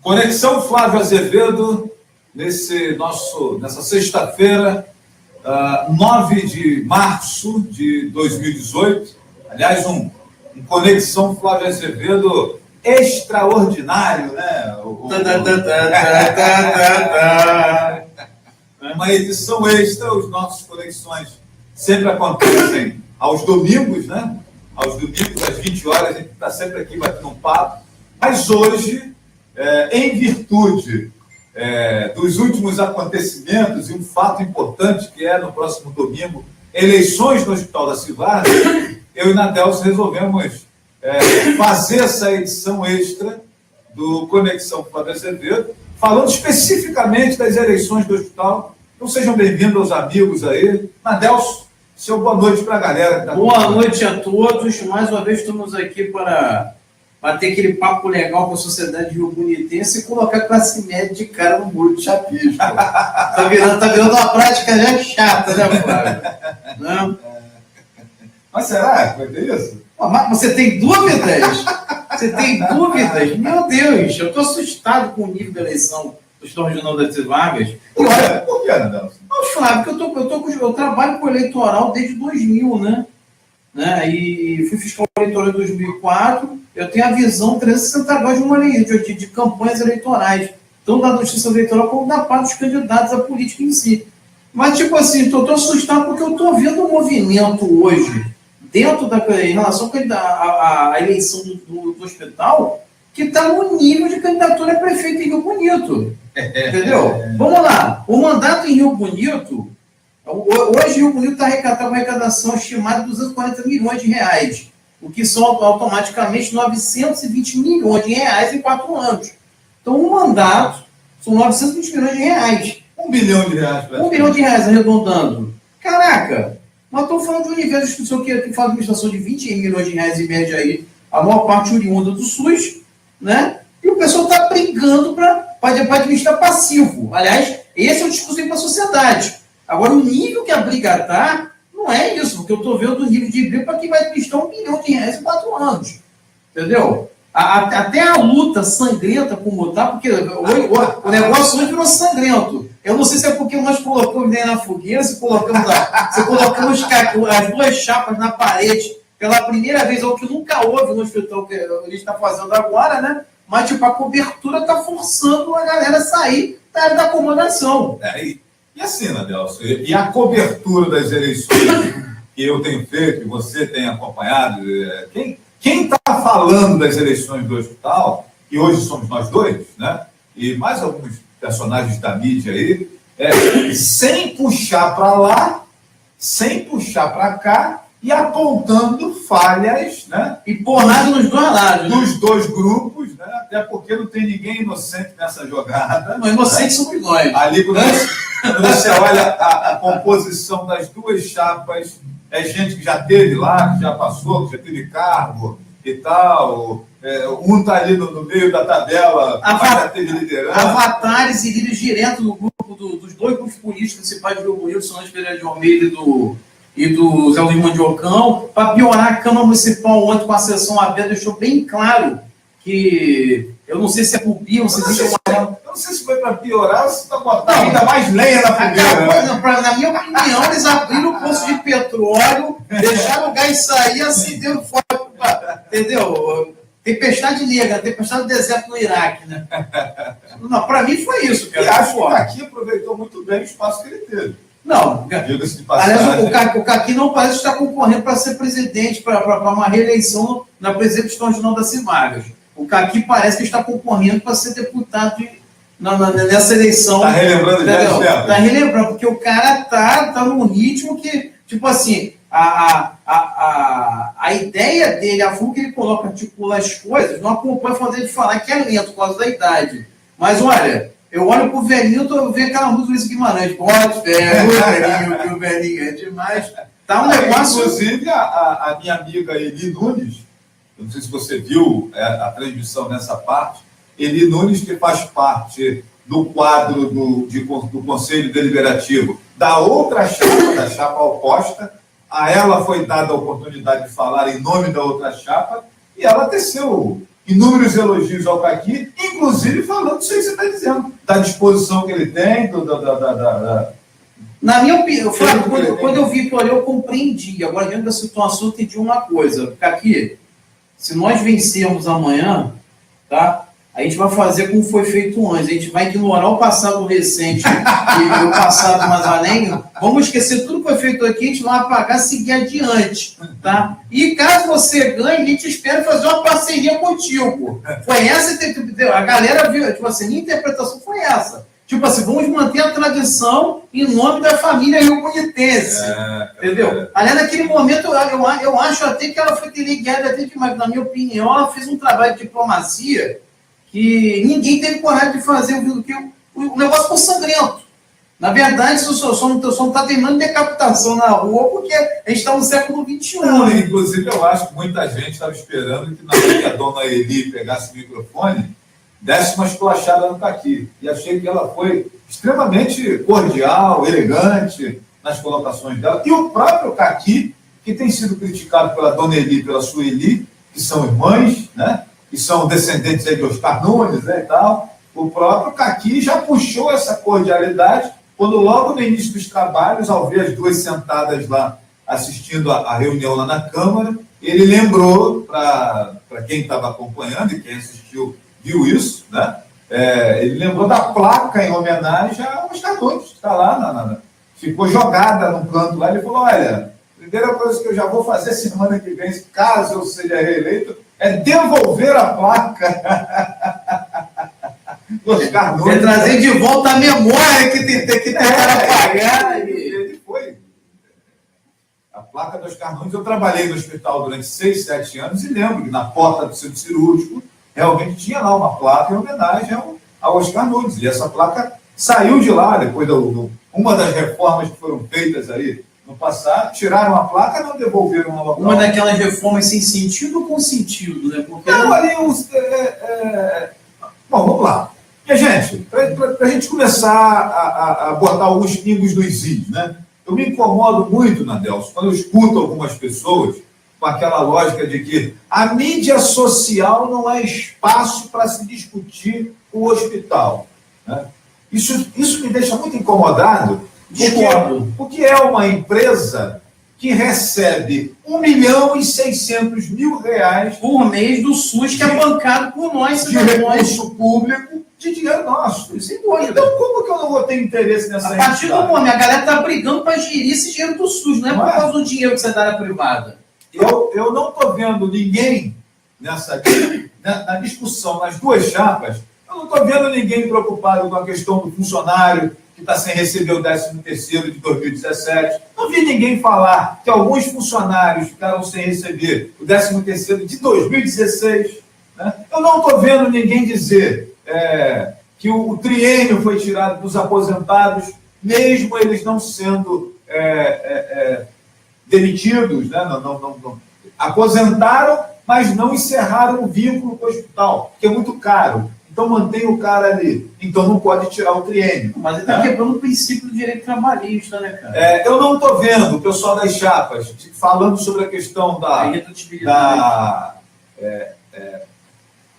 Conexão Flávio Azevedo, nessa sexta-feira, 9 de março de 2018. Aliás, um Conexão Flávio Azevedo extraordinário, né? Uma edição extra. Os nossos Conexões sempre acontecem aos domingos, né? Aos domingos, às 20 horas, a gente está sempre aqui batendo um papo. Mas hoje, em virtude dos últimos acontecimentos e um fato importante que é no próximo domingo, eleições no Hospital da Civarga, eu e Nadelson resolvemos fazer essa edição extra do Conexão Flávio Azevedo, falando especificamente das eleições do hospital. Então sejam bem-vindos aos amigos aí. Nadelson, seu boa noite para a galera. Boa noite a todos. Mais uma vez estamos aqui para ter aquele papo legal com a sociedade rio-bonitense e colocar a classe média de cara no muro de chapisco. Tá virando uma prática já chata, né, Flávio? Não? Mas será que vai ter isso? Mas você tem dúvidas? Você tem dúvidas? Meu Deus, eu estou assustado com o nível da eleição do Hospital Regional das Civargas. Por que, Nadelson? Não, Flávio, porque eu trabalho com eleitoral desde 2000, né? E fui fiscal eleitoral em 2004. Eu tenho a visão 360 graus de uma lei de campanhas eleitorais, tanto da justiça eleitoral como da parte dos candidatos à política em si. Mas, tipo assim, estou assustado porque eu estou vendo um movimento hoje, em relação à eleição do hospital, que está no nível de candidatura a prefeito em Rio Bonito. Entendeu? Vamos lá. O mandato em Rio Bonito, hoje Rio Bonito está arrecadando uma arrecadação estimada de 240 milhões de reais, o que são automaticamente 920 milhões de reais em 4 anos. Então, um mandato são 920 milhões de reais. 1 bilhão de reais. 1 bilhão de reais, arredondando. Caraca, nós estamos falando de um universo de instituição que faz administração de 20 milhões de reais em média aí, a maior parte oriunda do SUS, né? E o pessoal está brigando para administrar passivo. Aliás, esse é o discurso para a sociedade. Agora, o nível que a briga está, não é isso, porque eu estou vendo o nível de briga para quem vai administrar 1 bilhão de reais em 4 anos. Entendeu? Até a luta sangrenta como está, porque o negócio hoje virou sangrento. Eu não sei se é porque nós colocamos nem na fogueira, se colocamos as duas chapas na parede pela primeira vez, ou que nunca houve no hospital que a gente está fazendo agora, né? Mas, tipo, a cobertura está forçando a galera a sair da área da acomodação. E assim, Nadelson, e a cobertura das eleições que eu tenho feito, que você tem acompanhado, quem está falando das eleições do hospital, que hoje somos nós dois, né? E mais alguns personagens da mídia aí, sem puxar para lá, sem puxar para cá, e apontando falhas, né? E porrada nos dois lados. Dos dois grupos, né? Até porque não tem ninguém inocente nessa jogada. Não, inocentes somos nós. Ali, quando você olha a composição das duas chapas, é gente que já esteve lá, que já passou, que já teve cargo e tal. Um está ali no meio da tabela, mas já teve liderança. Avatares e líderes direto no grupo dos dois grupos políticos principais do Rio Bonito, Solange Pereira de Almeida e do Zé Luiz Mandiocão. Para piorar, a Câmara Municipal ontem, com a sessão aberta, deixou bem claro que eu não sei se é pulpia, não sei se eu não sei se foi para piorar ou se está botando ainda mais lenha na fogueira. Na minha opinião, eles abriram o poço de petróleo, deixaram o gás sair, acenderam fogo, entendeu? Tempestade negra, tempestade do deserto no Iraque, né? Não, para mim foi isso. Eu acho que o Caqui aproveitou muito bem o espaço que ele teve. Não, aliás, o Caqui não parece estar concorrendo para ser presidente, para uma reeleição na presidência do Hospital Regional das Civargas. O Caqui parece que está concorrendo para ser deputado nessa eleição. Está relembrando já? Está relembrando, porque o cara tá num ritmo que, tipo assim, a ideia dele, a forma que ele coloca, articula as coisas, não acompanha fazer ele falar que é lento por causa da idade. Mas olha, eu olho pro velhinho, eu vejo aquela música do Luiz Guimarães. Pode, velhinho, que o velhinho é demais. Tá um negócio. Inclusive, a minha amiga Eli Nunes, eu não sei se você viu a transmissão nessa parte, Eli Nunes, que faz parte do quadro do Conselho Deliberativo da outra chapa, da chapa oposta, a ela foi dada a oportunidade de falar em nome da outra chapa, e ela teceu inúmeros elogios ao Caqui, inclusive falando isso aí que você está dizendo, da disposição que ele tem, Na minha opinião, Flávio, quando eu vi aquilo ali, eu compreendi. Agora, dentro da situação, eu entendi uma coisa. Caqui, se nós vencermos amanhã, tá? A gente vai fazer como foi feito antes. A gente vai ignorar o passado recente e o passado mais além. Vamos esquecer tudo que foi feito aqui, a gente vai apagar e seguir adiante. Tá? E caso você ganhe, a gente espera fazer uma parceria contigo. Foi essa, a galera viu, tipo assim, minha interpretação foi essa. Tipo assim, vamos manter a tradição em nome da família rio-bonitense. Entendeu? Aliás, naquele momento, eu acho até que ela foi teleguiada até demais. Na minha opinião, ela fez um trabalho de diplomacia que ninguém teve coragem de fazer, porque o negócio ficou sangrento. Na verdade, só não está terminando decapitação na rua, porque a gente está no século XXI. Não, inclusive, eu acho que muita gente estava esperando que na hora que a dona Eli pegasse o microfone, desse uma esculachada no Caqui. E achei que ela foi extremamente cordial, elegante nas colocações dela. E o próprio Caqui, que tem sido criticado pela dona Eli e pela Sueli, que são irmãs, né? Que são descendentes aí de Oscar Nunes, né, e tal. O próprio Caqui já puxou essa cordialidade quando logo no início dos trabalhos, ao ver as duas sentadas lá assistindo a reunião lá na Câmara, ele lembrou, para quem estava acompanhando e quem assistiu viu isso, né? Ele lembrou da placa em homenagem a Oscar Nunes, que está lá, ficou jogada num canto lá. Ele falou, olha, a primeira coisa que eu já vou fazer semana que vem, caso eu seja reeleito, é devolver a placa. Oscar Nunes. É trazer de volta a memória que tentaram apagar. Ele foi. A placa do Oscar Nunes, eu trabalhei no hospital durante 6, 7 anos e lembro que na porta do centro cirúrgico realmente tinha lá uma placa em homenagem ao Oscar Nunes. E essa placa saiu de lá depois uma das reformas que foram feitas aí no passado, tiraram a placa e não devolveram ao local. Uma daquelas reformas sem sentido ou com sentido, né? Porque não, ali Bom, vamos lá. Minha gente, para a gente começar a botar alguns pingos nos is, né? Eu me incomodo muito, Nadelson, quando eu escuto algumas pessoas com aquela lógica de que a mídia social não é espaço para se discutir o hospital, né? Isso me deixa muito incomodado, porque é uma empresa que recebe R$1.600.000 por mês do SUS, que é bancado por nós, de recurso público, de dinheiro nosso. Sem dúvida. Então, como que eu não vou ter interesse nessa A partir do momento, a galera está brigando para gerir esse dinheiro do SUS, não é por causa do dinheiro que você dá na privada. Eu não estou vendo ninguém na discussão, nas duas chapas, eu não estou vendo ninguém preocupado com a questão do funcionário que está sem receber o 13º de 2017. Não vi ninguém falar que alguns funcionários ficaram sem receber o 13º de 2016. Né? Eu não estou vendo ninguém dizer que o triênio foi tirado dos aposentados, mesmo eles não sendo demitidos, né? Não, aposentaram, mas não encerraram o vínculo com o hospital, que é muito caro. Então mantém o cara ali. Então não pode tirar o triênio. Mas ele está quebrando o princípio do direito trabalhista, né, cara? Eu não estou vendo o pessoal das chapas falando sobre a questão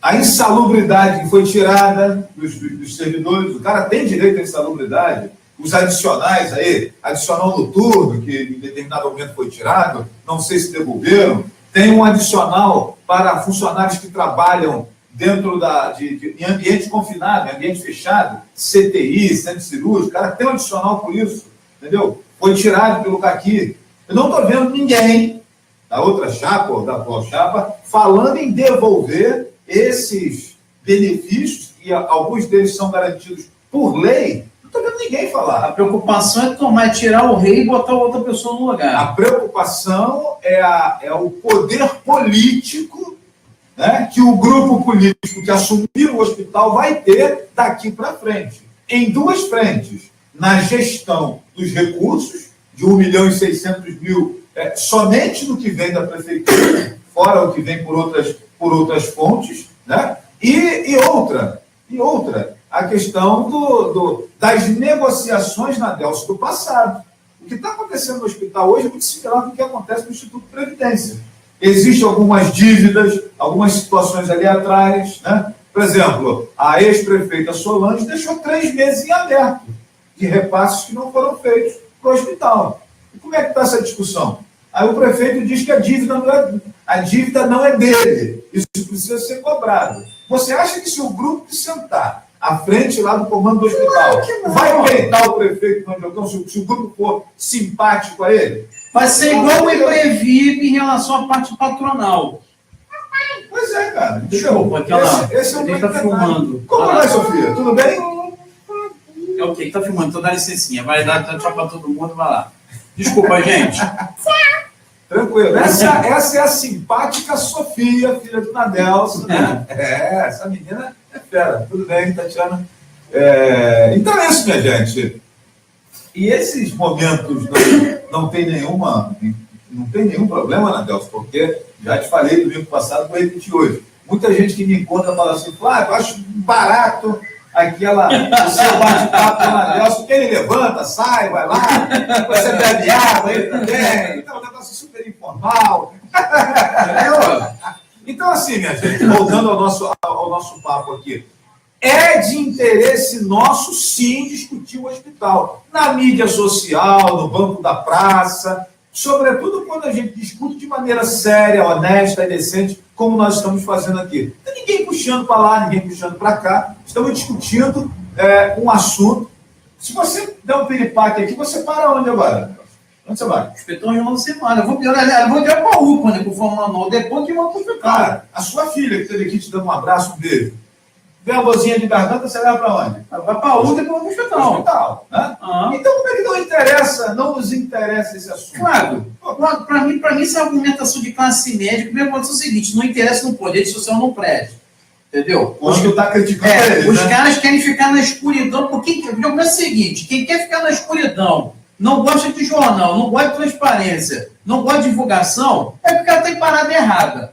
a insalubridade que foi tirada dos servidores. O cara tem direito à insalubridade. Os adicionais aí, adicional noturno, que em determinado momento foi tirado, não sei se devolveram. Tem um adicional para funcionários que trabalham dentro em ambiente confinado, em ambiente fechado, CTI, centro cirúrgico, o cara tem um adicional por isso, entendeu? Foi tirado pelo Caqui. Eu não estou vendo ninguém da outra chapa, ou da atual chapa, falando em devolver esses benefícios, e alguns deles são garantidos por lei. Não estou vendo ninguém falar. A preocupação é tirar o rei e botar outra pessoa no lugar. A preocupação é o poder político, né, que o grupo político que assumir o hospital vai ter daqui para frente. Em duas frentes. Na gestão dos recursos, de 1.600.000, somente no que vem da prefeitura, fora o que vem por outras fontes, né? E outra, a questão das negociações na Delcio do passado. O que está acontecendo no hospital hoje é muito similar com o que acontece no Instituto de Previdência. Existem algumas dívidas, algumas situações ali atrás, né? Por exemplo, a ex-prefeita Solange deixou 3 meses em aberto de repasses que não foram feitos para o hospital. E como é que está essa discussão? Aí o prefeito diz que a dívida não é dele, isso precisa ser cobrado. Você acha que se o grupo que sentar à frente lá do comando do hospital vai peitar o prefeito Mandiocão, se o grupo for simpático a ele? Vai ser igual o Eprevib em relação à parte patronal. Pois é, cara. Desculpa, esse é o ele está filmando. Como vai, Sofia? Tudo bem? É ok, está filmando, então dá licencinha. Vai dar tchau para todo mundo, vai lá. Desculpa, gente. Tranquilo. Essa é a simpática Sofia, filha do Nadelson, né? Essa menina é fera. Tudo bem, Tatiana? Então é isso, minha gente. E esses momentos não tem nenhum problema, Nadelson, porque já te falei domingo passado, vou repetir hoje. Muita gente que me encontra fala assim, Flávio, eu acho barato o seu bate-papo com o Nadelson, porque ele levanta, sai, vai lá, você bebe água, ele também, então é um negócio super informal. Então, assim, minha gente, voltando ao nosso papo aqui, é de interesse nosso, sim, discutir o hospital. Na mídia social, no banco da praça, sobretudo quando a gente discute de maneira séria, honesta e decente, como nós estamos fazendo aqui. Não tem ninguém puxando para lá, ninguém puxando para cá. Estamos discutindo um assunto. Se você der um piripaque aqui, você para onde agora? Onde você vai? Hospital de uma semana. Eu vou direto para a UPA, né? Para o Fórmula 9. Depois que eu vou para o hospital. Cara, a sua filha que esteve aqui te dando um abraço, um beijo. Vê a vozinha de garganta, você vai para onde? Vai para a UPA e depois para o hospital. Né? Então, como é que não nos interessa esse assunto? Claro. Para mim, essa argumentação de classe média, primeiro pode ser o seguinte, não interessa no poder social, não preste. Entendeu? Quando está criticando eles, os caras querem ficar na escuridão, porque é o seguinte, quem quer ficar na escuridão, não gosta de jornal, não gosta de transparência, não gosta de divulgação, é porque o cara está em parada errada.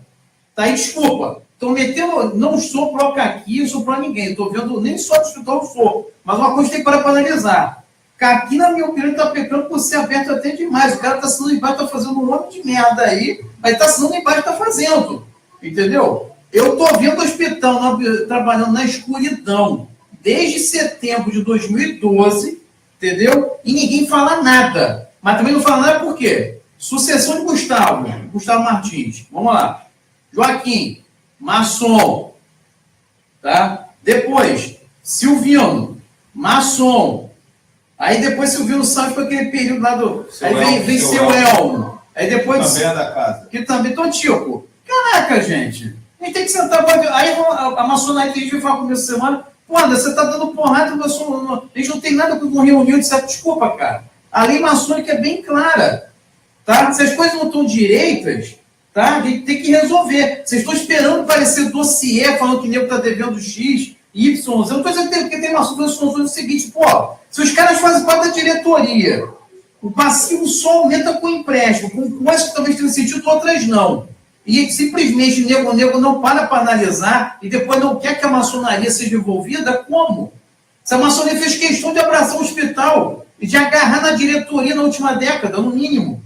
Tá aí, desculpa. Estou metendo, não sou pró-caqui, não sou pró ninguém, estou vendo, nem só do hospital eu sou, mas uma coisa tem para analisar. Caqui, na minha opinião, está pecando por ser aberto até demais. O cara está assinando embaixo, está fazendo um monte de merda aí, mas está assinando embaixo, está fazendo. Entendeu? Eu estou vendo o hospital trabalhando na escuridão desde setembro de 2012, entendeu? E ninguém fala nada. Mas também não fala nada por quê? Sucessão de Gustavo Martins. Vamos lá. Joaquim, maçom. Tá? Depois, Silvino, maçom. Aí depois Silvino Santos foi aquele período lá do... Aí vem seu Elmo. Aí depois... Também é da casa. Que também... Então, tipo, caraca, gente. A gente tem que sentar para ver. Aí a maçonaria que a gente vai falar comigo essa semana, pô, André, você tá dando porrada, a gente não tem nada com reunião de certo. Desculpa, cara. A lei maçônica é bem clara. Tá? Se as coisas não estão direitas, tá? A gente tem que resolver. Vocês estão esperando aparecer dossiê falando que o nego está devendo X, Y. Eu não estou dizendo que tem maçom o seguinte, pô, se os caras fazem parte da diretoria, o passivo só aumenta com empréstimo, com coisas que talvez tenham sentido, outras não. E simplesmente o nego não para analisar e depois não quer que a maçonaria seja envolvida, como? Se a maçonaria fez questão de abraçar o hospital e de agarrar na diretoria na última década, no mínimo.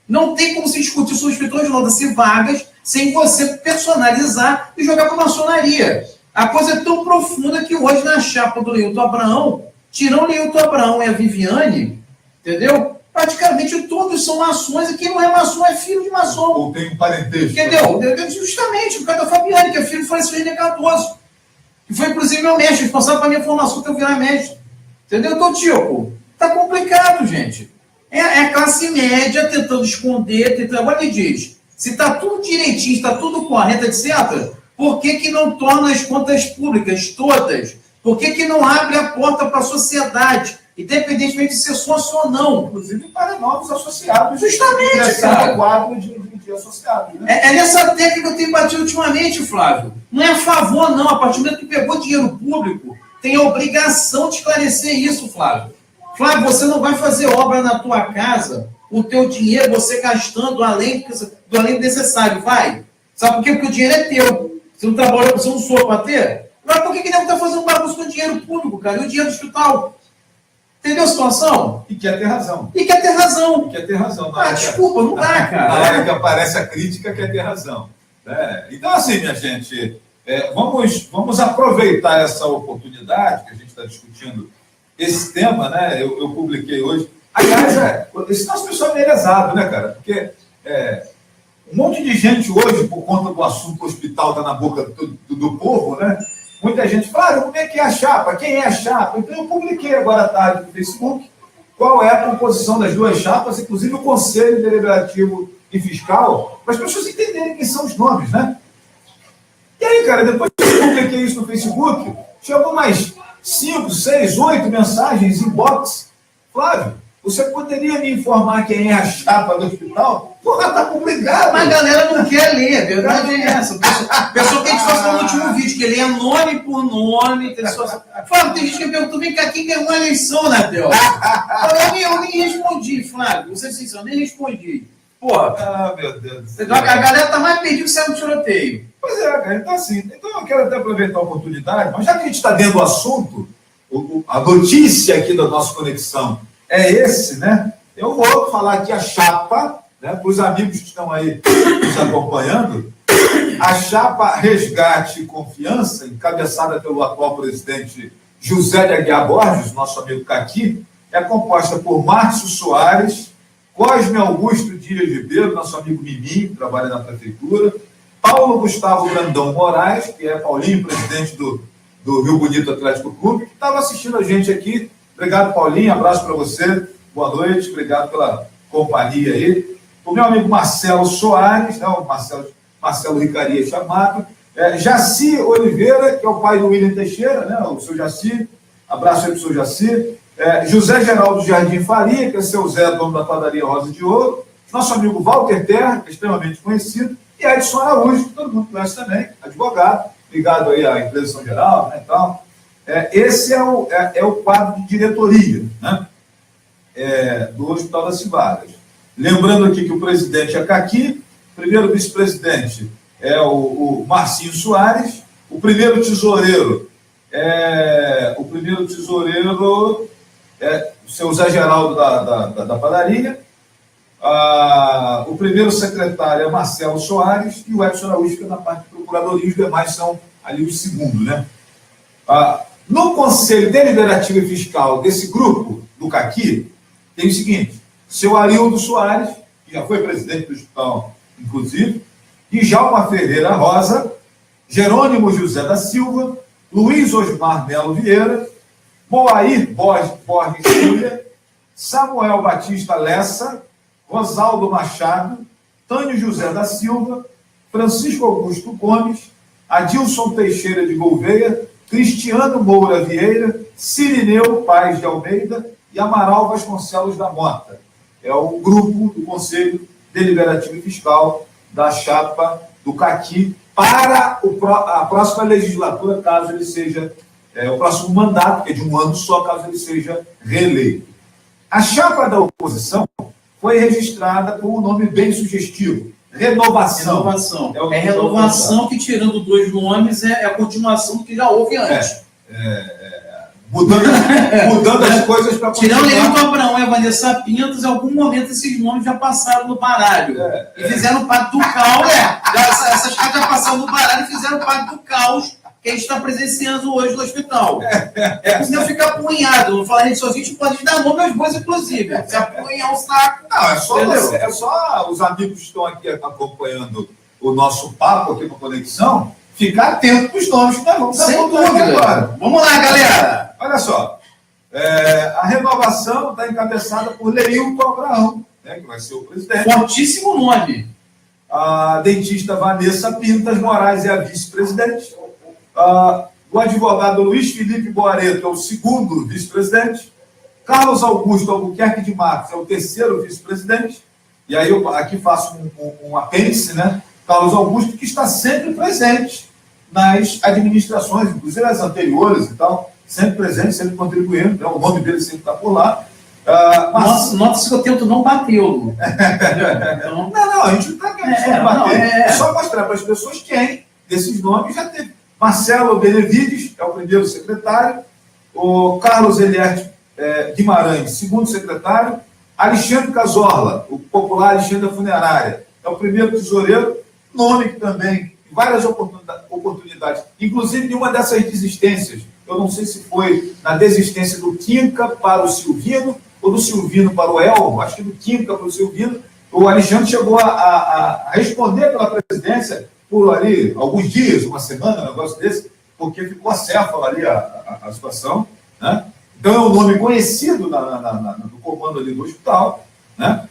Não tem como se discutir sobre o hospital de notas vagas sem você personalizar e jogar para a maçonaria. A coisa é tão profunda que hoje na chapa do Leilton Abraão, tirando o Leilton Abraão e a Viviane, entendeu? Praticamente todos são maçons e quem não é maçom é filho de maçom. Ou tem um parentesco. Entendeu? Justamente, o cara da Fabiane, que é filho do Francisco René Cardoso. Que foi, inclusive, meu mestre, responsável para a minha formação que eu virar mestre. Entendeu? Então, tipo, tá complicado, gente. É a classe média tentando esconder, agora me diz, se está tudo direitinho, está tudo correto, etc., por que não torna as contas públicas todas? Por que não abre a porta para a sociedade, independentemente de ser sócio ou não? Inclusive para novos associados. Justamente, cara. Quadro de associados, né? É nessa técnica que eu tenho batido ultimamente, Flávio. Não é a favor, não. A partir do momento que pegou dinheiro público, tem a obrigação de esclarecer isso, Flávio. Flávio, você não vai fazer obra na tua casa, o teu dinheiro, você gastando além do necessário, vai? Sabe por quê? Porque o dinheiro é teu. Você não trabalha, você não soa para ter? Mas por que não está fazendo bagunça com o dinheiro público, cara? E o dinheiro do hospital? Entendeu a situação? E quer ter razão. E quer ter razão. E quer ter razão. Desculpa, não dá, cara. Na hora que aparece a crítica, quer ter razão. Então, assim, minha gente, vamos aproveitar essa oportunidade que a gente está discutindo esse tema, né? Eu publiquei hoje. Aliás, esse nosso pessoal é meio lesado, né, cara? Porque um monte de gente hoje, por conta do assunto hospital, está na boca do povo, né? Muita gente fala, como é que é a chapa? Quem é a chapa? Então, eu publiquei agora à tarde no Facebook qual é a composição das duas chapas, inclusive o Conselho Deliberativo e Fiscal, para as pessoas entenderem quem são os nomes, né? E aí, cara, depois que eu publiquei isso no Facebook, chegou mais 5, 6, 8 mensagens inbox. Flávio, você poderia me informar quem é a chapa do hospital? Porra, tá complicado. Mas a galera não quer ler, a verdade é essa. Pessoa que a gente falou no último vídeo, que ele é nome por nome. Flávio, tem gente que perguntou, vem cá, quem ganhou a eleição, Natel? Eu nem respondi, Flávio. Você sincero, nem respondi. Porra. Ah, meu Deus do céu. A galera tá mais perdida que saiu do tiroteio. Pois é, cara. Então, assim, eu quero até aproveitar a oportunidade, mas já que a gente está dentro do assunto, a notícia aqui da nossa conexão é esse, né? Eu vou falar aqui a chapa, né, para os amigos que estão aí nos acompanhando, a chapa Resgate e Confiança, encabeçada pelo atual presidente José de Aguiar Borges, nosso amigo Caqui, é composta por Márcio Soares, Cosme Augusto Dias Ribeiro, nosso amigo Mimi, que trabalha na prefeitura, Paulo Gustavo Brandão Moraes, que é Paulinho, presidente do Rio Bonito Atlético Clube, que estava assistindo a gente aqui. Obrigado, Paulinho, abraço para você, boa noite, obrigado pela companhia aí. O meu amigo Marcelo Soares, né, o Marcelo Ricaria chamado, Jaci Oliveira, que é o pai do William Teixeira, né, o seu Jaci, abraço aí para o seu Jaci. José Geraldo Jardim Faria, que é seu Zé, dono da padaria Rosa de Ouro, nosso amigo Walter Terra, que é extremamente conhecido, e Edson Araújo, que todo mundo conhece também, advogado, ligado aí à empresa São Geraldo, né, então, esse é o quadro de diretoria, né, do Hospital das Civadas. Lembrando aqui que o presidente é Caqui, o primeiro vice-presidente é o Marcinho Soares, o primeiro tesoureiro é o seu Zé Geraldo da padaria, o primeiro secretário é Marcelo Soares e o Edson Araújo fica na parte de procuradoria, os demais são ali os segundos, né? No Conselho Deliberativo e Fiscal desse grupo, do Caqui, tem o seguinte, seu Arildo Soares, que já foi presidente do hospital, inclusive, Djalma Ferreira Rosa, Jerônimo José da Silva, Luiz Osmar Melo Vieira, Moair Borges Júlia, Samuel Batista Lessa, Rosaldo Machado, Tânio José da Silva, Francisco Augusto Gomes, Adilson Teixeira de Gouveia, Cristiano Moura Vieira, Cirineu Paz de Almeida e Amaral Vasconcelos da Mota. É o grupo do Conselho Deliberativo e Fiscal da chapa do Caqui para a próxima legislatura, caso ele seja, o próximo mandato, que é de um ano só, caso ele seja reeleito. A chapa da oposição foi registrada com um nome bem sugestivo, Renovação. Renovação que, tirando dois nomes, é a continuação do que já houve antes. Mudando as coisas para continuar. Tirando Leandro Abraão e a Vanessa Pintos, em algum momento esses nomes já passaram no baralho. E fizeram parte do caos. Essas cartas já passaram no baralho e fizeram parte do caos que a gente está presenciando hoje no hospital. Senão fica apunhado. Vou falar isso, a gente pode dar nome às coisas, inclusive. Se apunhar o saco. Não, é só os amigos que estão aqui acompanhando o nosso papo aqui no Conexão ficar atento para os nomes que nós vamos dar agora. Vamos lá, galera. Olha só. A renovação está encabeçada por Leilton Abraão, né, que vai ser o presidente. Fortíssimo nome. A dentista Vanessa Pintas Moraes é a vice-presidente. O advogado Luiz Felipe Boareto é o segundo vice-presidente. Carlos Augusto Albuquerque de Matos é o terceiro vice-presidente. E aí eu aqui faço um apêndice, né? Carlos Augusto, que está sempre presente nas administrações, inclusive as anteriores e tal, sempre presente, sempre contribuindo, né? O nome dele sempre está por lá. Nota-se que eu tento não batê-lo. Então... Não, a gente não está querendo bater. É só mostrar para as pessoas quem desses nomes já teve. Marcelo Benevides é o primeiro secretário, o Carlos Elierte Guimarães, segundo secretário, Alexandre Cazorla, o popular Alexandre da Funerária, é o primeiro tesoureiro, nome que também, em várias oportunidades, inclusive em uma dessas desistências, eu não sei se foi na desistência do Quinca para o Silvino, ou do Silvino para o Elmo, acho que do Quinca para o Silvino, o Alexandre chegou a responder pela presidência por ali alguns dias, uma semana, um negócio desse, porque ficou acéfala ali a situação, né? Então é um nome conhecido no comando ali do hospital, né?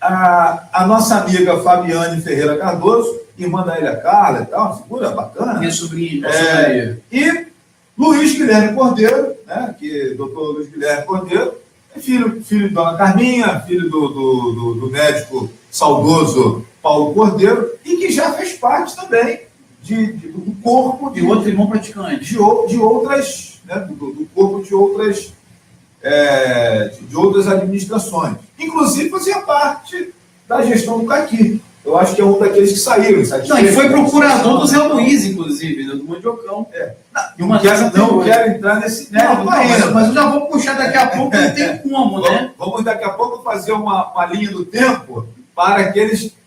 A nossa amiga Fabiane Ferreira Cardoso, irmã da Elia Carla e tal, figura bacana. Minha sobrinha. E Luiz Guilherme Cordeiro, né? Que doutor Luiz Guilherme Cordeiro, é filho de Dona Carminha, filho do médico saudoso Paulo Cordeiro, e que já fez parte também do corpo de outro irmão praticante. De outras, né, do corpo de outras administrações. Inclusive fazia parte da gestão do Caqui. Eu acho que é um daqueles que saíram. Não, e foi procurador do Zé Luiz, inclusive, né, do Mandiocão. Não quero entrar nesse mérito. Mas eu já vou puxar daqui a pouco, não tem como, né? Vamos daqui a pouco fazer uma linha do tempo para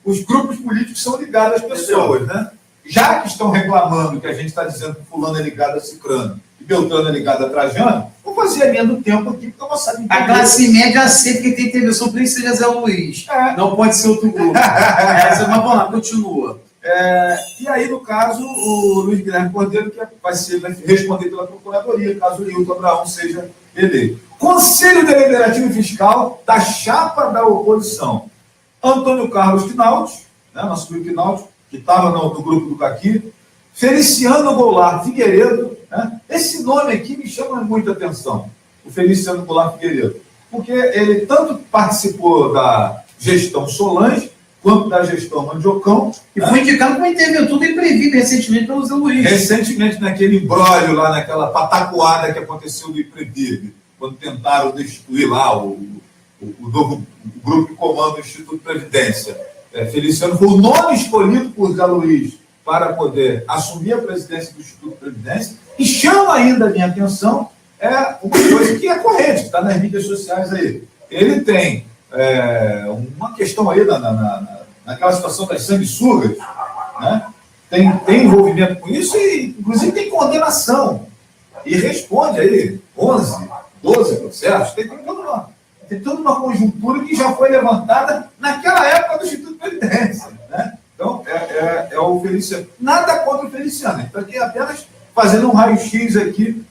os grupos políticos que são ligados às pessoas, né? Já que estão reclamando que a gente está dizendo que fulano é ligado a Cicrano e Beltrano é ligado a Trajano, vou fazer a linha do tempo aqui, porque eu vou saber. A classe média aceita que tem intervenção por isso seja Zé Luiz. Não pode ser outro grupo. Mas vamos lá, continua. E aí, no caso, o Luiz Guilherme Cordeiro, que vai responder pela Procuradoria, caso o Nilton Abraão seja eleito. Conselho Deliberativo e Fiscal da chapa da oposição. Antônio Carlos Quinaldi, né, nosso grupo Quinaldi, que estava no grupo do Caqui, Feliciano Goulart Figueiredo, né? Esse nome aqui me chama muita atenção, o Feliciano Goulart Figueiredo, porque ele tanto participou da gestão Solange, quanto da gestão Mandiocão. E foi indicado como interventor do Imprevido recentemente pelo Zé Luiz. Recentemente, naquele imbróglio lá, naquela patacoada que aconteceu no Imprevido, quando tentaram destituir lá o novo grupo que comanda o Instituto de Previdência. Feliciano foi o nome escolhido por Zé Luiz para poder assumir a presidência do Instituto de Previdência, e chama ainda a minha atenção uma coisa que é corrente, que está nas mídias sociais aí. Ele tem uma questão aí naquela situação das sanguessugas, né? Tem envolvimento com isso e, inclusive, tem condenação. E responde aí 11, 12 processos, tem toda uma conjuntura que já foi levantada naquela época do Instituto de Previdência, né? Então, é o Feliciano. Nada contra o Feliciano. Então, aqui apenas fazendo um raio-x aqui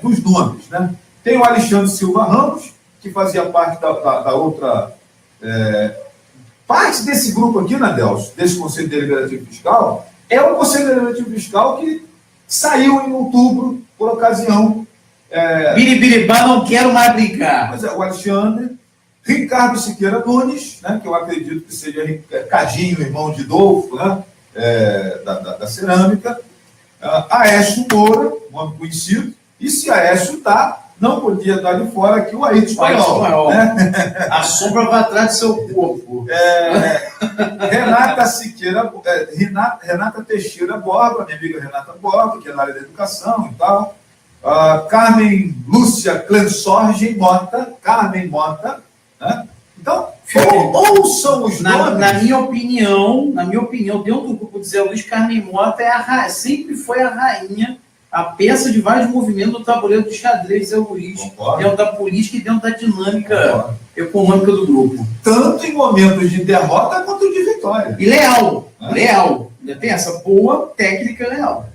dos nomes, né? Tem o Alexandre Silva Ramos, que fazia parte da outra... parte desse grupo aqui, né, Delcio, desse Conselho Deliberativo Fiscal, é o Conselho Deliberativo Fiscal que saiu em outubro, por ocasião... Biribiribá, não quero mais brincar. Mas o Alexandre, Ricardo Siqueira Nunes, né, que eu acredito que seja Cadinho, irmão de Dolfo, né, da cerâmica, Aécio Moura, nome conhecido, e se Aécio está, não podia estar de fora aqui o Ayrton Espanhol. Né? A sombra vai atrás do seu corpo. Renata Teixeira Borba, minha amiga Renata Borba, que é na área da educação e tal. Carmen Lúcia Clensorge Mota, Carmen Mota, né? Então, ouçam os nomes. Na minha opinião, dentro do grupo de Zé Luiz, Carmen Mota sempre foi a rainha, a peça de vários movimentos do tabuleiro de xadrez Zé Luiz, dentro da política e dentro da dinâmica econômica do grupo. Tanto em momentos de derrota quanto de vitória. E leal. Ainda tem essa boa técnica leal.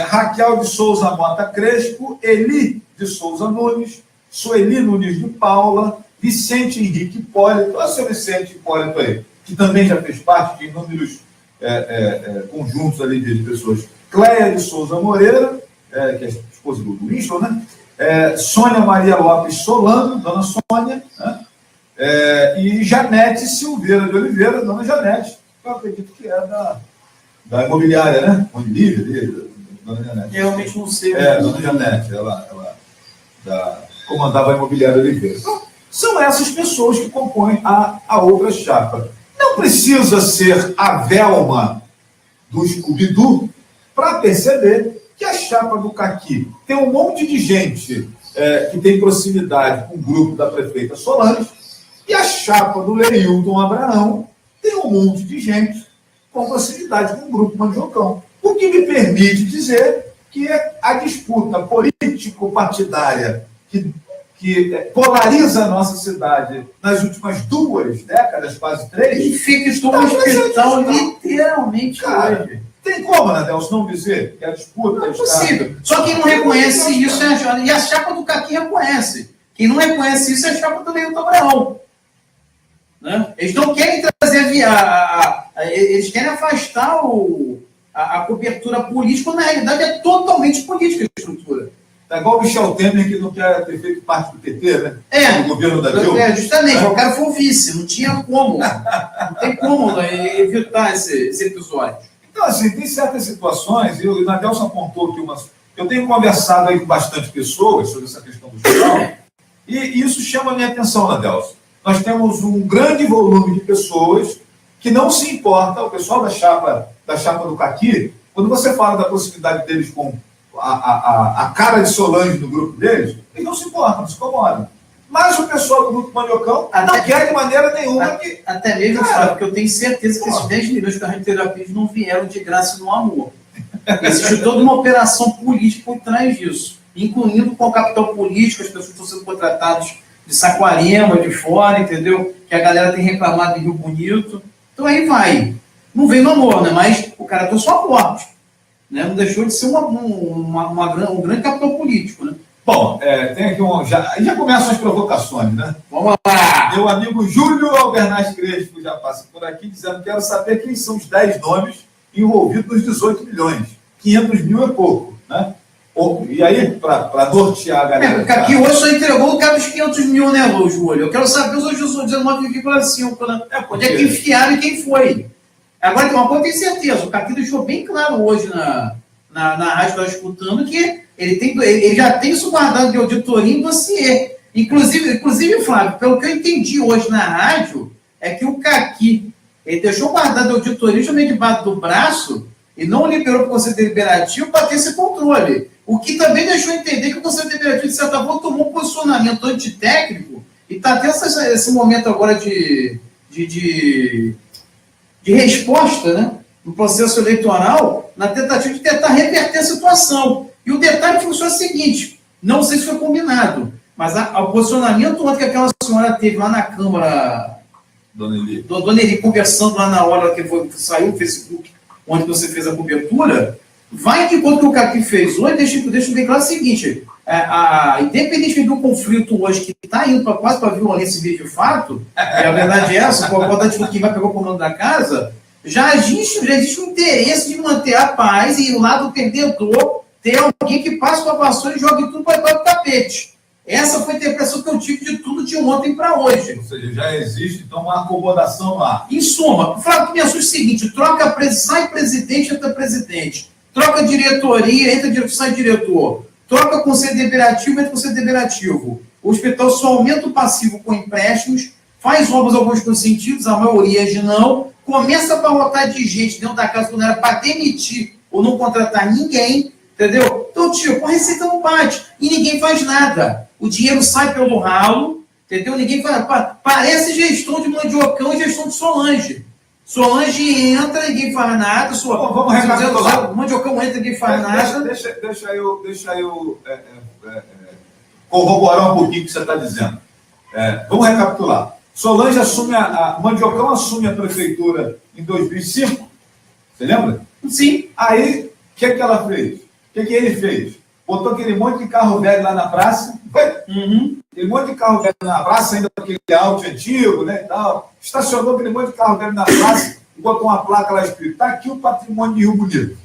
Raquel de Souza Mota Crespo, Eli de Souza Nunes, Sueli Nunes de Paula, Vicente Henrique Hipólito, olha o seu Vicente Hipólito aí, que também já fez parte de inúmeros conjuntos ali de pessoas. Cléia de Souza Moreira, que é esposa do Winston, né? Sônia Maria Lopes Solano, dona Sônia, né? E Janete Silveira de Oliveira, dona Janete, que eu acredito que é da imobiliária, né? Dona Janete. Realmente não sei. Dona Janete, ela comandava a imobiliária Oliveira. Então, são essas pessoas que compõem a outra chapa. Não precisa ser a Velma do Scooby-Doo para perceber que a chapa do Caqui tem um monte de gente que tem proximidade com o grupo da prefeita Solange, e a chapa do Leilton Abraão tem um monte de gente com proximidade com o grupo Mandiocão. O que me permite dizer que a disputa político-partidária que polariza a nossa cidade nas últimas 2 décadas, quase 3... E fica uma questão literalmente hoje. Tem como, Nadelson, não dizer que a disputa... Não é possível. Só quem não reconhece isso é a chapa. E a chapa do Caqui reconhece. Quem não reconhece isso é a chapa do Leilton Abraão. Né? Eles não querem trazer eles querem afastar a cobertura política, quando na realidade é totalmente política a estrutura. Tá igual o Michel Temer, que não quer ter feito parte do PT, né? Do governo da Dilma. Justamente, o cara foi o vice, não tinha como. Não tem como evitar esse episódio. Então, assim, tem certas situações, e o Nadelson apontou aqui umas... Eu tenho conversado aí com bastante pessoas sobre essa questão do hospital, e isso chama a minha atenção, Nadelson. Nós temos um grande volume de pessoas que não se importa, o pessoal da chapa do Caqui, quando você fala da proximidade deles com a cara de Solange no grupo deles, eles não se importam, não se incomodam. Mas o pessoal do grupo Mandiocão não quer de maneira nenhuma que... Até mesmo, Fábio, porque eu tenho certeza que esses 10 milhões de carro-terapia não vieram de graça no amor. Existe toda uma operação política por trás disso, incluindo com o capital político, as pessoas estão sendo contratadas de Saquarema, de fora, entendeu? Que a galera tem reclamado de Rio Bonito. Então aí vai. Não vem no amor, né? Mas o cara tem o seu aporte. Né? Não deixou de ser um grande capital político, né? Bom, tem aqui já começam as provocações, né? Vamos lá! Meu amigo Júlio Albernaz Crespo já passa por aqui dizendo: quero saber quem são os 10 nomes envolvidos nos 18 milhões. 500 mil é pouco, né? E aí, para nortear a galera... Porque aqui hoje só entregou o cara dos 500 mil, né, Júlio? Eu quero saber os outros 19,5, né? Onde é que enfiaram e quem foi? Agora, tem uma coisa, eu tenho certeza. O Caqui deixou bem claro hoje na rádio que eu estou escutando que ele já tem isso guardado de auditoria em dossiê. Inclusive, Flávio, pelo que eu entendi hoje na rádio, é que o Caqui ele deixou guardado de auditoria justamente debaixo do braço e não liberou para o Conselho Deliberativo para ter esse controle. O que também deixou entender que o Conselho Deliberativo, de certa forma, tomou um posicionamento antitécnico e está tendo esse momento agora de resposta, né, no processo eleitoral, na tentativa de tentar reverter a situação. E o detalhe foi o seguinte, não sei se foi combinado, mas o posicionamento que aquela senhora teve lá na Câmara, Dona Eli, conversando lá na hora que saiu o Facebook, onde você fez a cobertura, vai de encontro que o Caqui fez hoje, deixa bem claro o seguinte, independente do conflito hoje, que está indo quase para a violência de fato, a verdade é essa, por conta de quem vai pegar o comando da casa, já existe um interesse de manter a paz e o lado perdedor ter alguém que passe com a vassoura e jogue tudo para o tapete. Essa foi a interpretação que eu tive de tudo de ontem para hoje. Ou seja, já existe, então, uma acomodação lá. Em suma, o Flávio pensou o seguinte, sai presidente, entra presidente. Troca diretoria, entra diretor, sai diretor. Troca conselho deliberativo, entra conselho deliberativo. O hospital só aumenta o passivo com empréstimos, faz obras alguns consentidos, a maioria de não, começa a abarrotar de gente dentro da casa quando era para demitir ou não contratar ninguém, entendeu? Então, a receita não bate e ninguém faz nada. O dinheiro sai pelo ralo, entendeu? Ninguém faz. Parece gestão de Mandiocão e gestão de Solange. Solange entra, ninguém faz nada. Vamos recapitular. Mandiocão entra, ninguém faz nada. Deixa eu corroborar um pouquinho o que você está dizendo. Vamos recapitular. Solange Mandiocão assume a prefeitura em 2005. Você lembra? Sim. Aí, o que ela fez? O que ele fez? Botou aquele monte de carro velho lá na praça. Uhum. Aquele monte de carro velho na praça, ainda com aquele Audi antigo, né, e tal. Estacionou aquele monte de carro velho na praça e botou uma placa lá escrito: está aqui o patrimônio de Rio Bonito.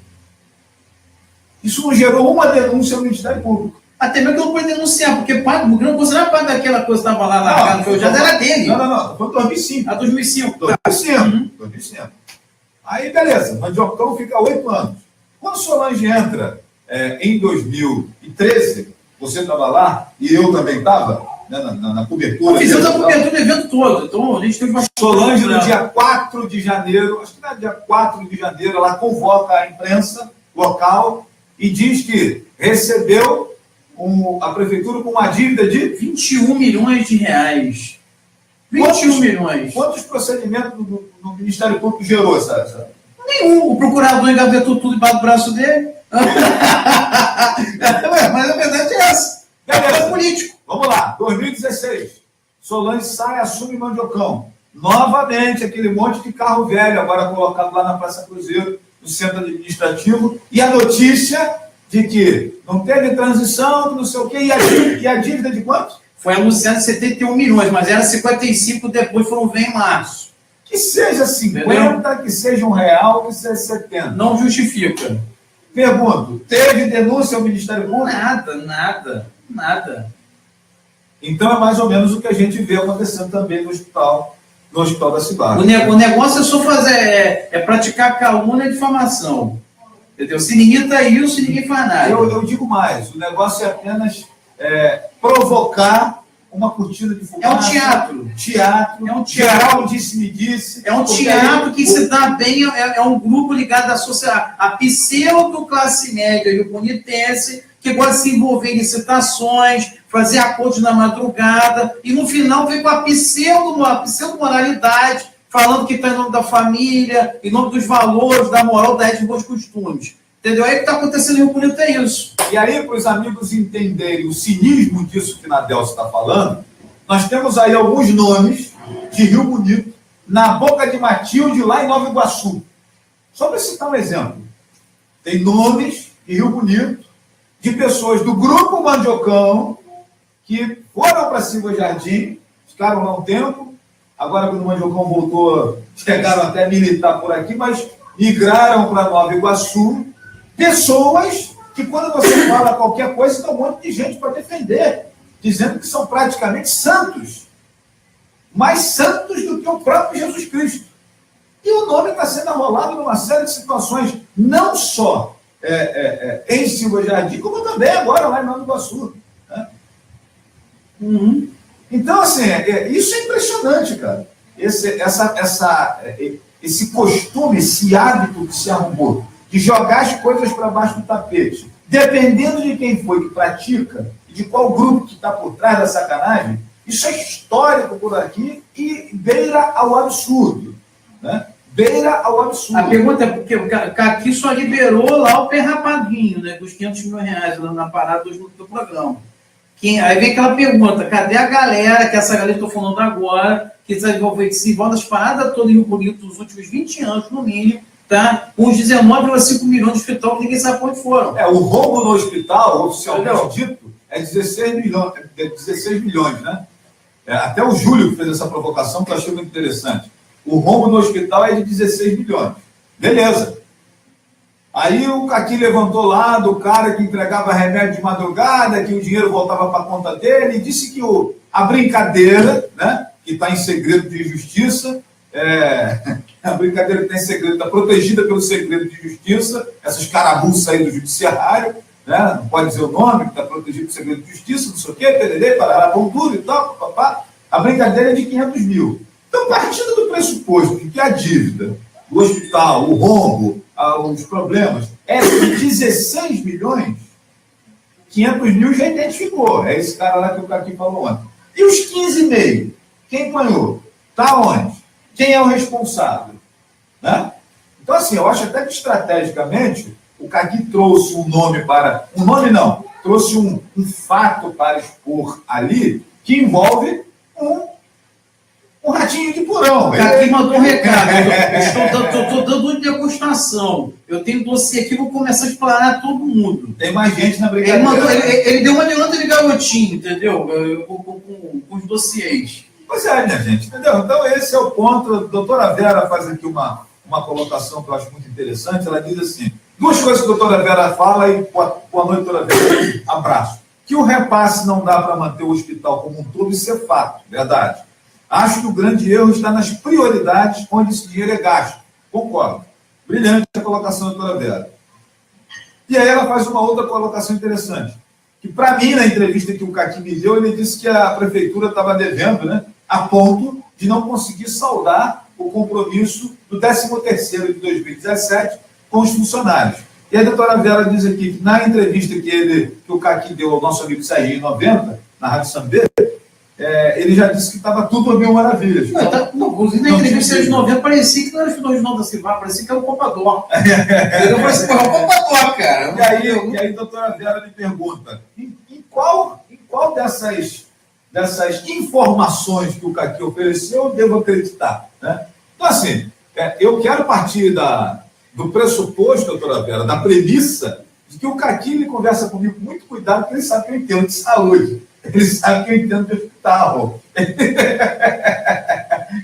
Isso não gerou uma denúncia ao Ministério Público. Até mesmo que eu não pude denunciar, porque o Grande Conselho não era parte daquela coisa que estava lá largada, foi já era dele. Não, foi em 2005. 2005. 2005. Aí, beleza, Mandiocão fica 8 anos. Quando Solange entra em 2013, você estava lá, e eu também estava, né, na cobertura. Fizemos a cobertura do evento todo, então a gente teve uma... Solange, no dia 4 de janeiro, acho que no dia 4 de janeiro, ela convoca a imprensa local e diz que recebeu a prefeitura com uma dívida de 21 milhões de reais. 21 milhões. Quantos procedimentos no Ministério Público gerou essa? Nenhum. O procurador engavetou tudo debaixo do braço dele. Mas a verdade é essa. É político. Vamos lá. 2016. Solange sai, assume Mandiocão. Novamente, aquele monte de carro velho, agora colocado lá na Praça Cruzeiro, no centro administrativo. E a notícia de que não teve transição, não sei o quê. E a dívida de quanto? Foi anunciado 71 milhões, mas era 55, depois foram ver em março. Que seja 50, entendeu? Que seja R$1, que seja 70. Não justifica. Pergunto, teve denúncia ao Ministério Público? Nada. Então é mais ou menos o que a gente vê acontecendo também no hospital da cidade. O negócio é só fazer, praticar calúnia e difamação. Entendeu? Se ninguém tá isso, ninguém faz nada. Eu digo mais, o negócio é apenas provocar uma cortina de fumaça. É um teatro. É um teatro. Geral disse-me-disse. É um teatro que se dá bem, é um grupo ligado à sociedade, a pseudo-classe média rio-bonitense, que gosta de se envolver em licitações, fazer acordos na madrugada, e no final vem com a pseudo-moralidade, falando que está em nome da família, em nome dos valores, da moral, da ética e bons costumes. Entendeu? Aí o que está acontecendo em Rio Bonito é isso. E aí, para os amigos entenderem o cinismo disso que Nadelcio está falando, nós temos aí alguns nomes de Rio Bonito, na Boca de Matilde, lá em Nova Iguaçu. Só para citar um exemplo. Tem nomes de Rio Bonito, de pessoas do Grupo Mandiocão, que foram para Silva Jardim, ficaram lá um tempo, agora quando o Mandiocão voltou, chegaram até a militar por aqui, mas migraram para Nova Iguaçu. Pessoas que, quando você fala qualquer coisa, tem um monte de gente para defender, dizendo que são praticamente santos. Mais santos do que o próprio Jesus Cristo. E o nome está sendo arrolado numa série de situações, não só em Silva Jardim, como também agora lá em Nova Iguaçu. Né? Então, assim, isso é impressionante, cara. Esse costume, esse hábito que se arrumou, de jogar as coisas para baixo do tapete, dependendo de quem foi que pratica e de qual grupo que está por trás da sacanagem, isso é histórico por aqui e beira ao absurdo. Né? Beira ao absurdo. A pergunta é porque o Caqui só liberou lá o pé rapadinho, né, dos 500 mil reais lá na parada do programa. Aí vem aquela pergunta, cadê a galera, que essa galera que eu estou falando agora, que se envolve das paradas todas em Rio Bonito nos últimos 20 anos, no mínimo, tá? Com os 19,5 milhões de hospital que ninguém sabe para onde foram. O roubo no hospital, oficialmente dito, é 16 milhões, né? Até o Júlio fez essa provocação que eu achei muito interessante. O rombo no hospital é de 16 milhões. Beleza. Aí o Caqui levantou lá do cara que entregava remédio de madrugada, que o dinheiro voltava para a conta dele, e disse que a brincadeira, né, que está em segredo de justiça, a brincadeira que está em segredo, está protegida pelo segredo de justiça, essas caramuças aí do judiciário, né, não pode dizer o nome, que está protegido pelo segredo de justiça, não sei o quê, pererê, parará, pão tudo e tal, papá. A brincadeira é de 500 mil. Então, partindo do pressuposto de que a dívida do hospital, o rombo, os problemas, é de 16 milhões, 500 mil já identificou. É esse cara lá que o Caqui falou ontem. E os 15,5? Quem ganhou? Está onde? Quem é o responsável? Né? Então, assim, eu acho até que estrategicamente o Caqui trouxe um nome para... Um nome não, trouxe um fato para expor ali que envolve um ratinho de porão. O Caqui mandou um recado. Estou dando degustação. Eu tenho dossiê aqui, vou começar a explanar todo mundo. Tem mais gente na brincadeira. Ele deu uma demanda de garotinho, entendeu? Com os dossiês. Pois é, minha gente, entendeu? Então, esse é o ponto. A doutora Vera faz aqui uma colocação que eu acho muito interessante. Ela diz assim, duas coisas que a doutora Vera fala e boa noite, doutora Vera, abraço. Que o repasse não dá para manter o hospital como um todo, isso é fato, verdade. Acho que o grande erro está nas prioridades onde esse dinheiro é gasto. Concordo. Brilhante a colocação da doutora Vera. E aí ela faz uma outra colocação interessante. Que, para mim, na entrevista que o Caqui me deu, ele disse que a prefeitura estava devendo, né, a ponto de não conseguir saldar o compromisso do 13º de 2017 com os funcionários. E a doutora Vera diz aqui que na entrevista que o Caqui deu ao nosso amigo Serginho em 90, na Rádio Sambê, ele já disse que estava tudo a mil maravilhas. Inclusive, na entrevista de 90, parecia que não era o Reginaldo da Silva, parecia que era o Copador. Eu parecia que era o Copador, cara. E aí a doutora Vera me pergunta, em qual dessas informações que o Caqui ofereceu eu devo acreditar? Né? Então, assim, eu quero partir do pressuposto, doutora Vera, da premissa de que o Caqui ele conversa comigo com muito cuidado, porque ele sabe que eu entendo de saúde. Ele sabe que eu entendo de hospital.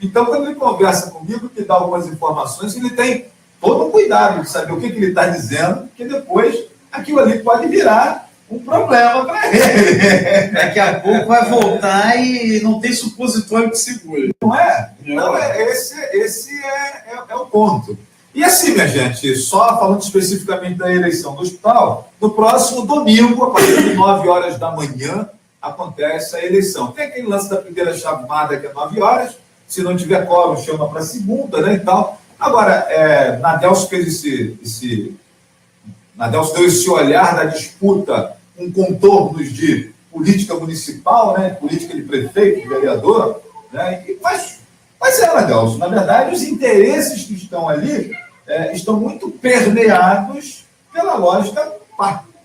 Então, quando ele conversa comigo, que dá algumas informações, ele tem todo o cuidado de saber o que ele está dizendo, porque depois aquilo ali pode virar um problema para ele. Daqui a pouco vai voltar e não tem supositório que segure. Não é? Então, esse é o ponto. E assim, minha gente, só falando especificamente da eleição do hospital, no próximo domingo, a partir de 9 horas da manhã, acontece a eleição. Tem aquele lance da primeira chamada, que é 9 horas, se não tiver quórum, chama para a segunda, né, e tal. Agora, Nadelso fez Nadelso deu esse olhar da disputa com contornos de política municipal, né, política de prefeito, de vereador, né, mas Nadelso, na verdade, os interesses que estão ali estão muito permeados pela lógica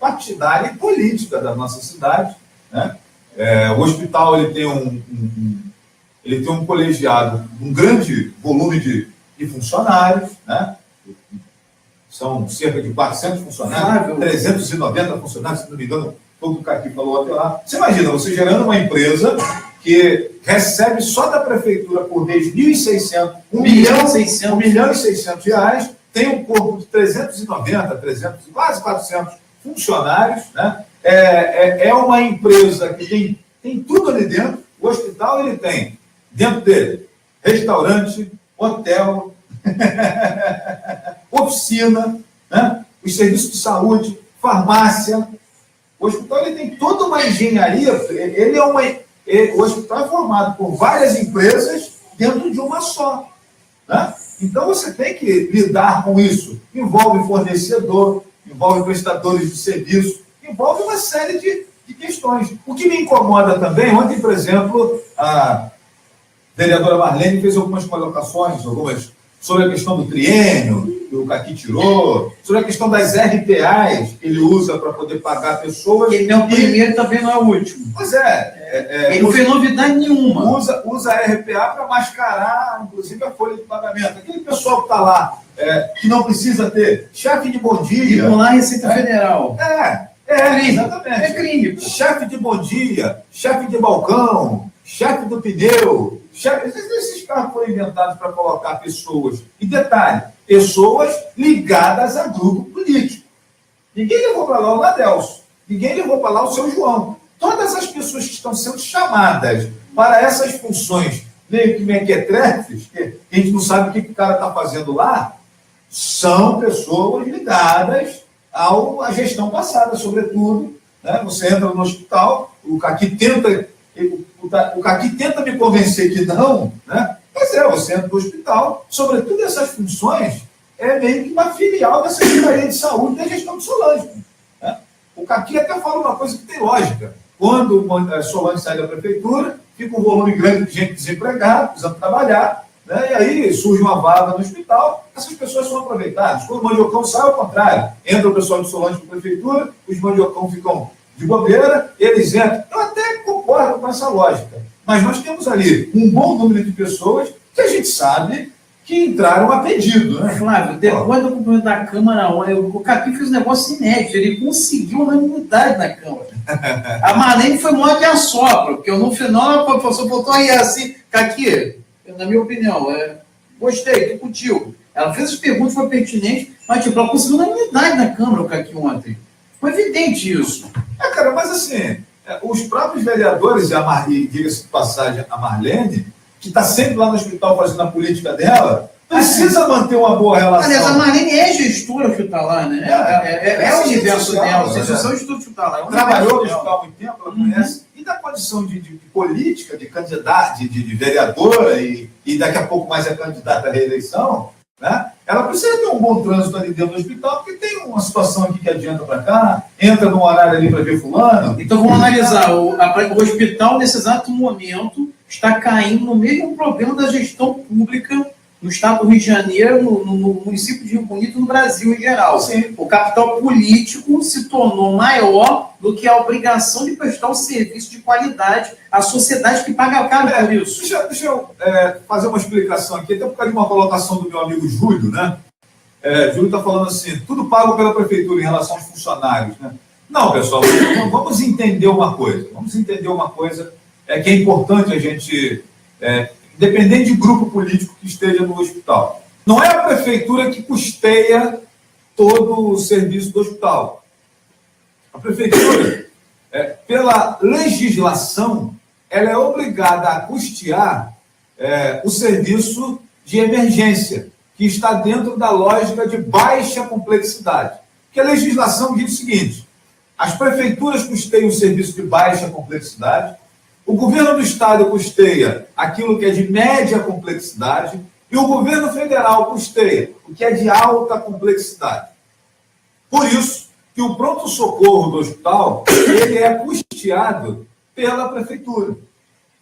partidária e política da nossa cidade, né? O hospital ele tem um colegiado, um grande volume de funcionários, né? São cerca de 400 funcionários, 390 funcionários, se não me engano, todo o Caqui falou até lá. Você imagina, você gerando uma empresa que recebe só da prefeitura por mês 1.600, 1 milhão e 600 reais, tem um corpo de 390, 300, quase 400 funcionários, né? É uma empresa que tem tudo ali dentro. O hospital ele tem dentro dele restaurante, hotel, oficina, né? Os serviços de saúde, farmácia. O hospital ele tem toda uma engenharia. O hospital é formado por várias empresas dentro de uma só, né? Então você tem que lidar com isso. Envolve fornecedor, envolve prestadores de serviço, envolve uma série de questões. O que me incomoda também, ontem, por exemplo, a vereadora Marlene fez algumas colocações, sobre a questão do triênio, que o Caqui tirou, sobre a questão das RPAs que ele usa para poder pagar pessoas. Ele é o primeiro e também não é o último. Pois ele não fez novidade nenhuma. Usa a RPA para mascarar, inclusive, a folha de pagamento. Aquele pessoal que está lá, que não precisa ter chefe de bom dia. Tribunal e Receita Federal. Crime. Exatamente. É crime. Chefe de bom dia, chefe de balcão, chefe do pneu. Esses carros foram inventados para colocar pessoas. E detalhe, pessoas ligadas a grupo político. Ninguém levou para lá o Nadelso. Ninguém levou para lá o seu João. Todas as pessoas que estão sendo chamadas para essas funções meio que mequetrefes, que a gente não sabe o que o cara está fazendo lá, são pessoas ligadas à gestão passada, sobretudo. Né? Você entra no hospital, o Caqui tenta me convencer que não, né? Mas você entra no hospital, sobretudo essas funções, é meio que uma filial da Secretaria de Saúde da gestão de Solange. Né? O Caqui até fala uma coisa que tem lógica. Quando Solange sai da prefeitura, fica um volume grande de gente desempregada, precisando trabalhar, né? E aí surge uma vaga no hospital, essas pessoas são aproveitadas. Quando o Mandiocão sai, ao contrário. Entra o pessoal de Solange para a prefeitura, os Mandiocão ficam de bobeira, eles entram. Eu até concordo com essa lógica, mas nós temos ali um bom número de pessoas que a gente sabe que entraram a pedido. Né? Flávio, depois do cumprimento da Câmara, o Caqui fez um negócio inédito, ele conseguiu unanimidade na Câmara. A Marlene foi maior que a sogra, porque no final a professora botou aí assim, Caqui, na minha opinião, gostei, estou contigo. Ela fez as perguntas, foi pertinente, mas ela conseguiu unanimidade na Câmara, o Caqui ontem. Foi evidente isso. Cara, mas assim, os próprios vereadores, e diga-se de passagem, a Marlene, que está sempre lá no hospital fazendo a política dela, precisa manter uma boa relação. Aliás, a Marlene é gestora que está lá, né? É o universo dela, a instituição de tudo que está lá. Trabalhou no hospital há muito tempo, ela conhece. E da condição de política, de candidata, de vereadora, e daqui a pouco mais é candidata à reeleição, né? Ela precisa ter um bom trânsito ali dentro do hospital, porque tem uma situação aqui que adianta para cá, entra num horário ali para ver fulano. Então vamos analisar. O hospital, nesse exato momento, está caindo no mesmo problema da gestão pública no estado do Rio de Janeiro, no município de Rio Bonito, no Brasil em geral. Sim. O capital político se tornou maior do que a obrigação de prestar um serviço de qualidade à sociedade que paga caro por isso. Deixa eu fazer uma explicação aqui, até por causa de uma colocação do meu amigo Júlio, né? Júlio está falando assim, tudo pago pela prefeitura em relação aos funcionários, né? Não, pessoal, vamos entender uma coisa. Vamos entender uma coisa que é importante a gente... independente de grupo político que esteja no hospital. Não é a prefeitura que custeia todo o serviço do hospital. A prefeitura, pela legislação, ela é obrigada a custear o serviço de emergência, que está dentro da lógica de baixa complexidade. Porque a legislação diz o seguinte, as prefeituras custeiam o serviço de baixa complexidade, o governo do estado custeia aquilo que é de média complexidade e o governo federal custeia o que é de alta complexidade. Por isso que o pronto-socorro do hospital ele é custeado pela prefeitura.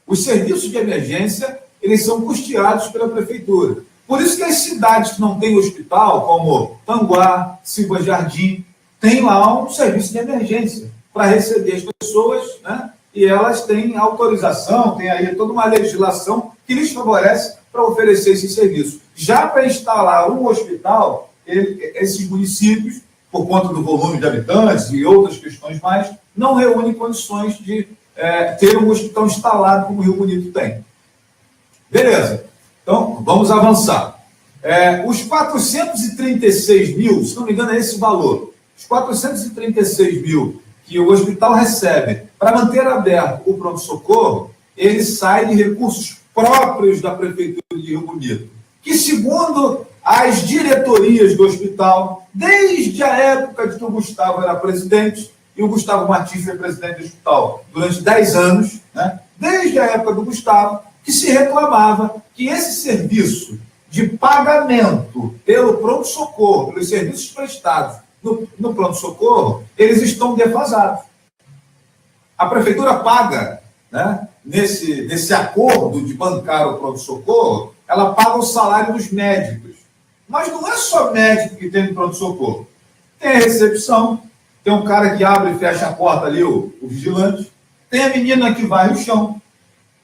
Os serviços de emergência eles são custeados pela prefeitura. Por isso que as cidades que não têm hospital, como Tanguá, Silva Jardim, têm lá um serviço de emergência para receber as pessoas, né? E elas têm autorização, tem aí toda uma legislação que lhes favorece para oferecer esse serviço. Já para instalar um hospital, esses municípios, por conta do volume de habitantes e outras questões mais, não reúnem condições de ter um hospital instalado como o Rio Bonito tem. Beleza. Então, vamos avançar. Os 436 mil, se não me engano é esse valor, os 436 mil que o hospital recebe para manter aberto o pronto-socorro, ele sai de recursos próprios da Prefeitura de Rio Bonito, que segundo as diretorias do hospital, desde a época de que o Gustavo era presidente, e o Gustavo Martins foi presidente do hospital durante 10 anos, né? Desde a época do Gustavo, que se reclamava que esse serviço de pagamento pelo pronto-socorro, pelos serviços prestados no pronto-socorro, eles estão defasados. A prefeitura paga, né, nesse acordo de bancar o pronto-socorro, ela paga o salário dos médicos. Mas não é só médico que tem no pronto-socorro. Tem a recepção, tem um cara que abre e fecha a porta ali, o vigilante, tem a menina que varre o chão,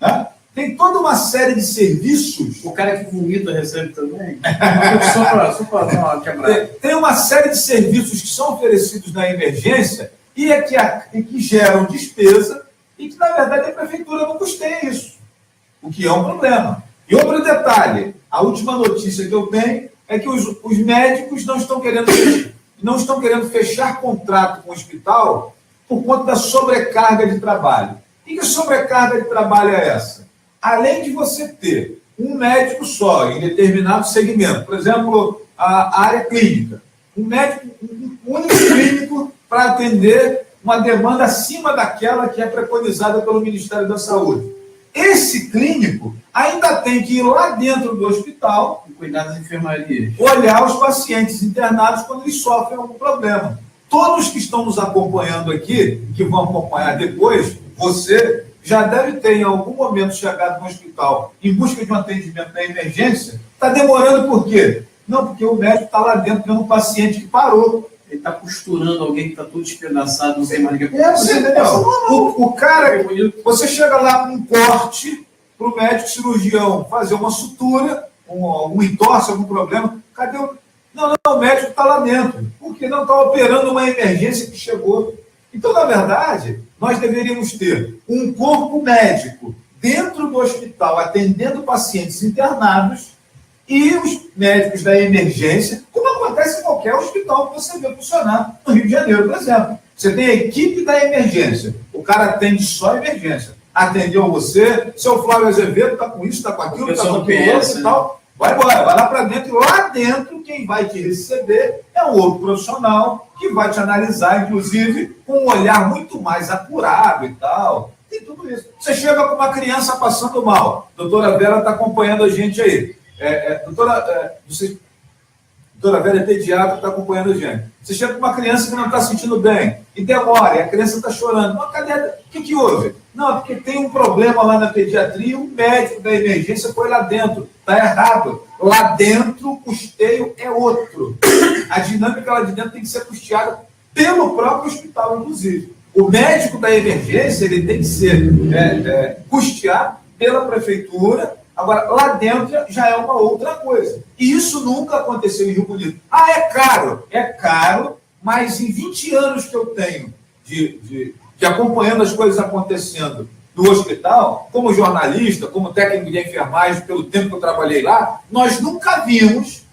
né? Tem toda uma série de serviços. O cara que vomita recebe também. Só para dar uma quebrada. Tem uma série de serviços que são oferecidos na emergência e que geram despesa e que, na verdade, a prefeitura não custeia isso, o que é um problema. E outro detalhe, a última notícia que eu tenho é que os médicos não estão querendo fechar contrato com o hospital por conta da sobrecarga de trabalho. E que sobrecarga de trabalho é essa? Além de você ter um médico só em determinado segmento, por exemplo, a área clínica, um único clínico para atender uma demanda acima daquela que é preconizada pelo Ministério da Saúde. Esse clínico ainda tem que ir lá dentro do hospital, cuidar das enfermarias, olhar os pacientes internados quando eles sofrem algum problema. Todos que estão nos acompanhando aqui, que vão acompanhar depois, você já deve ter em algum momento chegado no hospital em busca de um atendimento na emergência. Está demorando por quê? Não, porque o médico está lá dentro vendo um paciente que parou. Ele está costurando alguém que está todo despedaçado, não sei mais o que você entendeu? O cara, você chega lá com um corte para o médico cirurgião fazer uma sutura, um entorse, algum problema. Cadê o... Não, o médico está lá dentro, porque não está operando uma emergência que chegou. Então, na verdade, nós deveríamos ter um corpo médico dentro do hospital, atendendo pacientes internados, e os médicos da emergência, como acontece em qualquer hospital que você vê funcionar no Rio de Janeiro, por exemplo. Você tem a equipe da emergência, o cara atende só a emergência. Atendeu você, seu Flávio Azevedo está com isso, está com aquilo, está com aquilo e tal. Vai embora, vai lá para dentro, e lá dentro quem vai te receber é um outro profissional que vai te analisar, inclusive, com um olhar muito mais apurado e tal. Tem tudo isso. Você chega com uma criança passando mal, a doutora Vera está acompanhando a gente aí. Doutora, Doutora Vera é pediatra, está acompanhando a gente. Você chega com uma criança que não está se sentindo bem e demora, e a criança está chorando. Mas cadê? O que houve? Não, é porque tem um problema lá na pediatria e o médico da emergência foi lá dentro. Está errado. Lá dentro, o custeio é outro. A dinâmica lá de dentro tem que ser custeada pelo próprio hospital, inclusive. O médico da emergência ele tem que ser custeado pela prefeitura. Agora, lá dentro já é uma outra coisa. E isso nunca aconteceu em Rio Bonito. Ah, é caro? É caro, mas em 20 anos que eu tenho de acompanhando as coisas acontecendo no hospital, como jornalista, como técnico de enfermagem, pelo tempo que eu trabalhei lá, nós nunca vimos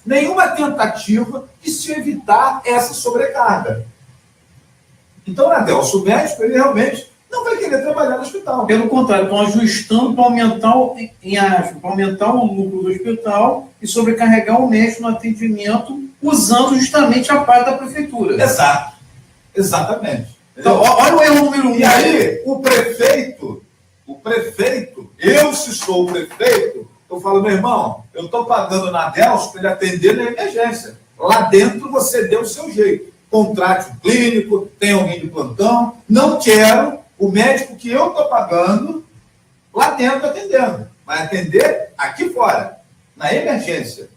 nenhuma tentativa de se evitar essa sobrecarga. Então, Adelso, o médico, ele realmente não vai querer trabalhar no hospital. Pelo contrário, estão ajustando para aumentar o lucro do hospital e sobrecarregar o médico no atendimento, usando justamente a parte da prefeitura. Exato. Exatamente. Então, olha o erro número 1. E aí, o prefeito, eu se sou o prefeito, eu falo, meu irmão, eu estou pagando na Adelso para ele atender na emergência. Lá dentro você deu o seu jeito. Contrate um clínico, tem alguém de plantão. Não quero o médico que eu estou pagando lá dentro atendendo. Vai atender aqui fora, na emergência.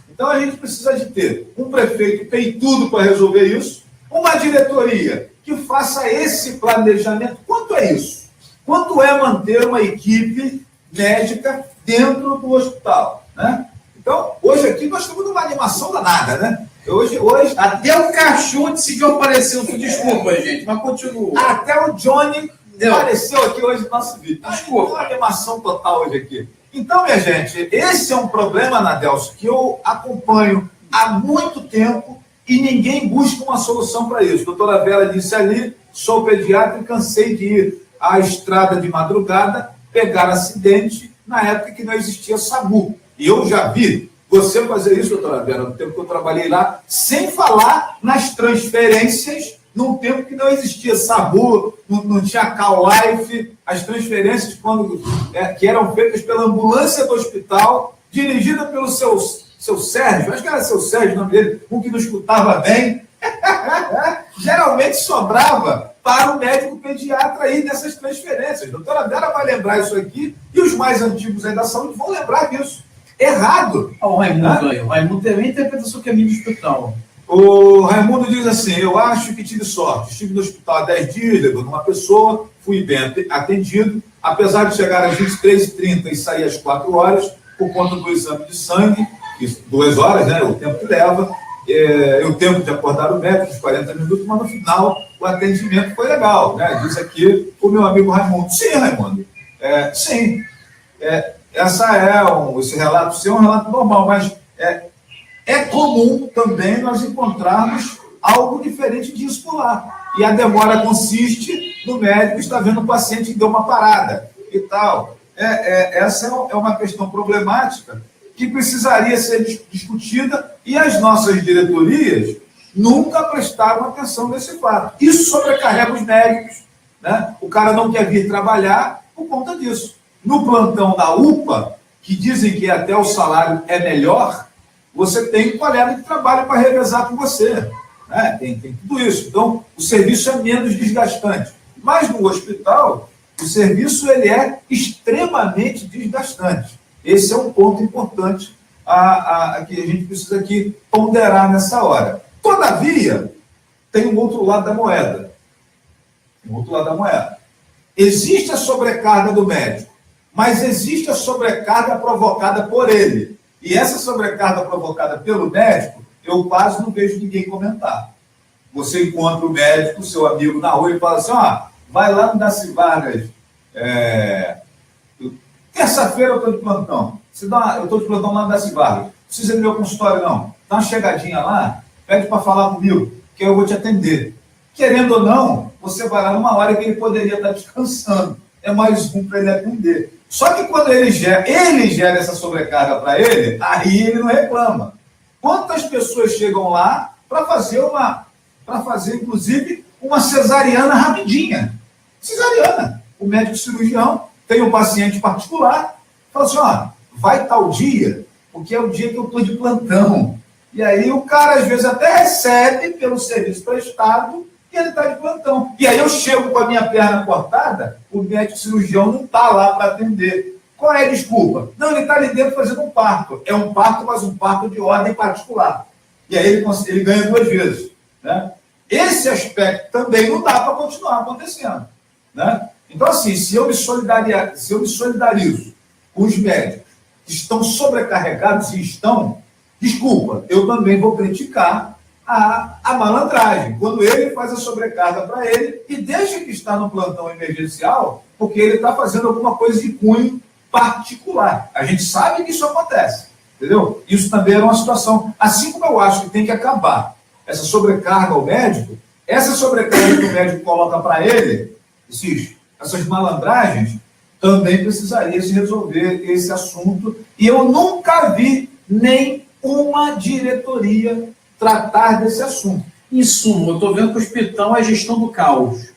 Então a gente precisa de ter um prefeito que tem tudo para resolver isso, uma diretoria que faça esse planejamento. Quanto é isso? Quanto é manter uma equipe médica dentro do hospital? Né? Então, hoje aqui nós estamos numa animação danada, né? Hoje até o cachorro decidiu aparecer. Desculpa, gente, mas continua. Até o Johnny apareceu aqui hoje no nosso vídeo. Desculpa, uma animação total hoje aqui. Então, minha gente, esse é um problema, Adelso, que eu acompanho há muito tempo e ninguém busca uma solução para isso. A doutora Vera disse ali, sou pediatra e cansei de ir à estrada de madrugada, pegar acidente na época que não existia SAMU. E eu já vi você fazer isso, doutora Vera, no tempo que eu trabalhei lá, sem falar nas transferências, num tempo que não existia SAMU, não tinha Call Life, as transferências que eram feitas pela ambulância do hospital, dirigida pelo seu Sérgio, acho que era seu Sérgio o nome dele, um que não escutava bem, geralmente sobrava para o médico pediatra aí nessas transferências. A doutora Vera vai lembrar isso aqui, e os mais antigos aí da saúde vão lembrar disso. Errado. O Raimundo aí. O Raimundo tem a interpretação que é minha do hospital. O Raimundo diz assim, eu acho que tive sorte. Estive no hospital há 10 dias, levando uma pessoa, fui bem atendido, apesar de chegar às 23h30 e sair às 4 horas, por conta do exame de sangue, 2 horas, né, o tempo que leva, o tempo de acordar o médico, uns 40 minutos, mas no final o atendimento foi legal, né? Diz aqui o meu amigo Raimundo. Sim, Raimundo. Sim. Esse relato seu é um relato normal, mas é comum também nós encontrarmos algo diferente disso por lá. E a demora consiste no médico estar vendo o paciente que deu uma parada e tal. Essa é uma questão problemática que precisaria ser discutida e as nossas diretorias nunca prestaram atenção nesse fato. Isso sobrecarrega os médicos, né? O cara não quer vir trabalhar por conta disso. No plantão da UPA, que dizem que até o salário é melhor, você tem um colega de trabalho para revezar com você. Né? Tem tudo isso. Então, o serviço é menos desgastante. Mas no hospital, o serviço ele é extremamente desgastante. Esse é um ponto importante que a gente precisa aqui ponderar nessa hora. Todavia, tem um outro lado da moeda. Existe a sobrecarga do médico, mas existe a sobrecarga provocada por ele. E essa sobrecarga provocada pelo médico, eu quase não vejo ninguém comentar. Você encontra o médico, seu amigo na rua, e fala assim, vai lá no Daci Vargas, terça-feira eu estou de plantão. Eu estou de plantão lá no Daci Vargas. Não precisa ir no meu consultório, não. Dá uma chegadinha lá, pede para falar comigo, que eu vou te atender. Querendo ou não, você vai lá numa hora que ele poderia estar descansando. É mais um para ele atender. Só que quando ele gera essa sobrecarga para ele, aí ele não reclama. Quantas pessoas chegam lá para fazer, inclusive, uma cesariana rapidinha? Cesariana. O médico cirurgião tem um paciente particular, fala assim, vai tal dia, porque é o dia que eu estou de plantão. E aí o cara, às vezes, até recebe pelo serviço prestado e ele está de plantão. E aí eu chego com a minha perna cortada, o médico cirurgião não está lá para atender. Qual é a desculpa? Não, ele está ali dentro fazendo um parto. É um parto, mas um parto de ordem particular. E aí ele ganha 2 vezes. Né? Esse aspecto também não dá para continuar acontecendo. Né? Então, assim, se eu me solidarizo com os médicos que estão sobrecarregados e estão, desculpa, eu também vou criticar a malandragem, quando ele faz a sobrecarga para ele e deixa que está no plantão emergencial, porque ele está fazendo alguma coisa de cunho particular. A gente sabe que isso acontece, entendeu? Isso também era uma situação, assim como eu acho que tem que acabar essa sobrecarga ao médico, essa sobrecarga que o médico coloca para ele, essas malandragens, também precisaria se resolver esse assunto, e eu nunca vi nem uma diretoria tratar desse assunto. Em suma, eu estou vendo que o hospital é a gestão do caos.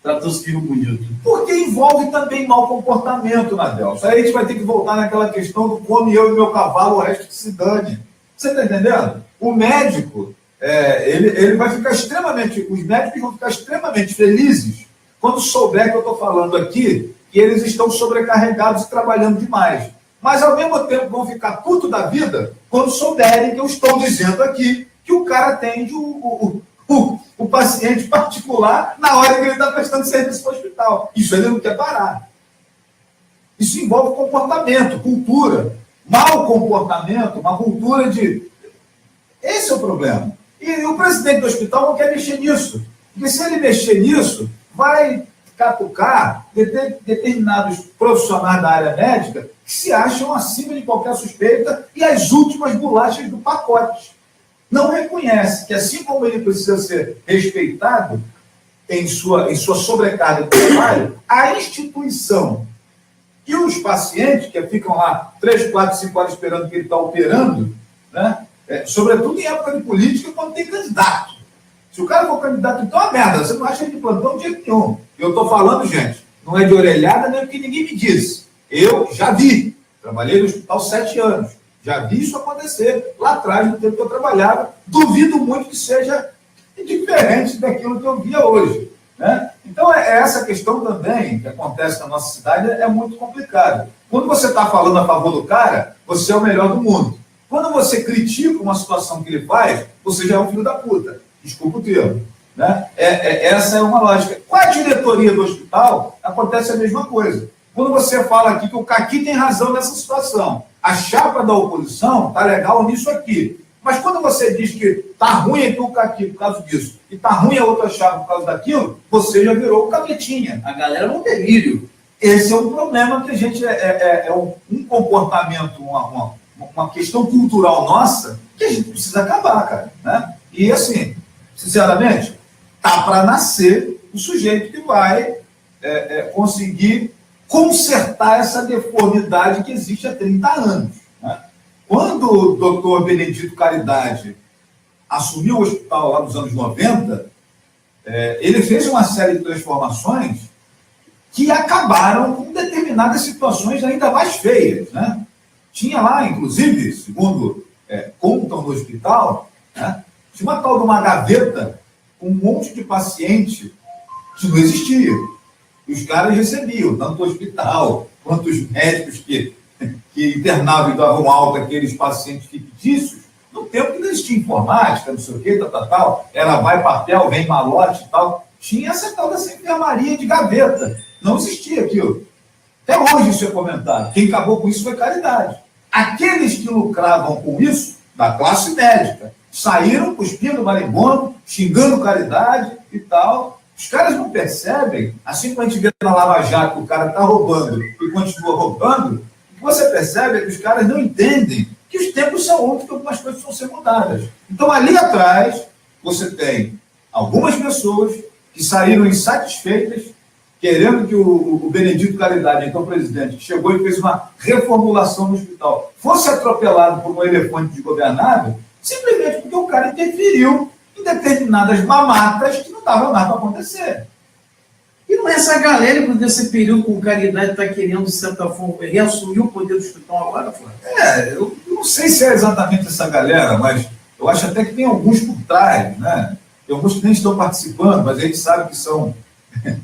Tratando-se de Rio Bonito. Porque envolve também mau comportamento, Nadelson. Aí a gente vai ter que voltar naquela questão do come eu e meu cavalo, o resto que se dane. Você está entendendo? O médico, ele vai ficar os médicos vão ficar extremamente felizes quando souber que eu estou falando aqui que eles estão sobrecarregados e trabalhando demais. Mas, ao mesmo tempo, vão ficar puto da vida quando souberem que eu estou dizendo aqui que o cara atende o paciente particular na hora que ele está prestando serviço para o hospital. Isso ele não quer parar. Isso envolve comportamento, cultura. Mau comportamento, uma cultura de... Esse é o problema. E o presidente do hospital não quer mexer nisso. Porque se ele mexer nisso, vai catucar determinados profissionais da área médica que se acham acima de qualquer suspeita e as últimas bolachas do pacote. Não reconhece que, assim como ele precisa ser respeitado em sua sobrecarga de trabalho, a instituição e os pacientes que ficam lá 3, 4, 5 horas esperando que ele está operando, né? Sobretudo em época de política, quando tem candidato. Se o cara for candidato, então é uma merda. Você não acha ele de plantão de jeito nenhum. Eu estou falando, gente, não é de orelhada, nem porque ninguém me disse. Eu já vi. Trabalhei no hospital 7 anos. Já vi isso acontecer lá atrás, no tempo que eu trabalhava. Duvido muito que seja diferente daquilo que eu via hoje. Né? Então, essa questão também que acontece na nossa cidade é muito complicada. Quando você está falando a favor do cara, você é o melhor do mundo. Quando você critica uma situação que ele faz, você já é um filho da puta. Desculpa o termo. Né? Essa é uma lógica. Com a diretoria do hospital, acontece a mesma coisa. Quando você fala aqui que o Caqui tem razão nessa situação, a chapa da oposição está legal nisso aqui. Mas quando você diz que está ruim aqui o Caqui por causa disso, e está ruim a outra chapa por causa daquilo, você já virou o capetinha. A galera não delírio. Esse é um problema que a gente um comportamento, uma questão cultural nossa que a gente precisa acabar, cara. Né? E assim, sinceramente, tá para nascer o sujeito que vai conseguir consertar essa deformidade que existe há 30 anos. Né? Quando o doutor Benedito Caridade assumiu o hospital lá nos anos 90, ele fez uma série de transformações que acabaram com determinadas situações ainda mais feias. Né? Tinha lá, inclusive, segundo contam no hospital, né? Tinha uma tal de uma gaveta com um monte de paciente que não existia. E os caras recebiam, tanto o hospital, quanto os médicos que internavam e davam alta àqueles pacientes fictícios, no tempo que não existia informática, não sei o quê, tal. Era vai papel, vem malote e tal. Tinha essa tal dessa enfermaria de gaveta. Não existia aquilo. Até hoje isso é comentado. Quem acabou com isso foi Caridade. Aqueles que lucravam com isso, da classe médica, saíram cuspindo marimbondo, xingando Caridade e tal. Os caras não percebem, assim como a gente vê na Lava Jato, o cara está roubando e continua roubando, o que você percebe é que os caras não entendem que os tempos são outros, que algumas coisas vão ser mudadas. Então, ali atrás, você tem algumas pessoas que saíram insatisfeitas, querendo que o Benedito Caridade, então presidente, que chegou e fez uma reformulação no hospital, fosse atropelado por um elefante desgovernado, simplesmente porque o cara interferiu em determinadas mamatas que não estavam nada para acontecer. E não é essa galera que nesse período com Caridade está querendo, de certa forma, reassumir o poder do hospital agora, Flávio? Eu não sei se é exatamente essa galera, mas Eu acho até que tem alguns por trás, né? Tem alguns que nem estão participando, mas a gente sabe que são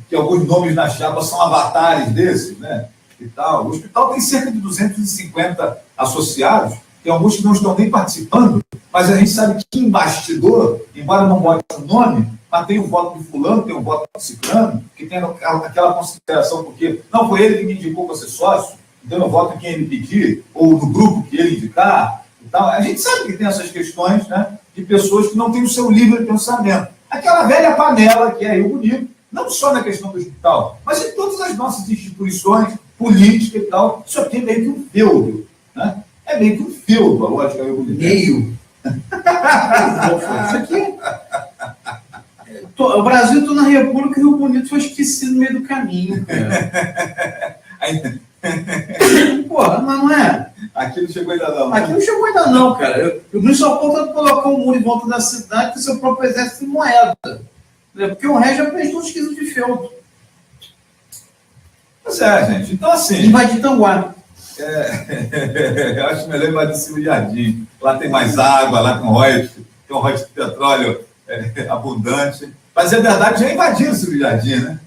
que alguns nomes na chapa são avatares desses, né? E tal. O hospital tem cerca de 250 associados, tem alguns que não estão nem participando, mas a gente sabe que em bastidor, embora não bote o nome, mas tem o voto de fulano, tem o voto de ciclano, que tem aquela consideração, porque não foi ele que me indicou para ser sócio, então eu voto em quem ele pedir, ou no grupo que ele indicar, e tal. A gente sabe que tem essas questões, né, de pessoas que não têm o seu livre pensamento. Aquela velha panela que é Rio Bonito, não só na questão do hospital, mas em todas as nossas instituições, política e tal, isso aqui é meio que um feudo, né? É meio que um feudo, a lógica Rio Bonito. Meio. Isso aqui o Brasil está na República e o Rio Bonito foi esquecido no meio do caminho, cara. Porra, mas não é? Aqui não chegou ainda não. Aqui não chegou ainda não, cara. O Rio só conta colocar um muro em volta da cidade com seu próprio exército de moeda. Porque o resto já prestou um esquizo de feudo. Pois é, gente. Então, assim... Invadir Tanguá. Eu acho melhor invadir Silvio Jardim. Lá tem mais água, lá tem um royalties de petróleo abundante. Mas é verdade, já invadiram Silvio Jardim, né?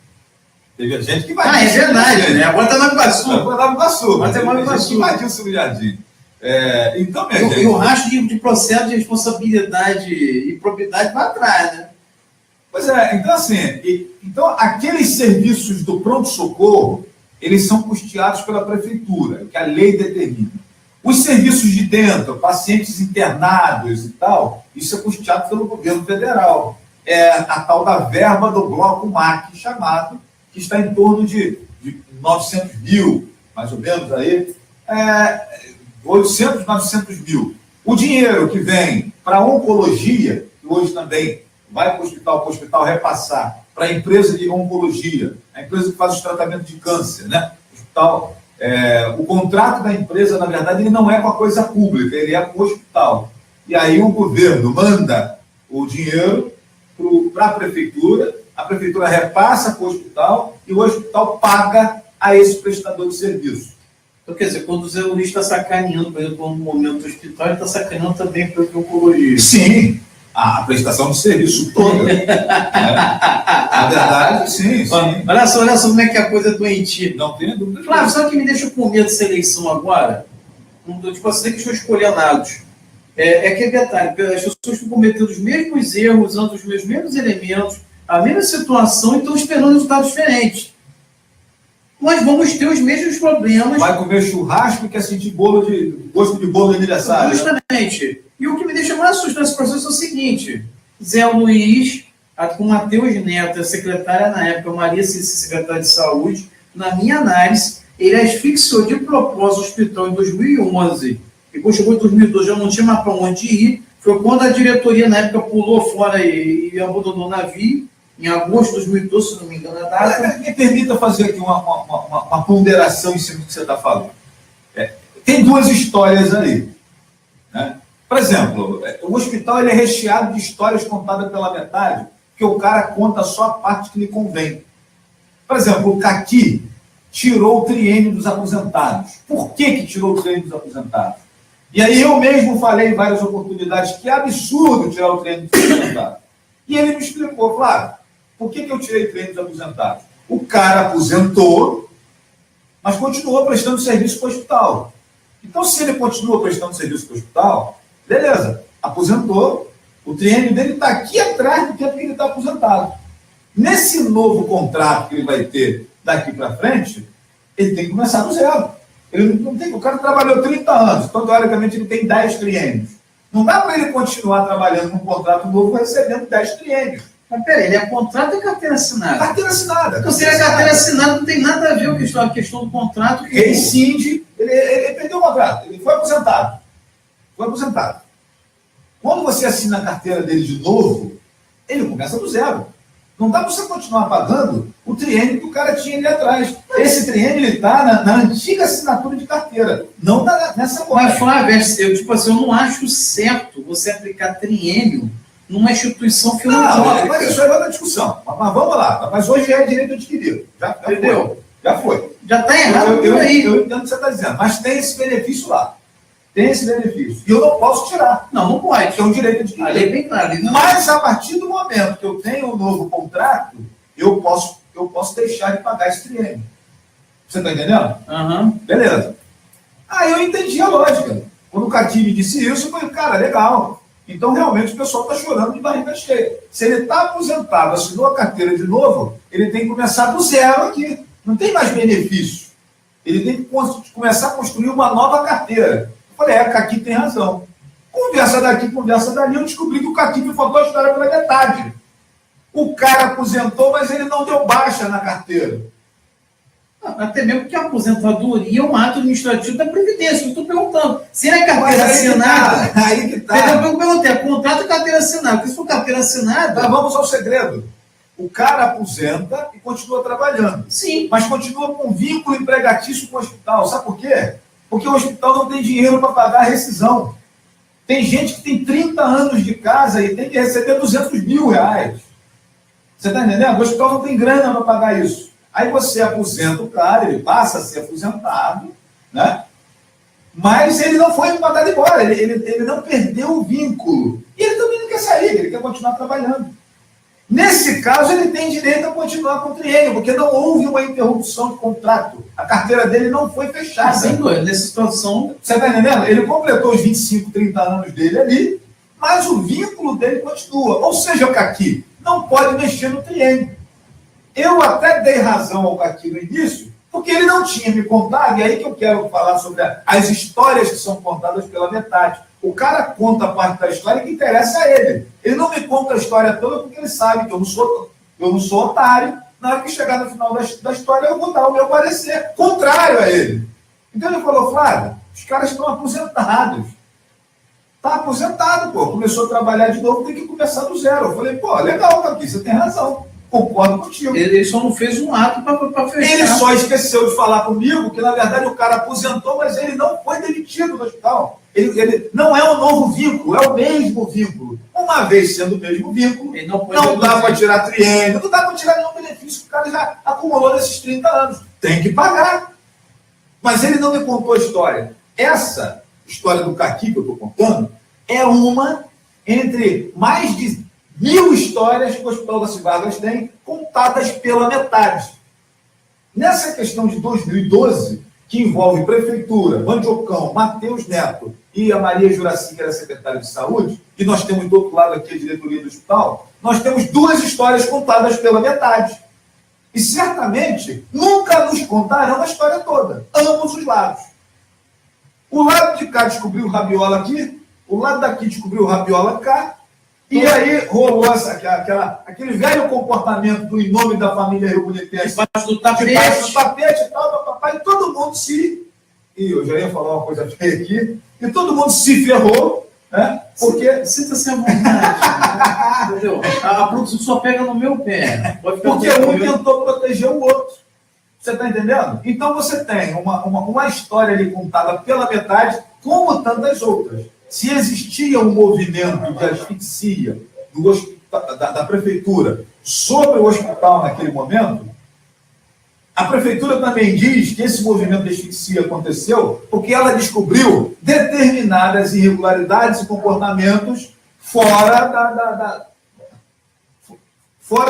Teve gente que invadiu. É verdade, né? Agora está no Iguaçu. Agora está no Iguaçu. Mas teve gente que invadiu Silvio Jardim. Então, minha gente... E o rastro de processo de responsabilidade e propriedade vai atrás, né? Pois é, então assim, então aqueles serviços do pronto-socorro, eles são custeados pela prefeitura, que a lei determina. Os serviços de dentro, pacientes internados e tal, isso é custeado pelo governo federal. É a tal da verba do bloco MAC, chamado, que está em torno de 900 mil, mais ou menos aí, 800, 900 mil. O dinheiro que vem para a oncologia, que hoje também vai para o hospital repassar para a empresa de oncologia, a empresa que faz os tratamentos de câncer, né? O contrato da empresa, na verdade, ele não é com a coisa pública, ele é com o hospital. E aí o governo manda o dinheiro para a prefeitura repassa para o hospital e o hospital paga a esse prestador de serviço. Então, quer dizer, quando o Zé Luiz está sacaneando, por exemplo, no momento do hospital, ele está sacaneando também para o oncologia. Sim. A prestação de serviço toda. Né? Na verdade, sim. Olha só como é que a coisa é doentia. Não tem dúvida. Flávio, sabe o que me deixa com medo dessa eleição agora? Tipo, assim, que estou escolhenados. Que é detalhe, as pessoas estão cometendo os mesmos erros, usando os mesmos elementos, a mesma situação e estão esperando resultados diferentes. Nós vamos ter os mesmos problemas. Vai comer churrasco e quer sentir gosto de bolo de aniversário. Justamente. E o que me deixa mais assustado nesse processo é o seguinte: Zé Luiz, com Matheus Neto, a secretária na época, Maria Cícera, secretária de Saúde, na minha análise, ele asfixiou de propósito o hospital em 2011. E quando chegou em 2012 já não tinha mais para onde ir. Foi quando a diretoria, na época, pulou fora e abandonou o navio, em agosto de 2012, se não me engano, a data. Me permita fazer aqui uma ponderação em cima do que você está falando. Tem duas histórias aí. Né? Por exemplo, o hospital ele é recheado de histórias contadas pela metade, que o cara conta só a parte que lhe convém. Por exemplo, o Caqui tirou o triênio dos aposentados. Por que tirou o triênio dos aposentados? E aí eu mesmo falei em várias oportunidades que é absurdo tirar o triênio dos aposentados. E ele me explicou, Flávio, por que eu tirei o triênio dos aposentados? O cara aposentou, mas continuou prestando serviço para o hospital. Então, se ele continua prestando serviço para o hospital, beleza, aposentou, o triênio dele está aqui atrás do tempo que ele está aposentado. Nesse novo contrato que ele vai ter daqui para frente, ele tem que começar do zero. Ele não tem, o cara trabalhou 30 anos, então, teoricamente, ele tem 10 triênios. Não dá para ele continuar trabalhando num contrato novo recebendo 10 triênios. Mas peraí, ele é contrato ou carteira assinada? Carteira assinada. Então, se é carteira assinada, não tem nada a ver com a questão do contrato. Rescinde, ele perdeu o contrato, ele foi aposentado. Foi aposentado. Quando você assina a carteira dele de novo, ele começa do zero. Não dá para você continuar pagando o triênio que o cara tinha ali atrás. Esse triênio está na antiga assinatura de carteira, não nessa agora. Mas, Flávio, eu não acho certo você aplicar triênio numa instituição filantrópica. Mas isso é outra discussão. Mas vamos lá. Mas hoje é direito adquirido. Já entendeu? Já foi. Já está errado eu entendo o que você está dizendo. Mas tem esse benefício lá. tem esse benefício. E eu não posso tirar. Não pode. É um direito de A lei é bem clara. Mas, a partir do momento que eu tenho um novo contrato, eu posso deixar de pagar esse triênio. Você está entendendo? Uhum. Beleza. Aí eu entendi a lógica. Quando o Caqui me disse isso, eu falei, cara, legal. Então, realmente, o pessoal está chorando de barriga cheia. Se ele está aposentado, assinou a carteira de novo, ele tem que começar do zero aqui. Não tem mais benefício. Ele tem que começar a construir uma nova carteira. Eu falei, a Caqui tem razão. Conversa daqui, conversa dali, eu descobri que o Caqui me faltou a história pela metade. O cara aposentou, mas ele não deu baixa na carteira. Até mesmo porque a aposentadoria é um ato administrativo da Previdência. Eu estou perguntando. Se é carteira assinada. Aí que tá. Eu perguntei, contrato e carteira assinada. Porque se for carteira assinada. Mas vamos ao segredo. O cara aposenta e continua trabalhando. Sim. Mas continua com vínculo empregatício com o hospital. Sabe por quê? Porque o hospital não tem dinheiro para pagar a rescisão. Tem gente que tem 30 anos de casa e tem que receber 200 mil reais. Você está entendendo? O hospital não tem grana para pagar isso. Aí você aposenta o cara, ele passa a ser aposentado, né? Mas ele não foi mandado embora, ele não perdeu o vínculo. E ele também não quer sair, ele quer continuar trabalhando. Nesse caso, ele tem direito a continuar com o triênio, porque não houve uma interrupção de contrato. A carteira dele não foi fechada. Sem dúvida, nessa situação. Você está entendendo? Ele completou os 25, 30 anos dele ali, mas o vínculo dele continua. Ou seja, o Caqui não pode mexer no triênio. Eu até dei razão ao Caqui no início, porque ele não tinha me contado, e aí que eu quero falar sobre as histórias que são contadas pela metade. O cara conta a parte da história que interessa a ele. Ele não me conta a história toda porque ele sabe que eu não sou otário. Na hora que chegar no final da história, eu vou dar o meu parecer, contrário a ele. Então ele falou, Flávio, os caras estão aposentados. Está aposentado, pô. Começou a trabalhar de novo, tem que começar do zero. Eu falei, pô, legal, Caqui, você tem razão. Concordo contigo. Ele só não fez um ato para fechar. Ele só esqueceu de falar comigo que, na verdade, o cara aposentou, mas ele não foi demitido do hospital. Ele não é um novo vínculo, é o mesmo vínculo. Uma vez sendo o mesmo vínculo, não dá para tirar triênio, não dá para tirar nenhum benefício que o cara já acumulou nesses 30 anos. Tem que pagar. Mas ele não me contou a história. Essa história do Caqui que eu estou contando é uma entre mais de 1000 histórias que o Hospital das Vargas tem, contadas pela metade. Nessa questão de 2012, que envolve Prefeitura, Mandiocão, Matheus Neto e a Maria Juraci, que era secretária de Saúde, e nós temos do outro lado aqui a diretoria do hospital, nós temos 2 histórias contadas pela metade. E certamente nunca nos contarão a história toda, ambos os lados. O lado de cá descobriu rabiola aqui, o lado daqui descobriu rabiola cá, e aí rolou aquele velho comportamento do em nome da família Rio Bonitense. Debaixo do tapete. Debaixo do tapete e tal, papai, e todo mundo se... E eu já ia falar uma coisa feia aqui. E todo mundo se ferrou, né? Porque... Sinta-se à vontade. Entendeu? A produção só pega no meu pé. Porque um tentou proteger o outro. Você está entendendo? Então você tem uma história ali contada pela metade, como tantas outras. Se existia um movimento de asfixia da prefeitura sobre o hospital naquele momento, a prefeitura também diz que esse movimento de asfixia aconteceu porque ela descobriu determinadas irregularidades e comportamentos fora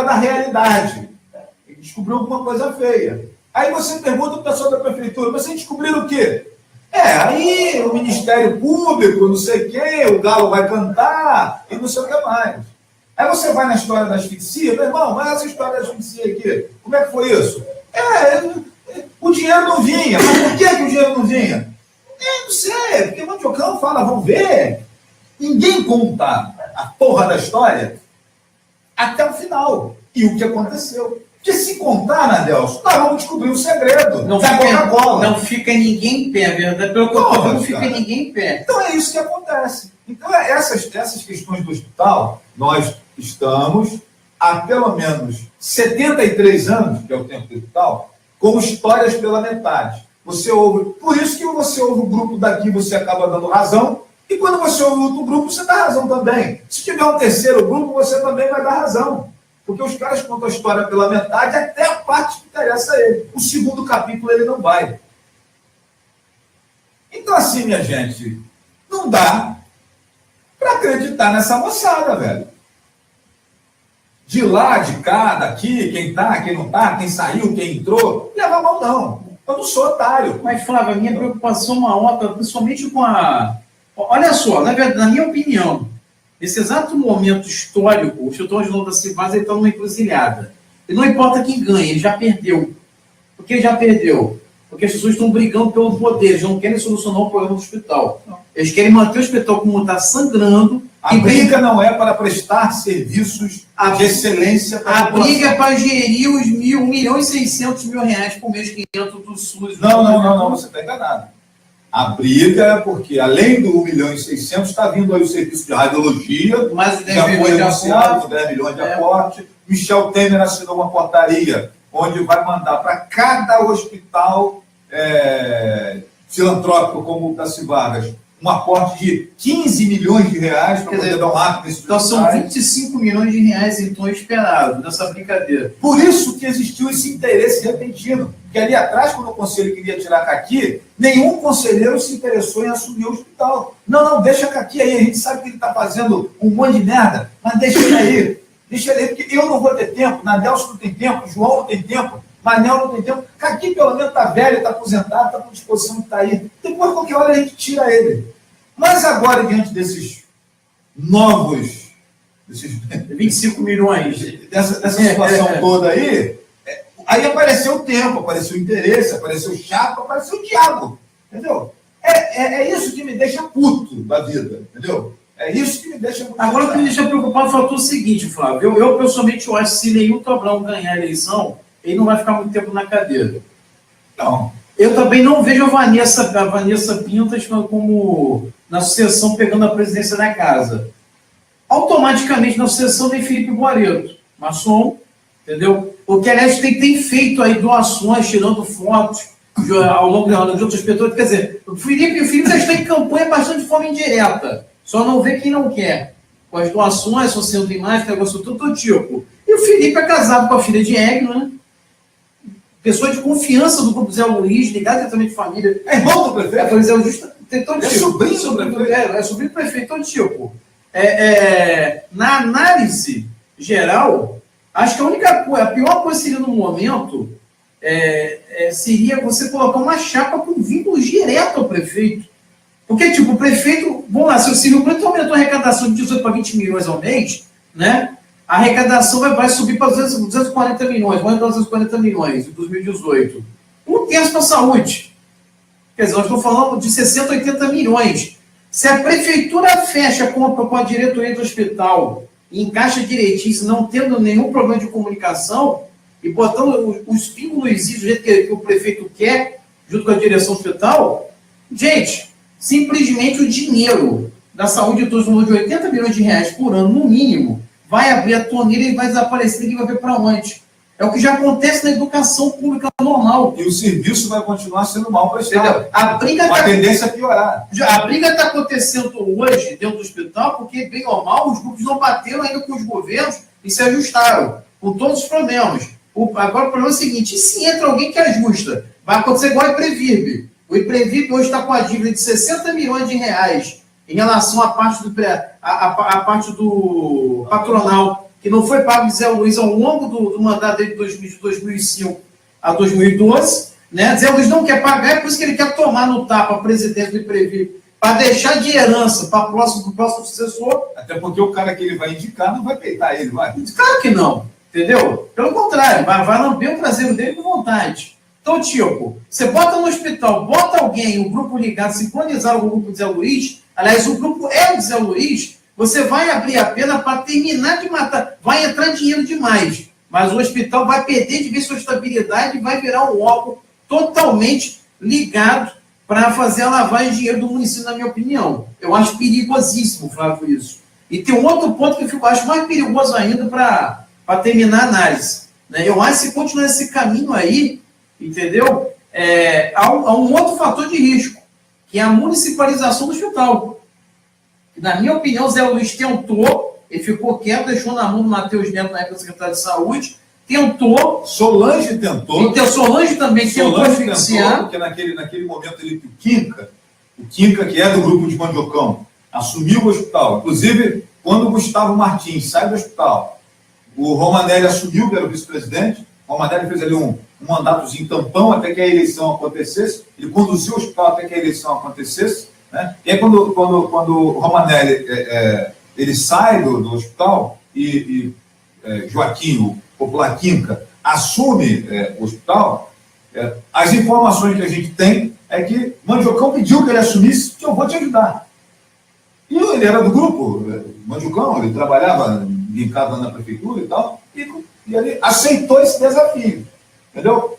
da realidade. Descobriu alguma coisa feia. Aí você pergunta ao pessoal da prefeitura, vocês descobriram o quê? Aí o Ministério Público, não sei quem, o galo vai cantar e não sei o que mais. Aí você vai na história da asfixia, meu irmão, mas essa história da asfixia aqui, como é que foi isso? O dinheiro não vinha. Mas por que o dinheiro não vinha? Não sei, porque o Mandiocão fala, vamos ver. Ninguém conta a porra da história até o final. E o que aconteceu? Porque se contar, Nadelson, nós vamos descobrir o segredo. Não fica ninguém em pé, verdade? Pelo que eu tô, não fica ninguém em pé. Então é isso que acontece. Então, essas questões do hospital, nós estamos há pelo menos 73 anos, que é o tempo do hospital, com histórias pela metade. Você ouve, por isso que você ouve o grupo daqui, você acaba dando razão, e quando você ouve outro grupo, você dá razão também. Se tiver um terceiro grupo, você também vai dar razão. Porque os caras contam a história pela metade até a parte que interessa a ele. O segundo capítulo ele não vai. Então, assim, minha gente, não dá para acreditar nessa moçada, velho. De lá, de cá, daqui, quem tá, quem não tá, quem saiu, quem entrou, leva a mão não. Eu não sou otário. Mas, Flávio, a minha preocupação maior, principalmente com a... Olha só, na verdade, na minha opinião, nesse exato momento histórico, o Chilton de Novo da Silva está numa encruzilhada. E não importa quem ganha, ele já perdeu. Por que ele já perdeu? Porque as pessoas estão brigando pelo poder, eles não querem solucionar o problema do hospital. Eles querem manter o hospital como está sangrando. A briga não é para prestar serviços de excelência para a briga é para gerir os 1.600.000 reais por mês que entra do SUS. Não, você está enganado. A briga é porque, além do 1.600.000, está vindo aí o serviço de radiologia, mais que já foi anunciado com 10 milhões de aporte. Michel Temer assinou uma portaria onde vai mandar para cada hospital filantrópico, como o Taci Vargas, um aporte de 15 milhões de reais para poder dar um marco nesse então são 25 milhões de reais, então, esperados nessa brincadeira. Por isso que existiu esse interesse repentino. Porque ali atrás, quando o conselho queria tirar a Caqui, nenhum conselheiro se interessou em assumir o hospital. Não, deixa a Caqui aí. A gente sabe que ele está fazendo um monte de merda, mas deixa ele aí. Deixa ele aí, porque eu não vou ter tempo. Nadelson não tem tempo, João não tem tempo, Manel não tem tempo. Caqui, pelo menos, está velho, está aposentado, está com disposição de estar aí. Depois, qualquer hora, a gente tira ele. Mas agora, diante desses novos... 25 milhões. Dessa situação toda aí, aí apareceu o tempo, apareceu o interesse, apareceu o chato, apareceu o diabo. Entendeu? É isso que me deixa puto da vida. Entendeu? É isso que me deixa muito Agora, o que me deixa preocupado foi o seguinte, Flávio. Eu pessoalmente acho que se nenhum Tobrão ganhar a eleição, ele não vai ficar muito tempo na cadeira. Não. Eu também não vejo a Vanessa Pintas como na sucessão pegando a presidência da casa. Automaticamente na sucessão vem Felipe Boareto, maçom, entendeu? O que, aliás, tem feito aí doações, tirando fotos ao longo de outras pessoas. Quer dizer, o Felipe já está em campanha bastante de forma indireta. Só não vê quem não quer. Com as doações, associando imagens, negócio todo tipo. E o Felipe é casado com a filha de Egno, né? Pessoa de confiança do grupo Zé Luiz, ligado diretamente de família. É irmão do prefeito? É, Zé Luiz tem todo tipo. É sobrinho do prefeito? É sobrinho do prefeito, todo tipo. Na análise geral, acho que a pior coisa seria no momento seria você colocar uma chapa com vínculo direto ao prefeito. Porque, tipo, o prefeito, vamos lá, se o Silvio Preto aumentou a arrecadação de 18 para 20 milhões ao mês, né? A arrecadação vai subir para 240 milhões, vai entrar 240 milhões em 2018. Um terço para a saúde. Quer dizer, nós estamos falando de 60, 80 milhões. Se a prefeitura fecha a compra com a diretoria do hospital e encaixa direitinho, não tendo nenhum problema de comunicação, e botando os pingos no is do jeito que o prefeito quer, junto com a direção do hospital, gente, simplesmente o dinheiro da saúde de todos de 80 milhões de reais por ano, no mínimo, vai abrir a torneira e vai desaparecer, ninguém vai ver para onde. É o que já acontece na educação pública normal. E o serviço vai continuar sendo mal prestado. A tendência a piorar. A briga está acontecendo hoje dentro do hospital porque, bem ou mal, os grupos não bateram ainda com os governos e se ajustaram, com todos os problemas. Agora o problema é o seguinte, e se entra alguém que ajusta? Vai acontecer igual o Iprevibe. O Iprevibe hoje está com a dívida de 60 milhões de reais em relação à parte do patronal, que não foi pago de Zé Luiz ao longo do mandato dele de 2005 a 2012. Né? Zé Luiz não quer pagar, é por isso que ele quer tomar no tapa a presidente do Iprevibe, para deixar de herança para o próximo sucessor. Até porque o cara que ele vai indicar não vai peitar ele, vai? Claro que não, entendeu? Pelo contrário, vai lamber o traseiro dele com vontade. Então, tipo, você bota no hospital, bota alguém, o grupo ligado, sincronizar o grupo de Zé Luiz, aliás, o grupo é o Zé Luiz, você vai abrir a pena para terminar de matar, vai entrar dinheiro demais, mas o hospital vai perder de vez sua estabilidade e vai virar um órgão totalmente ligado para fazer a lavagem de dinheiro do município, na minha opinião. Eu acho perigosíssimo, Flávio, isso. E tem um outro ponto que eu acho mais perigoso ainda para terminar a análise. Né? Eu acho que se continuar esse caminho aí, entendeu? Há um outro fator de risco, que é a municipalização do hospital. Na minha opinião, Zé Luiz tentou, ele ficou quieto, deixou na mão do Matheus Neto, na época do secretário de Saúde, tentou. Solange tentou. Então, Solange também tentou asfixiar. Porque naquele momento ele quinca, o Quinca, que é do grupo de Mandiocão, assumiu o hospital. Inclusive, quando o Gustavo Martins sai do hospital, o Romanelli assumiu, que era o vice-presidente. O Romanelli fez ali um mandatozinho tampão até que a eleição acontecesse. Ele conduziu o hospital até que a eleição acontecesse. Né? E aí, quando o Romanelli ele sai do hospital e Joaquim, o popular Quinca, assume o hospital, as informações que a gente tem é que Mandiocão pediu que ele assumisse, que eu vou te ajudar. E ele era do grupo, Mandiocão, ele trabalhava linkado na prefeitura e tal, e ele aceitou esse desafio, entendeu?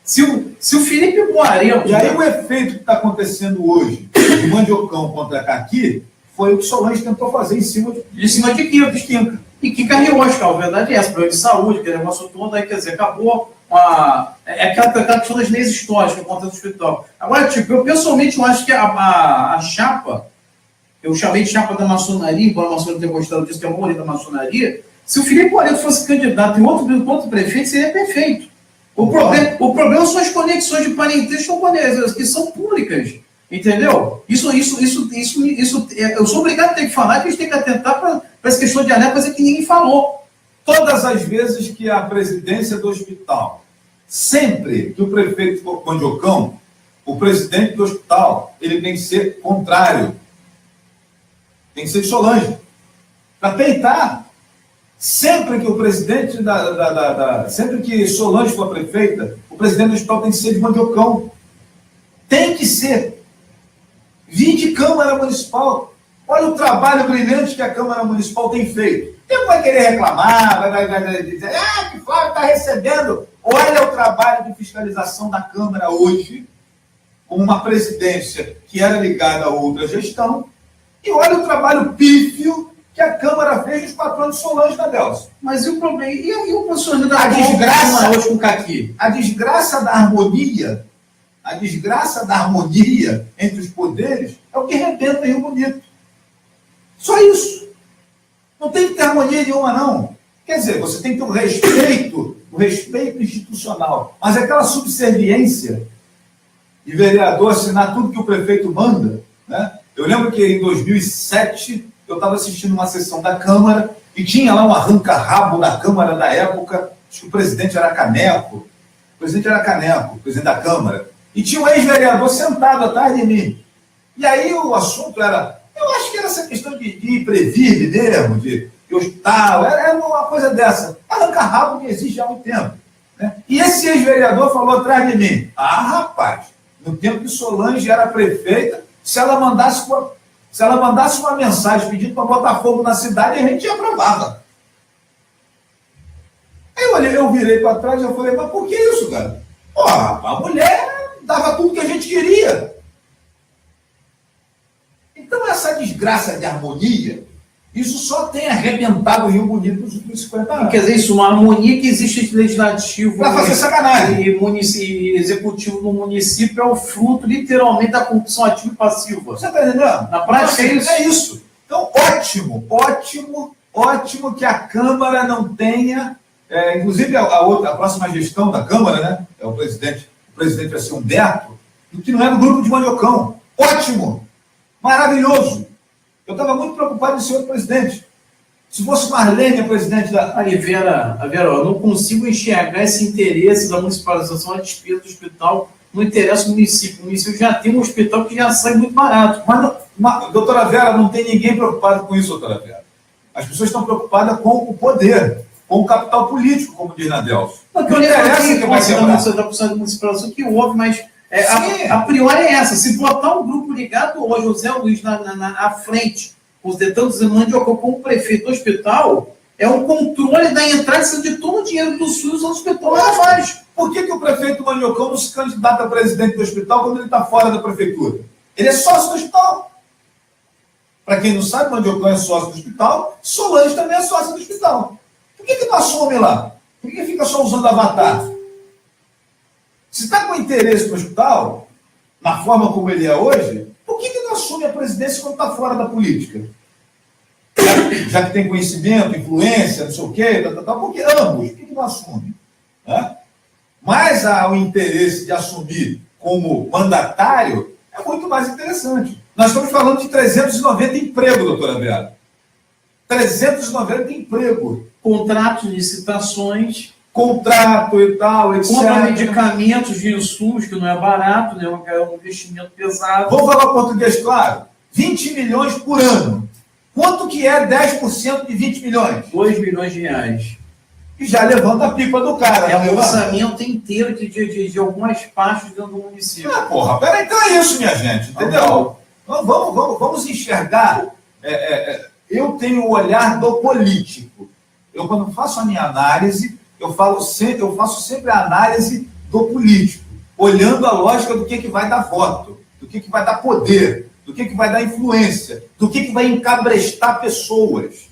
Se o Felipe Moareno... E aí o efeito que está acontecendo hoje de Mandiocão contra Caqui foi o que Solange tentou fazer em cima de Quinca. E Quinca riu, Oscar, a verdade é essa, problema de saúde, aquele negócio todo, aí quer dizer, acabou aquela questão das leis históricas contra o hospital. Agora, tipo, eu pessoalmente eu acho que a chapa, eu chamei de chapa da maçonaria, embora a maçonaria tenha gostado disso, que é a maioria da maçonaria, se o Felipe Moareno fosse candidato em outro prefeito, seria perfeito. O problema são as conexões de parentesco que são públicas. Entendeu? Isso eu sou obrigado a ter que falar, que a gente tem que atentar para essa questão de ANEL, coisa que ninguém falou. Todas as vezes que a presidência do hospital, sempre que o prefeito for Mandiocão, o presidente do hospital, ele tem que ser contrário. Tem que ser de Solange. Para tentar, sempre que o presidente sempre que Solange for prefeita, o presidente do hospital tem que ser de Mandiocão. Tem que ser. Vinde Câmara Municipal. Olha o trabalho brilhante que a Câmara Municipal tem feito. Ele vai querer reclamar, vai dizer, que Flávio está recebendo. Olha o trabalho de fiscalização da Câmara hoje, com uma presidência que era ligada a outra gestão, e olha o trabalho pífio que a Câmara fez nos 4 anos de Solange da Delcio. Mas e o problema? E o posicionamento da desgraça hoje com o Caqui? A desgraça da harmonia entre os poderes é o que arrebenta Rio Bonito. Só isso. Não tem que ter harmonia nenhuma, não. Quer dizer, você tem que ter o respeito institucional, mas aquela subserviência de vereador assinar tudo que o prefeito manda, né? Eu lembro que em 2007 eu estava assistindo uma sessão da Câmara e tinha lá um arranca-rabo da Câmara da época, acho que o presidente era Caneco, o presidente da Câmara, e tinha um ex-vereador sentado atrás de mim. E aí o assunto era, eu acho que era essa questão de previr mesmo, de hospital, era uma coisa dessa. Arranca-rabo que existe há muito tempo. Né? E esse ex-vereador falou atrás de mim, rapaz, no tempo que Solange era prefeita, se ela mandasse uma mensagem pedindo para botar fogo na cidade, a gente aprovava. Aí eu virei para trás e eu falei, mas por que isso, cara? A mulher dava tudo que a gente queria. Então, essa desgraça de harmonia, isso só tem arrebentado o Rio Bonito nos últimos 50 anos. Quer dizer, isso, uma harmonia que existe entre legislativo para fazer sacanagem. E executivo no município é o fruto, literalmente, da corrupção ativa e passiva. Você está entendendo? Na prática é isso. Então, ótimo que a Câmara não tenha, inclusive a próxima gestão da Câmara, né? O presidente vai ser Humberto, que não é do grupo de Mandiocão. Ótimo! Maravilhoso! Eu estava muito preocupado em ser outro presidente. Se fosse Marlene a presidente da... Vera, eu não consigo enxergar esse interesse da municipalização a despesa do hospital, não interessa o município. O município já tem um hospital que já sai muito barato. Mas, doutora Vera, não tem ninguém preocupado com isso, doutora Vera. As pessoas estão preocupadas com o poder, com o capital político, como diz Nadelcio. Não interessa que vai ser da municipalização que houve, mas a priori é essa. Se botar um grupo ligado ao José Luiz na frente, considerando o Mandiocão como prefeito do hospital, é um controle da entrada de todo o dinheiro do SUS ao hospital. Por que o prefeito Mandiocão não se candidata a presidente do hospital quando ele está fora da prefeitura? Ele é sócio do hospital. Para quem não sabe, Mandiocão é sócio do hospital, Solange também é sócio do hospital. Por que não assume lá? Por que fica só usando avatar? Se está com interesse no hospital, na forma como ele é hoje, por que não assume a presidência quando está fora da política? Já que tem conhecimento, influência, não sei o quê, porque ambos, por que não assume? Mas o interesse de assumir como mandatário é muito muito mais interessante. Nós estamos falando de 390 empregos, doutora Vera. 390 empregos. Contratos, licitações, Contrato e tal, etc. compra medicamentos de insumos, que não é barato, né? É um investimento pesado. Vamos falar português claro? 20 milhões por ano. Quanto que é 10% de 20 milhões? 2 milhões de reais. E já levanta a pipa do cara. É um orçamento inteiro de algumas partes dentro do município. Ah, porra, peraí, então é isso, minha gente, entendeu? Então, vamos enxergar. Eu tenho o olhar do político. Eu, quando faço a minha análise, eu faço sempre a análise do político, olhando a lógica do que vai dar voto, do que vai dar poder, do que vai dar influência, do que vai encabrestar pessoas.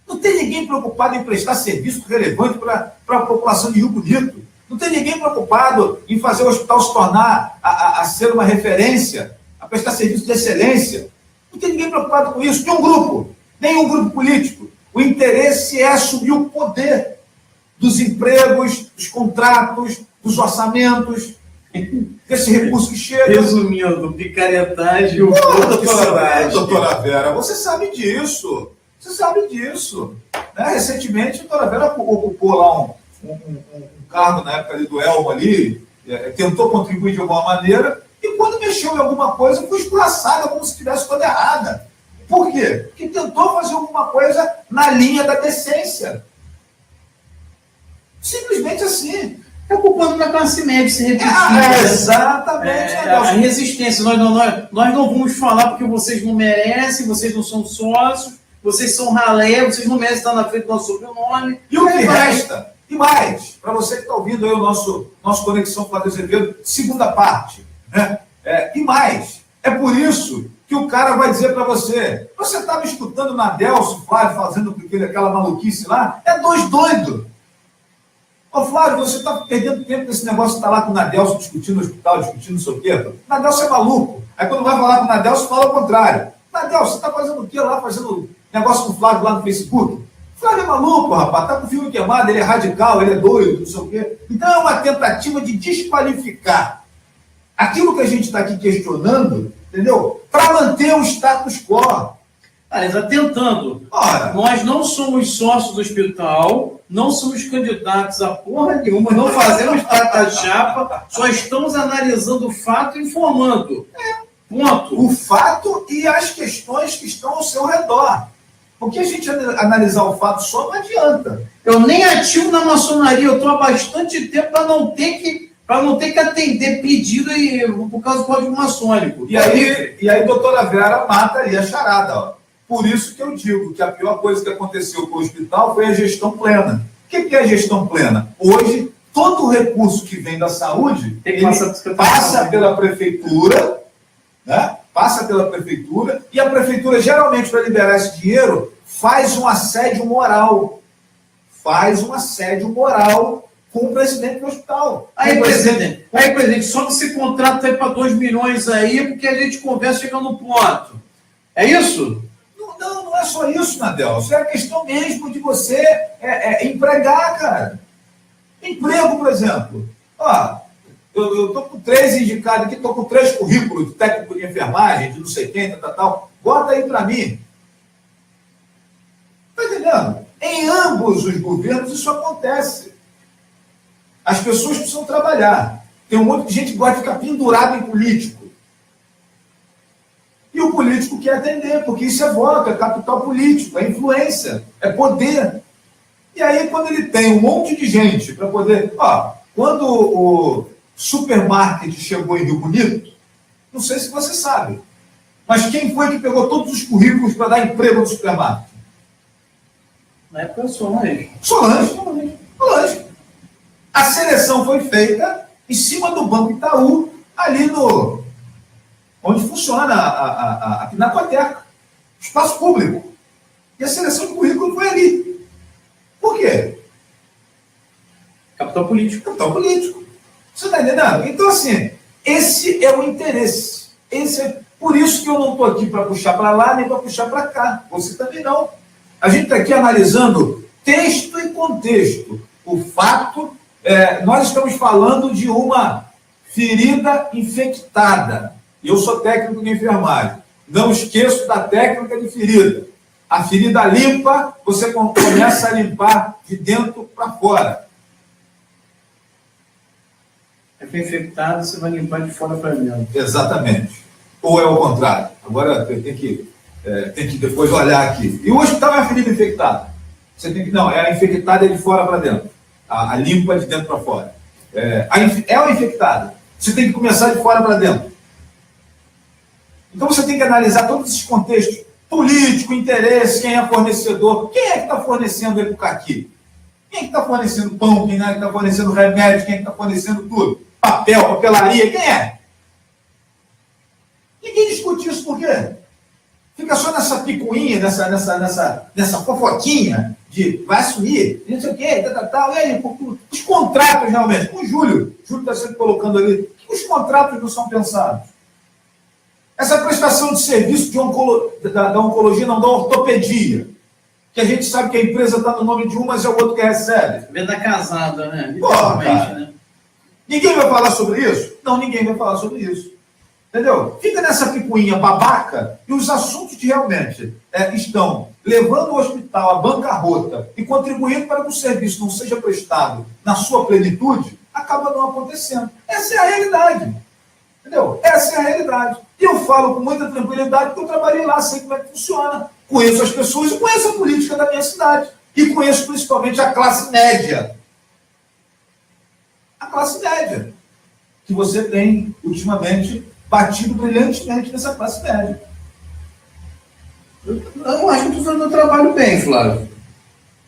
Não tem ninguém preocupado em prestar serviço relevante para a população de Rio Bonito. Não tem ninguém preocupado em fazer o hospital se tornar a ser uma referência, a prestar serviço de excelência. Não tem ninguém preocupado com isso. Nenhum grupo político. O interesse é assumir o poder dos empregos, dos contratos, dos orçamentos, desse recurso que chega. Resumindo, picaretagem, o povo que sabe. Doutora Vera, você sabe disso. Você sabe disso. Né? Recentemente, a doutora Vera ocupou lá um cargo na época ali do Elmo ali, tentou contribuir de alguma maneira, e quando mexeu em alguma coisa, foi escorraçada como se tivesse toda errada. Por quê? Porque tentou fazer alguma coisa na linha da decência. Simplesmente assim. É culpando da classe média se repetir. Exatamente. A resistência. Nós não vamos falar porque vocês não merecem, vocês não são sócios, vocês são ralé, vocês não merecem estar na frente do nosso sobrenome. E o que resta? E mais, para você que está ouvindo aí o nosso Conexão Flávio Azevedo, segunda parte. Né? E mais, é por isso que o cara vai dizer para você estava escutando na Delcio, Flávio, fazendo aquela maluquice lá, é doido. Ô Flávio, você está perdendo tempo nesse negócio de estar lá com o Nadelso discutindo no hospital, discutindo não sei o quê. Nadelso é maluco. Aí quando vai falar com o Nadelso, fala o contrário. Nadelso, você está fazendo o quê lá, fazendo negócio com o Flávio lá no Facebook? Flávio é maluco, rapaz, está com o filme queimado, ele é radical, ele é doido, não sei o quê. Então é uma tentativa de desqualificar aquilo que a gente está aqui questionando, entendeu? Para manter o status quo. Está tentando. Ora, nós não somos sócios do hospital, não somos candidatos a porra nenhuma, não fazemos chapa, só estamos analisando o fato e informando. Ponto. O fato e as questões que estão ao seu redor. Porque a gente analisar o fato só não adianta. Eu nem ativo na maçonaria, eu estou há bastante tempo para não ter que atender pedido por causa do código maçônico. E aí doutora Vera mata ali a charada. Ó. Por isso que eu digo que a pior coisa que aconteceu com o hospital foi a gestão plena. O que é a gestão plena? Hoje, todo o recurso que vem da saúde passa pela prefeitura, né? Passa pela prefeitura, e a prefeitura, geralmente, para liberar esse dinheiro, faz um assédio moral. Faz um assédio moral com o presidente do hospital. Aí, presidente, só que esse contrato vai para 2 milhões aí, porque a gente conversa chegando no ponto. É isso? Não é só isso, Nadelso. É a questão mesmo de você empregar, cara. Emprego, por exemplo. Ó, eu estou com 3 indicados aqui, estou com 3 currículos de técnico de enfermagem, de não sei quem, tal. Bota aí para mim. Está entendendo? Em ambos os governos isso acontece. As pessoas precisam trabalhar. Tem um monte de gente que gosta de ficar pendurado em político. E o político quer atender, porque isso é voto, é capital político, é influência, é poder. E aí, quando ele tem um monte de gente para poder... Ó, quando o supermarket chegou em Rio Bonito, não sei se você sabe, mas quem foi que pegou todos os currículos para dar emprego no supermarket? Na época, Solange. Solange. A seleção foi feita em cima do Banco Itaú, ali no... onde funciona a Pinacoteca, espaço público. E a seleção de currículo foi ali. Por quê? Capital político. Você está entendendo? Então, assim, esse é o interesse. Por isso que eu não estou aqui para puxar para lá, nem para puxar para cá. Você também não. A gente está aqui analisando texto e contexto. O fato, nós estamos falando de uma ferida infectada. E eu sou técnico de enfermagem. Não esqueço da técnica de ferida. A ferida limpa, você começa a limpar de dentro para fora. É que infectado, você vai limpar de fora para dentro. Exatamente. Ou é o contrário. Agora tem que depois olhar aqui. E o hospital é a ferida infectada. Você tem que, não, é a infectada de fora para dentro. A limpa de dentro para fora. É a infectada. Você tem que começar de fora para dentro. Então você tem que analisar todos esses contextos. Político, interesse, quem é fornecedor. Quem é que está fornecendo ele para o caqui? Quem é que está fornecendo pão? Quem é que está fornecendo remédio? Quem é que está fornecendo tudo? Papel, papelaria, quem é? Ninguém discute isso por quê? Fica só nessa picuinha, nessa fofoquinha de vai assumir, não sei o quê, tal. E aí, os contratos realmente, o Júlio está sempre colocando ali, que os contratos não são pensados? Essa prestação de serviço da oncologia, não, da ortopedia, que a gente sabe que a empresa está no nome de um, mas é o outro que recebe. Venda casada, né? Porra, né? Ninguém vai falar sobre isso? Não, ninguém vai falar sobre isso. Entendeu? Fica nessa picuinha babaca e os assuntos que realmente estão levando o hospital à bancarrota e contribuindo para que o serviço não seja prestado na sua plenitude, acaba não acontecendo. Essa é a realidade. Entendeu? Essa é a realidade. E eu falo com muita tranquilidade porque eu trabalhei lá, sei como é que funciona. Conheço as pessoas e conheço a política da minha cidade. E conheço principalmente a classe média. A classe média. Que você tem, ultimamente, batido brilhantemente nessa classe média. Eu acho que estou fazendo o trabalho bem, Flávio.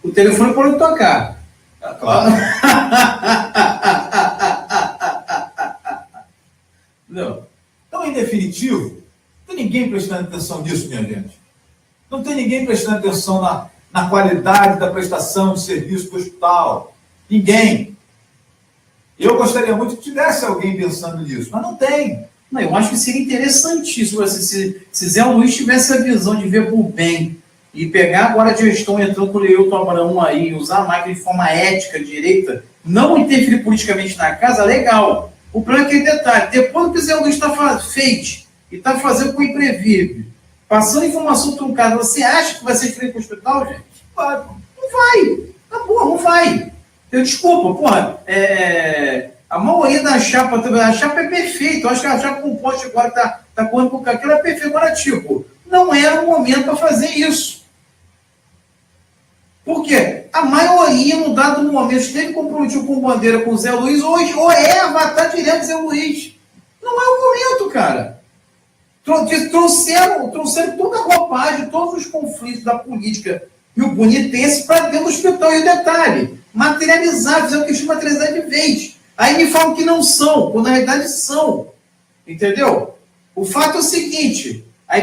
O telefone pode tocar. Claro. Não. Então, em definitivo, não tem ninguém prestando atenção nisso, minha gente. Não tem ninguém prestando atenção na qualidade da prestação de serviço do hospital. Ninguém. Eu gostaria muito que tivesse alguém pensando nisso, mas não tem. Não, eu acho que seria interessantíssimo se Zé Luiz tivesse a visão de ver por bem e pegar agora a gestão entrando com o Leuton Abraão aí, usar a máquina de forma ética, direita, não interferir politicamente na casa, legal. O problema é aquele detalhe, depois do que o Zé Luiz está feito e está fazendo com o Imprevive, passando informação para um cara, você acha que vai ser diferente para o hospital, gente? Claro, não vai. Tá bom, não vai. Desculpa, porra, a maioria da chapa, a chapa é perfeita, eu acho que a chapa composta agora está correndo com aquilo, é perfeito. Agora, tipo, não era o momento para fazer isso. Por quê? A maioria, no dado momento, esteve comprometido com bandeira com o Zé Luiz, hoje, ou avatar direto do Zé Luiz. Não é o momento, cara. Trouxeram toda a roupagem, todos os conflitos da política e o bonitense para dentro do hospital. E o detalhe, materializar, fizeram que materializar de vez. Aí me falam que não são, quando na realidade são. Entendeu? O fato é o seguinte, aí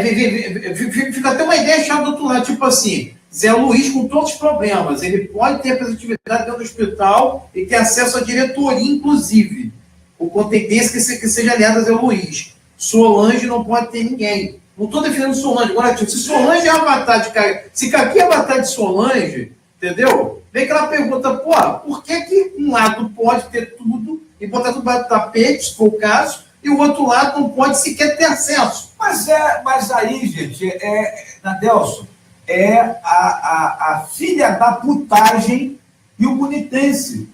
fica até uma ideia chata do outro lado, tipo assim, Zé Luiz com todos os problemas, ele pode ter representatividade dentro do hospital e ter acesso à diretoria, inclusive, com tendência que seja aliada a Zé Luiz. Solange não pode ter ninguém. Não estou defendendo Solange. Agora, tipo, se Solange é avatar de Caqui, se Caqui é avatar de Solange, entendeu? Vem aquela pergunta, pô, por que um lado pode ter tudo e botar tudo para o tapete, se for o caso, e o outro lado não pode sequer ter acesso? Mas aí, gente, Nadelson, é a filha da putagem e o bonitense.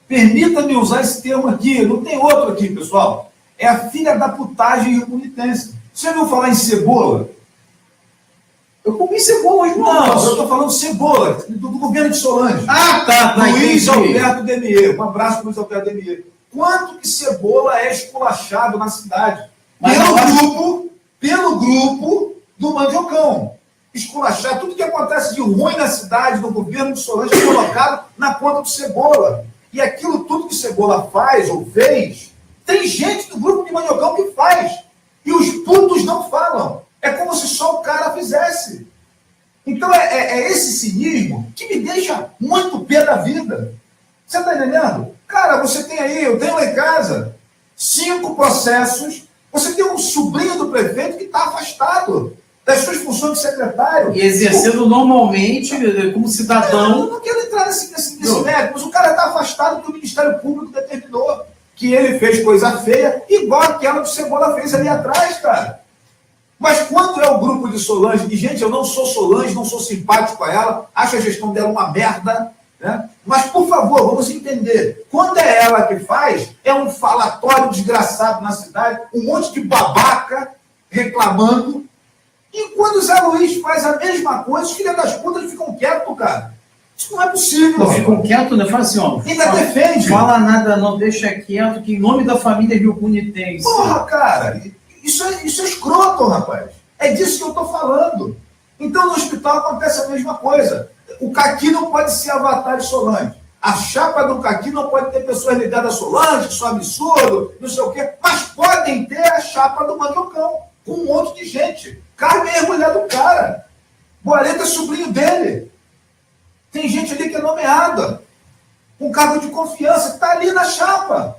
Permita-me usar esse termo aqui, não tem outro aqui, pessoal. É a filha da putagem e o bonitense. Você ouviu falar em cebola? Eu comi cebola hoje, não. Eu estou falando cebola, do governo de Solange. Ah, tá. Luiz Alberto Demier. Um abraço para o Luiz Alberto Demier. Quanto que cebola é esculachado na cidade? Pelo grupo do Mandiocão. Esculachar tudo que acontece de ruim na cidade, no governo de Solange, é colocado na conta do Cebola. E aquilo tudo que Cebola faz ou fez, tem gente do grupo de Mandiocão que faz. E os putos não falam. É como se só o cara fizesse. Então é esse cinismo que me deixa muito pé da vida. Você está entendendo? Cara, você tem aí, eu tenho lá em casa, 5 processos. Você tem um sobrinho do prefeito que está afastado das suas funções de secretário. E exercendo normalmente como cidadão. Eu não quero entrar nesse mérito, mas o cara está afastado porque o Ministério Público determinou que ele fez coisa feia, igual aquela que o Cebola fez ali atrás, cara. Mas quando é o grupo de Solange, e gente, eu não sou Solange, não sou simpático a ela, acho a gestão dela uma merda, né? Mas, por favor, vamos entender, quando é ela que faz, é um falatório desgraçado na cidade, um monte de babaca reclamando, e quando o Zé Luiz faz a mesma coisa, os filhos das putas ficam quietos, cara. Isso não é possível. Não, ficam quietos, né? Fala assim, ó. Ainda defende. Fala nada não, deixa quieto, que em nome da família Rio Bonitense. Porra, cara, isso é escroto, rapaz. É disso que eu tô falando. Então, no hospital acontece a mesma coisa. O Caqui não pode ser avatar de Solange. A chapa do Caqui não pode ter pessoas ligadas a Solange, isso é um absurdo, não sei o quê. Mas podem ter a chapa do Mandiocão, com um monte de gente. Carmen é mulher do cara. Boareta é sobrinho dele. Tem gente ali que é nomeada, com cargo de confiança, que está ali na chapa.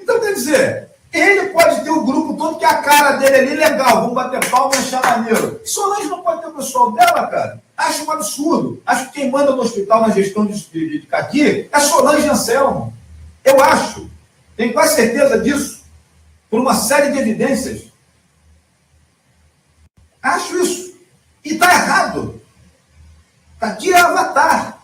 Então, quer dizer, ele pode ter o grupo todo, que é a cara dele ali, legal, vamos bater palma e achar maneiro. Solange não pode ter o pessoal dela, cara. Acho um absurdo. Acho que quem manda no hospital na gestão de Caqui é Solange Anselmo. Eu acho. Tenho quase certeza disso. Por uma série de evidências. Acho isso. E está errado. Caqui é avatar.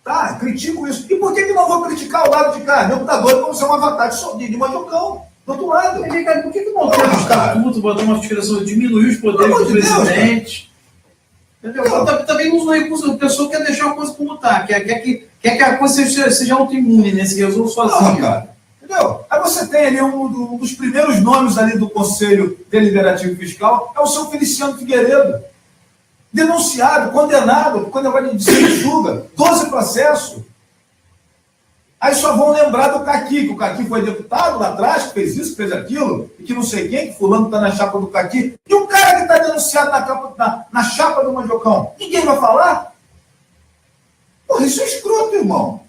Tá, critico isso. E por que não vou criticar o lado de cá? Meu computador como ser um avatar de Mandiocão, do outro lado. Por que não tem um estatuto, botar uma fiscalização, diminuir os poderes do presidente? Entendeu? Também usa o recurso, a pessoa quer deixar a coisa como está, quer que a coisa seja autoimune, né? Se resolve sozinho. Cara. Entendeu? Aí você tem ali um dos primeiros nomes ali do Conselho Deliberativo Fiscal, é o seu Feliciano Figueiredo. Denunciado, condenado, quando vai de julga, 12 processos. Aí só vão lembrar do Caqui, que o Caqui foi deputado lá atrás, que fez isso, que fez aquilo, e que não sei quem, que fulano está na chapa do Caqui. E o cara que está denunciado na chapa do Mandiocão, ninguém vai falar? Porra, isso é escroto, irmão.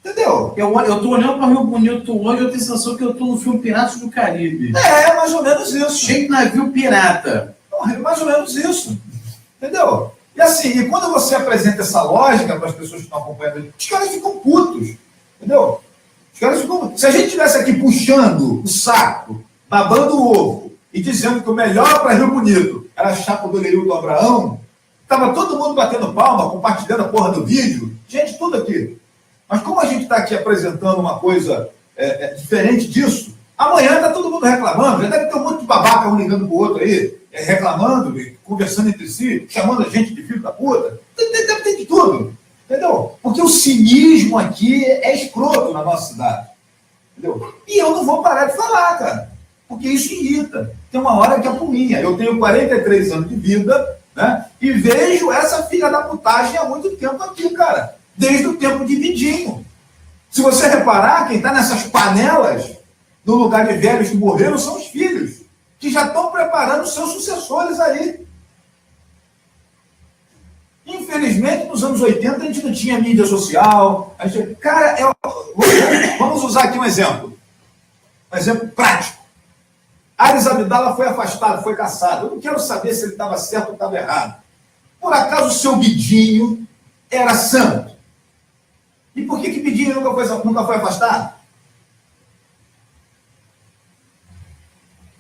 Entendeu? Eu tô olhando para Rio Bonito hoje, eu tenho a sensação que eu tô no filme Piratas do Caribe. É, mais ou menos isso. Cheio de navio pirata. Porra, é mais ou menos isso. Entendeu? E assim, e quando você apresenta essa lógica para as pessoas que estão acompanhando, os caras ficam putos. Entendeu? Os caras ficam... Se a gente estivesse aqui puxando o saco, babando o ovo, e dizendo que o melhor para Rio Bonito era a chapa do Leilton Abraão, estava todo mundo batendo palma, compartilhando a porra do vídeo, gente, tudo aqui. Mas como a gente está aqui apresentando uma coisa diferente disso, amanhã está todo mundo reclamando, já deve ter um monte de babaca um ligando para o outro aí, reclamando, conversando entre si, chamando a gente de filho da puta. Deve ter de tudo. Entendeu? Porque o cinismo aqui é escroto na nossa cidade. Entendeu? E eu não vou parar de falar, cara. Porque isso irrita. Tem uma hora que é pulinha. Eu tenho 43 anos de vida, né? E vejo essa filha da putagem há muito tempo aqui, cara. Desde o tempo de Vidinho. Se você reparar, quem está nessas panelas, no lugar de velhos que morreram, são os filhos, que já estão preparando seus sucessores aí. Infelizmente, nos anos 80, a gente não tinha mídia social. Cara, vamos usar aqui um exemplo. Um exemplo prático. Ares Abdala foi afastado, foi caçado. Eu não quero saber se ele estava certo ou estava errado. Por acaso o seu Bidinho era santo? E por que Bidinho nunca foi afastado?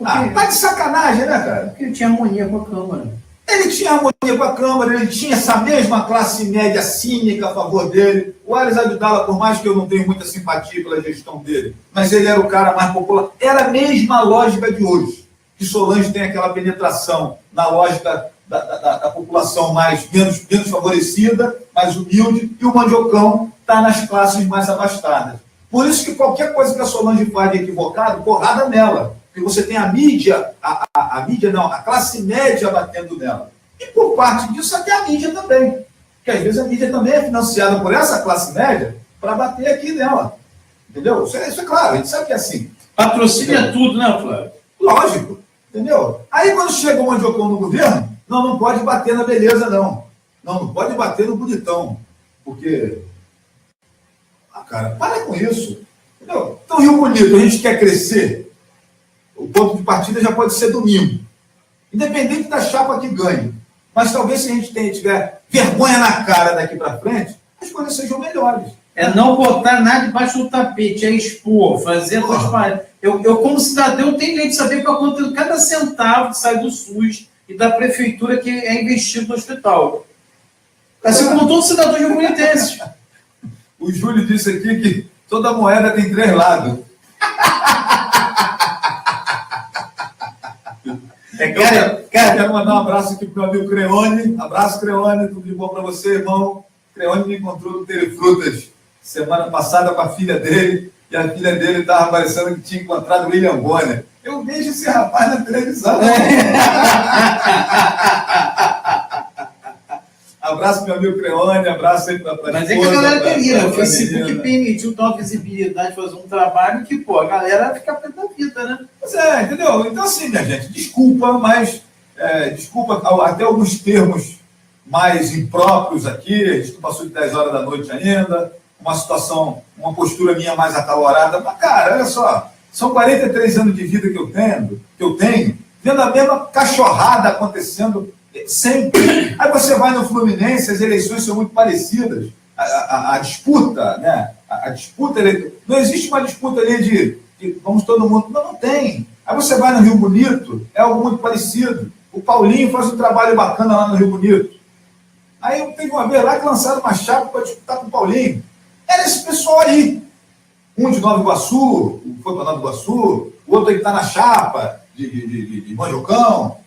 Tá de sacanagem, né, cara? Porque ele tinha harmonia com a Câmara. Ele tinha harmonia com a Câmara, ele tinha essa mesma classe média cínica a favor dele. O Ares Abdala, por mais que eu não tenha muita simpatia pela gestão dele, mas ele era o cara mais popular. Era a mesma lógica de hoje, que Solange tem aquela penetração na lógica da população menos favorecida, mais humilde, e o Mandiocão está nas classes mais abastadas. Por isso que qualquer coisa que a Solange faz de equivocado, porrada nela. Porque você tem a mídia, a classe média batendo nela. E por parte disso, até a mídia também. Porque às vezes a mídia também é financiada por essa classe média para bater aqui nela. Entendeu? Isso é claro, a gente sabe que é assim. Patrocínio é tudo, né, Flávio? Lógico. Entendeu? Aí quando chega o Mandiocão no governo, não pode bater na beleza, não. Não pode bater no bonitão. Porque... cara, para com isso. Entendeu? Então, Rio Bonito, a gente quer crescer. O ponto de partida já pode ser domingo. Independente da chapa que ganhe. Mas talvez se a gente tiver vergonha na cara daqui para frente, as coisas sejam melhores. É não botar nada debaixo do tapete, é expor, fazer transparência. Eu, como cidadão, tenho direito de saber qual quanto cada centavo que sai do SUS e da prefeitura que é investido no hospital. Assim como todos os cidadãos rio-grandenses. O Júlio disse aqui que toda moeda tem 3 lados. Cara, quero mandar um abraço aqui pro meu amigo Creone. Abraço, Creone, tudo de bom para você, irmão. Creone me encontrou no Telefrutas semana passada com a filha dele, e a filha dele estava parecendo que tinha encontrado o William Bonner. Eu vejo esse rapaz na televisão. Abraço, meu amigo Creone, abraço aí para Mas é que a galera queria, o Facebook permitiu dar uma visibilidade, fazer um trabalho que, pô, a galera fica pé da vida, né? Pois é, entendeu? Então, assim, minha gente, desculpa, mas desculpa até alguns termos mais impróprios aqui, a gente não passou de 10 horas da noite ainda, uma situação, uma postura minha mais acalorada, mas, cara, olha só, são 43 anos de vida que eu tenho, vendo a mesma cachorrada acontecendo sempre. Aí você vai no Fluminense, as eleições são muito parecidas, a disputa, né? A disputa, não existe uma disputa ali de vamos todo mundo, não tem. Aí você vai no Rio Bonito, é algo muito parecido. O Paulinho faz um trabalho bacana lá no Rio Bonito. Aí eu tenho uma vez lá que lançaram uma chapa para disputar com o Paulinho. Era esse pessoal aí. Um de Nova Iguaçu, foi para Nova Iguaçu, o outro aí está na chapa de Manjocão.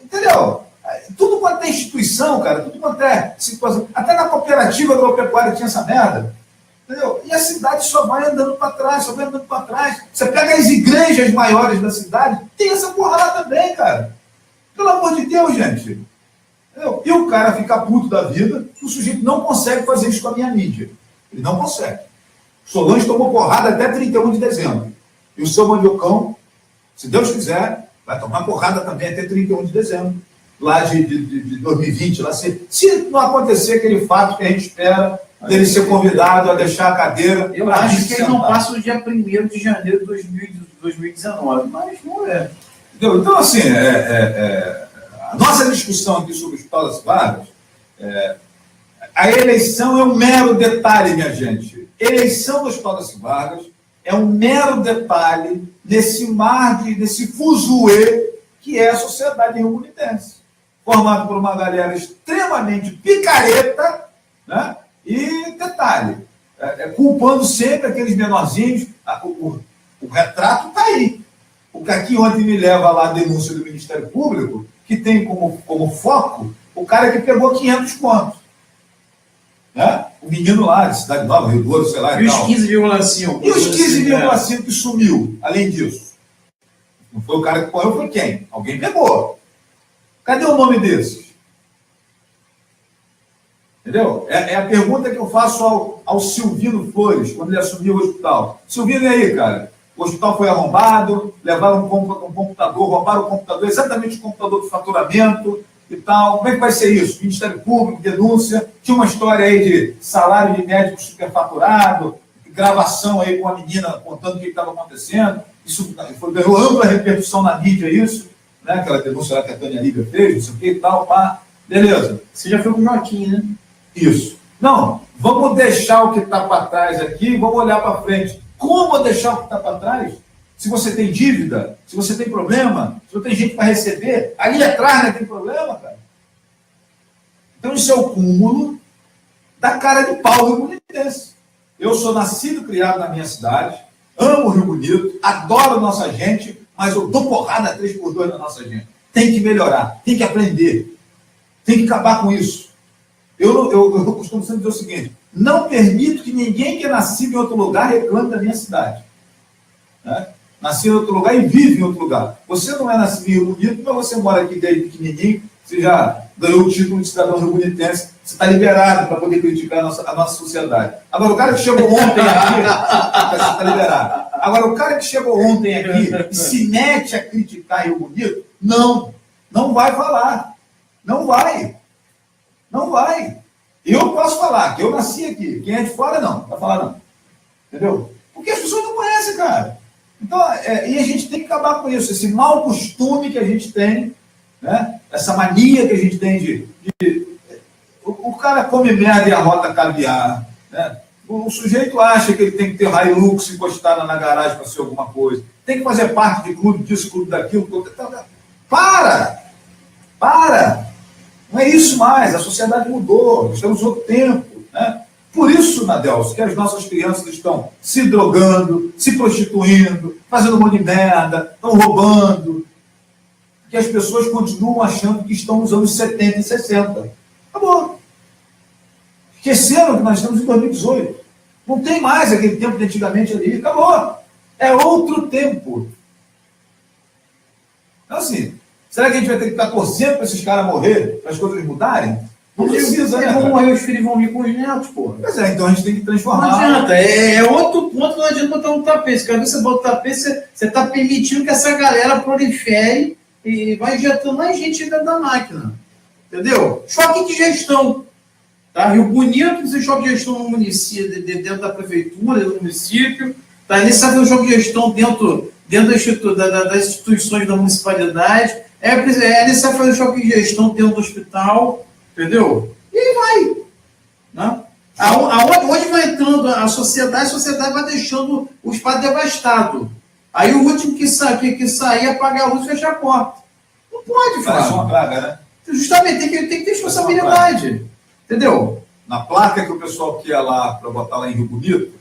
Entendeu? Tudo quanto é instituição, cara, tudo quanto é situação. Até na cooperativa agropecuária tinha essa merda. Entendeu? E a cidade só vai andando para trás, só vai andando para trás. Você pega as igrejas maiores da cidade, tem essa porrada também, cara. Pelo amor de Deus, gente. Entendeu? E o cara fica puto da vida, o sujeito não consegue fazer isso com a minha mídia. Ele não consegue. Solange tomou porrada até 31 de dezembro. E o seu Mandiocão, se Deus quiser, vai tomar porrada também até 31 de dezembro. Lá de 2020. Lá, se não acontecer aquele fato que a gente espera, dele ser convidado a deixar a cadeira. Eu acho que ele não passa o dia 1º de janeiro de 2019, mas não é. Entendeu? Então, assim, a nossa discussão aqui sobre os Paulo Vargas, a eleição é um mero detalhe, minha gente. Eleição dos Paulo Vargas é um mero detalhe desse mar, desse fuzuê que é a sociedade rio-grandense, formado por uma galera extremamente picareta, né? E, detalhe, culpando sempre aqueles menorzinhos. O retrato está aí. O que aqui ontem me leva lá a denúncia do Ministério Público, que tem como foco o cara que pegou 500 contos. Né? O menino lá de Cidade Nova, Rio Douro, sei lá. E os 15,5. E os 15,5 que sumiu, além disso. Não foi o cara que correu, foi quem? Alguém pegou. Cadê o nome desses? Entendeu? É a pergunta que eu faço ao Silvino Flores, quando ele assumiu o hospital. Silvino, e aí, cara? O hospital foi arrombado, levaram um computador, roubaram o computador, exatamente o computador do faturamento e tal. Como é que vai ser isso? Ministério Público, denúncia. Tinha uma história aí de salário de médico superfaturado, gravação aí com a menina contando o que estava acontecendo. Isso ganhou ampla repercussão na mídia, isso, né? Aquela denúncia lá que a Tânia Lívia fez, não sei o que e tal, pá. Beleza. Você já foi com o Joaquim, né? Isso. Não, vamos deixar o que está para trás aqui e vamos olhar para frente. Como deixar o que está para trás? Se você tem dívida, se você tem problema, se você tem gente para receber, ali atrás não tem problema, cara. Então isso é o cúmulo da cara de pau rio-grandense. Eu sou nascido e criado na minha cidade, amo o Rio Bonito, adoro nossa gente, mas eu dou porrada 3x2 na nossa gente. Tem que melhorar, tem que aprender, tem que acabar com isso. Eu costumo sempre dizer o seguinte: não permito que ninguém que é nascido em outro lugar reclame da minha cidade. Né? Nasci em outro lugar e vive em outro lugar. Você não é nascido em Rio Bonito, mas você mora aqui desde pequenininho, você já ganhou o título de cidadão rio-bonitense, você está liberado para poder criticar a nossa sociedade. Agora, o cara que chegou ontem aqui, você está liberado. Agora, o cara que chegou ontem aqui e se mete a criticar Rio Bonito, não vai falar. Não vai. Não vai. Eu posso falar que eu nasci aqui. Quem é de fora, não vai falar não. Entendeu? Porque as pessoas não conhecem, cara. Então, e a gente tem que acabar com isso, esse mau costume que a gente tem, né? Essa mania que a gente tem o cara come merda e arrota caviar, né? O sujeito acha que ele tem que ter Hilux encostada na garagem para ser alguma coisa. Tem que fazer parte de clube disso, clube daquilo. Para! Não é isso mais. A sociedade mudou. Nós temos outro tempo. Né? Por isso, Nadelson, que as nossas crianças estão se drogando, se prostituindo, fazendo um monte de merda, estão roubando. Que as pessoas continuam achando que estão nos anos 70 e 60. Acabou. Esqueceram que nós estamos em 2018. Não tem mais aquele tempo de antigamente ali. Acabou. É outro tempo. Então, assim, será que a gente vai ter que ficar torcendo para esses caras morrer, para as coisas mudarem? Não precisa, né? Vão morrer, os filhos vão vir com os netos, pô. Pois é, então a gente tem que transformar. Não adianta, é outro ponto, não adianta botar um tapete. Cada vez que você bota o tapete, você está permitindo que essa galera prolifere e vai injetando mais gente dentro da máquina. Entendeu? Choque de gestão. Tá? Rio Bonito, você choque de gestão no município, dentro da prefeitura, do município. Tá? É necessário um choque de gestão dentro das instituições da municipalidade. É necessário fazer choque de gestão dentro do hospital. Entendeu? E aí vai. Né? Onde vai entrando a sociedade vai deixando o espaço devastado. Aí o último que sair apagar a luz e fechar a porta. Não pode, Parece uma praga, né? Justamente, tem que ter responsabilidade. Entendeu? Na placa que o pessoal quer lá, para botar lá em Rio Bonito,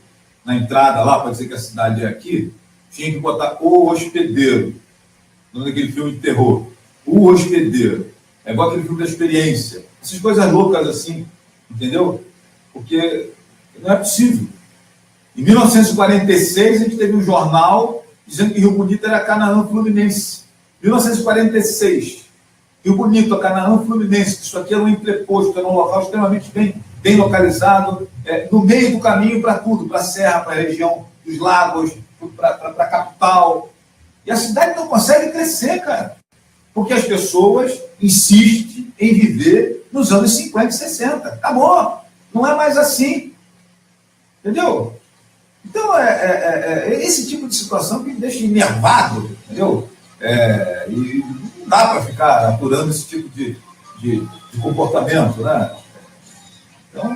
na entrada lá, para dizer que a cidade é aqui, tinha que botar o hospedeiro. Não daquele filme de terror. O hospedeiro. É igual aquele filme da experiência. Essas coisas loucas assim, entendeu? Porque não é possível. Em 1946, a gente teve um jornal dizendo que Rio Bonito era Canaã Fluminense. 1946. Rio Bonito, Canaã Fluminense. Isso aqui era um entreposto, era um local extremamente bem localizado, no meio do caminho para tudo, para a Serra, para a região dos lagos, para a capital. E a cidade não consegue crescer, cara. Porque as pessoas insistem em viver nos anos 50 e 60. Acabou. Não é mais assim. Entendeu? Então, esse tipo de situação que me deixa enervado, entendeu? E não dá para ficar apurando esse tipo de comportamento, né? Então,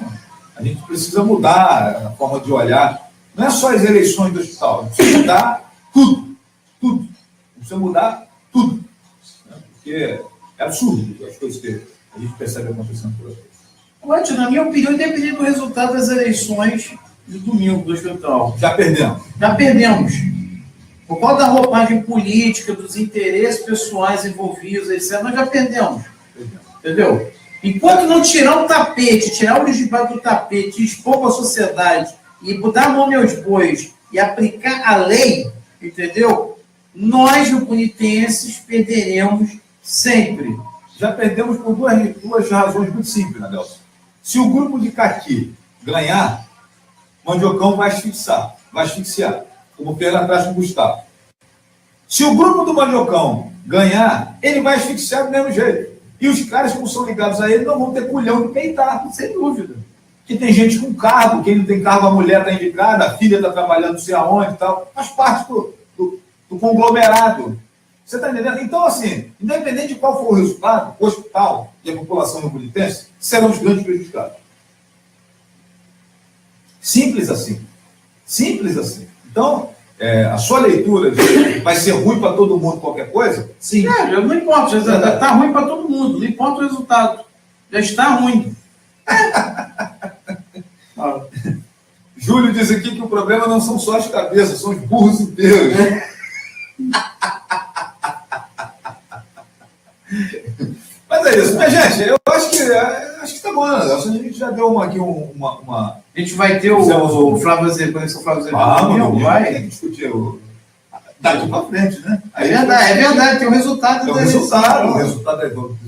a gente precisa mudar a forma de olhar. Não é só as eleições do hospital. Precisa mudar tudo. Tudo. Precisa mudar tudo. Porque é absurdo as coisas que a gente percebe acontecendo por aqui. Mas, na minha opinião, independente do resultado das eleições de domingo do hospital. Já perdemos. Por causa da roupagem política, dos interesses pessoais envolvidos, etc., nós já perdemos. Entendeu? Enquanto não tirar o tapete, tirar o lixo do tapete, expor para a sociedade e botar a mão aos bois e aplicar a lei, entendeu? Nós, rio-bonitenses, perderemos sempre. Já perdemos por duas razões muito simples, né, Nelson? Se o grupo de Caqui ganhar, Mandiocão vai asfixiar, como fez lá atrás com o Gustavo. Se o grupo do Mandiocão ganhar, ele vai asfixiar do mesmo jeito. E os caras, como são ligados a ele, não vão ter culhão de peitar, sem dúvida. Que tem gente com cargo, quem não tem cargo, a mulher está indicada, a filha está trabalhando não sei aonde e tal. Faz parte do conglomerado. Você está entendendo? Então, assim, independente de qual for o resultado, o hospital e a população rio-bonitense serão os grandes prejudicados. Simples assim. Simples assim. Então, a sua leitura de vai ser ruim para todo mundo qualquer coisa? Sim. Não importa, já está ruim para todo mundo, não importa o resultado. Já está ruim. Júlio diz aqui que o problema não são só as cabeças, são os burros inteiros. Mas é isso. Minha gente, eu acho que tá bom. A gente já deu aqui uma... A gente vai ter o Flávio Azevedo, vai tem que discutir daqui para frente, né? É verdade, tem o resultado da eleição. O resultado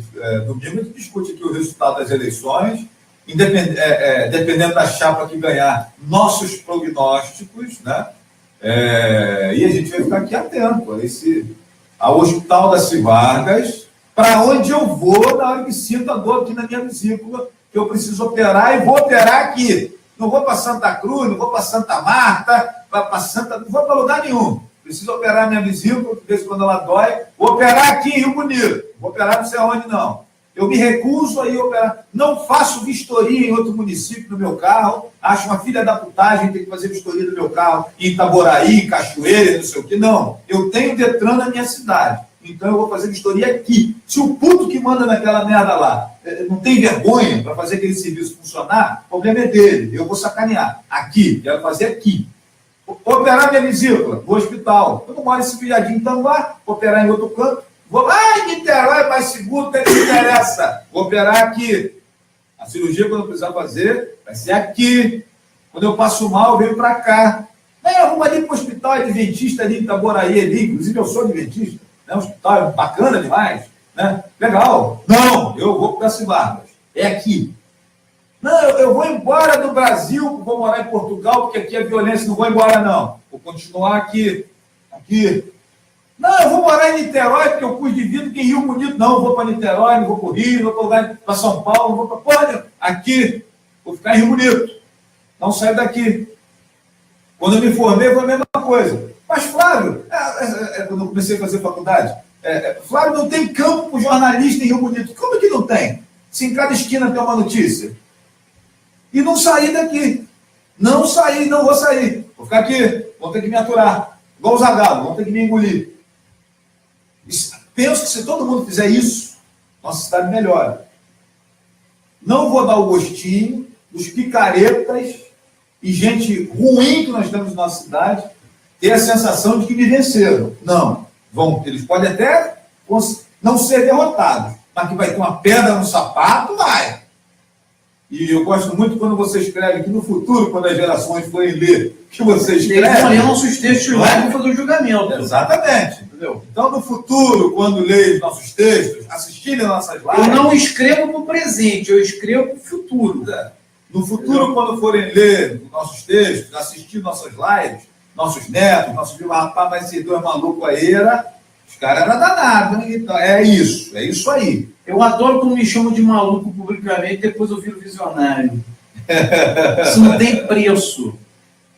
domingo a gente discute aqui o resultado das eleições, dependendo da chapa que ganhar, nossos prognósticos, né? E a gente vai ficar aqui atento ao Hospital das Vargas, para onde eu vou na hora que sinto a dor aqui na minha vesícula, que eu preciso operar e vou operar aqui. Não vou para Santa Cruz, não vou para Santa Marta, não vou para lugar nenhum. Preciso operar minha vesícula, de vez em quando ela dói. Vou operar aqui em Rio Bonito. Vou operar não sei aonde, não. Eu me recuso a ir operar. Não faço vistoria em outro município no meu carro. Acho uma filha da putagem ter que fazer vistoria no meu carro em Itaboraí, em Cachoeira, não sei o quê. Não. Eu tenho Detran na minha cidade. Então eu vou fazer vistoria aqui. Se o puto que manda naquela merda lá não tem vergonha para fazer aquele serviço funcionar, o problema é dele. Eu vou sacanear. Aqui. Quero fazer aqui. Operar minha vesícula no hospital. Eu não moro esse viadinho em Tambá, vou operar em outro canto. Vou lá em Niterói, mais seguro, que me interessa. Vou operar aqui. A cirurgia, quando eu precisar fazer, vai ser aqui. Quando eu passo mal, eu venho para cá. Eu vou ali para o hospital adventista ali em Itaboraí, ali. Inclusive, eu sou adventista. Né? Um hospital bacana demais. Né? Legal. Não, eu vou para Cibarbas. É aqui. Não, eu vou embora do Brasil, vou morar em Portugal, porque aqui é violência, não vou embora, não. Vou continuar aqui. Aqui. Não, eu vou morar em Niterói, porque eu cuido de vida, porque em Rio Bonito, não, eu vou para Niterói, não vou para o Rio, não vou para São Paulo, não vou para... Porra, aqui, vou ficar em Rio Bonito. Não saio daqui. Quando eu me formei, foi a mesma coisa. Mas, Flávio, quando eu comecei a fazer faculdade, Flávio, não tem campo para jornalista em Rio Bonito. Como que não tem? Se em cada esquina tem uma notícia. E não saí daqui. Não saí, não vou sair. Vou ficar aqui, vão ter que me aturar. Igual o Zagallo, vão ter que me engolir. Penso que se todo mundo fizer isso, nossa cidade melhora. Não vou dar o gostinho dos picaretas e gente ruim que nós temos na nossa cidade ter a sensação de que me venceram. Não. Eles podem até não ser derrotados, mas que vai ter uma pedra no sapato, vai. E eu gosto muito quando você escreve que no futuro, quando as gerações forem ler que você escreve... Eles vão ler nossos textos lá e vão fazer um julgamento. Exatamente. Entendeu? Então, no futuro, quando lerem os nossos textos, assistirem nossas lives... Eu não escrevo para o presente, eu escrevo para o futuro. No futuro, quando forem ler os nossos textos, assistir nossas lives, nossos netos, nossos filhos, rapaz, mas esse dois maluco aí os caras eram danados, né? Então, é isso aí. Eu adoro quando me chamam de maluco publicamente, depois eu viro visionário. Isso não tem preço.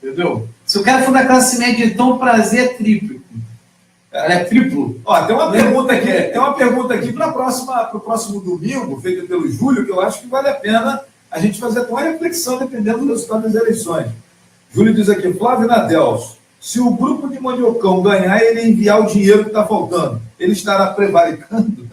Entendeu? Se o cara for da classe média, então o prazer é triplo. É triplo. Ó, tem uma pergunta aqui para o próximo domingo, feita pelo Júlio, que eu acho que vale a pena a gente fazer até uma reflexão, dependendo do resultado das eleições. Júlio diz aqui, Flávio Nadelso, se o grupo de Mandiocão ganhar e ele enviar o dinheiro que está faltando, ele estará prevaricando?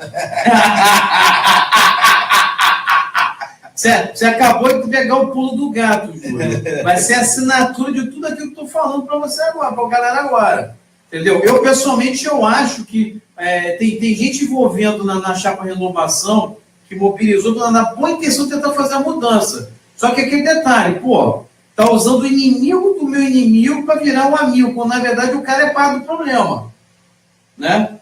Você acabou de pegar o pulo do gato, Júlio. Vai ser a assinatura de tudo aquilo que eu estou falando para você agora, para a galera agora. Entendeu? Eu, pessoalmente, eu acho que tem gente envolvendo na chapa renovação que mobilizou na boa intenção de tentar fazer a mudança. Só que aquele detalhe, tá usando o inimigo do meu inimigo para virar um amigo, quando na verdade o cara é parte do problema. Né?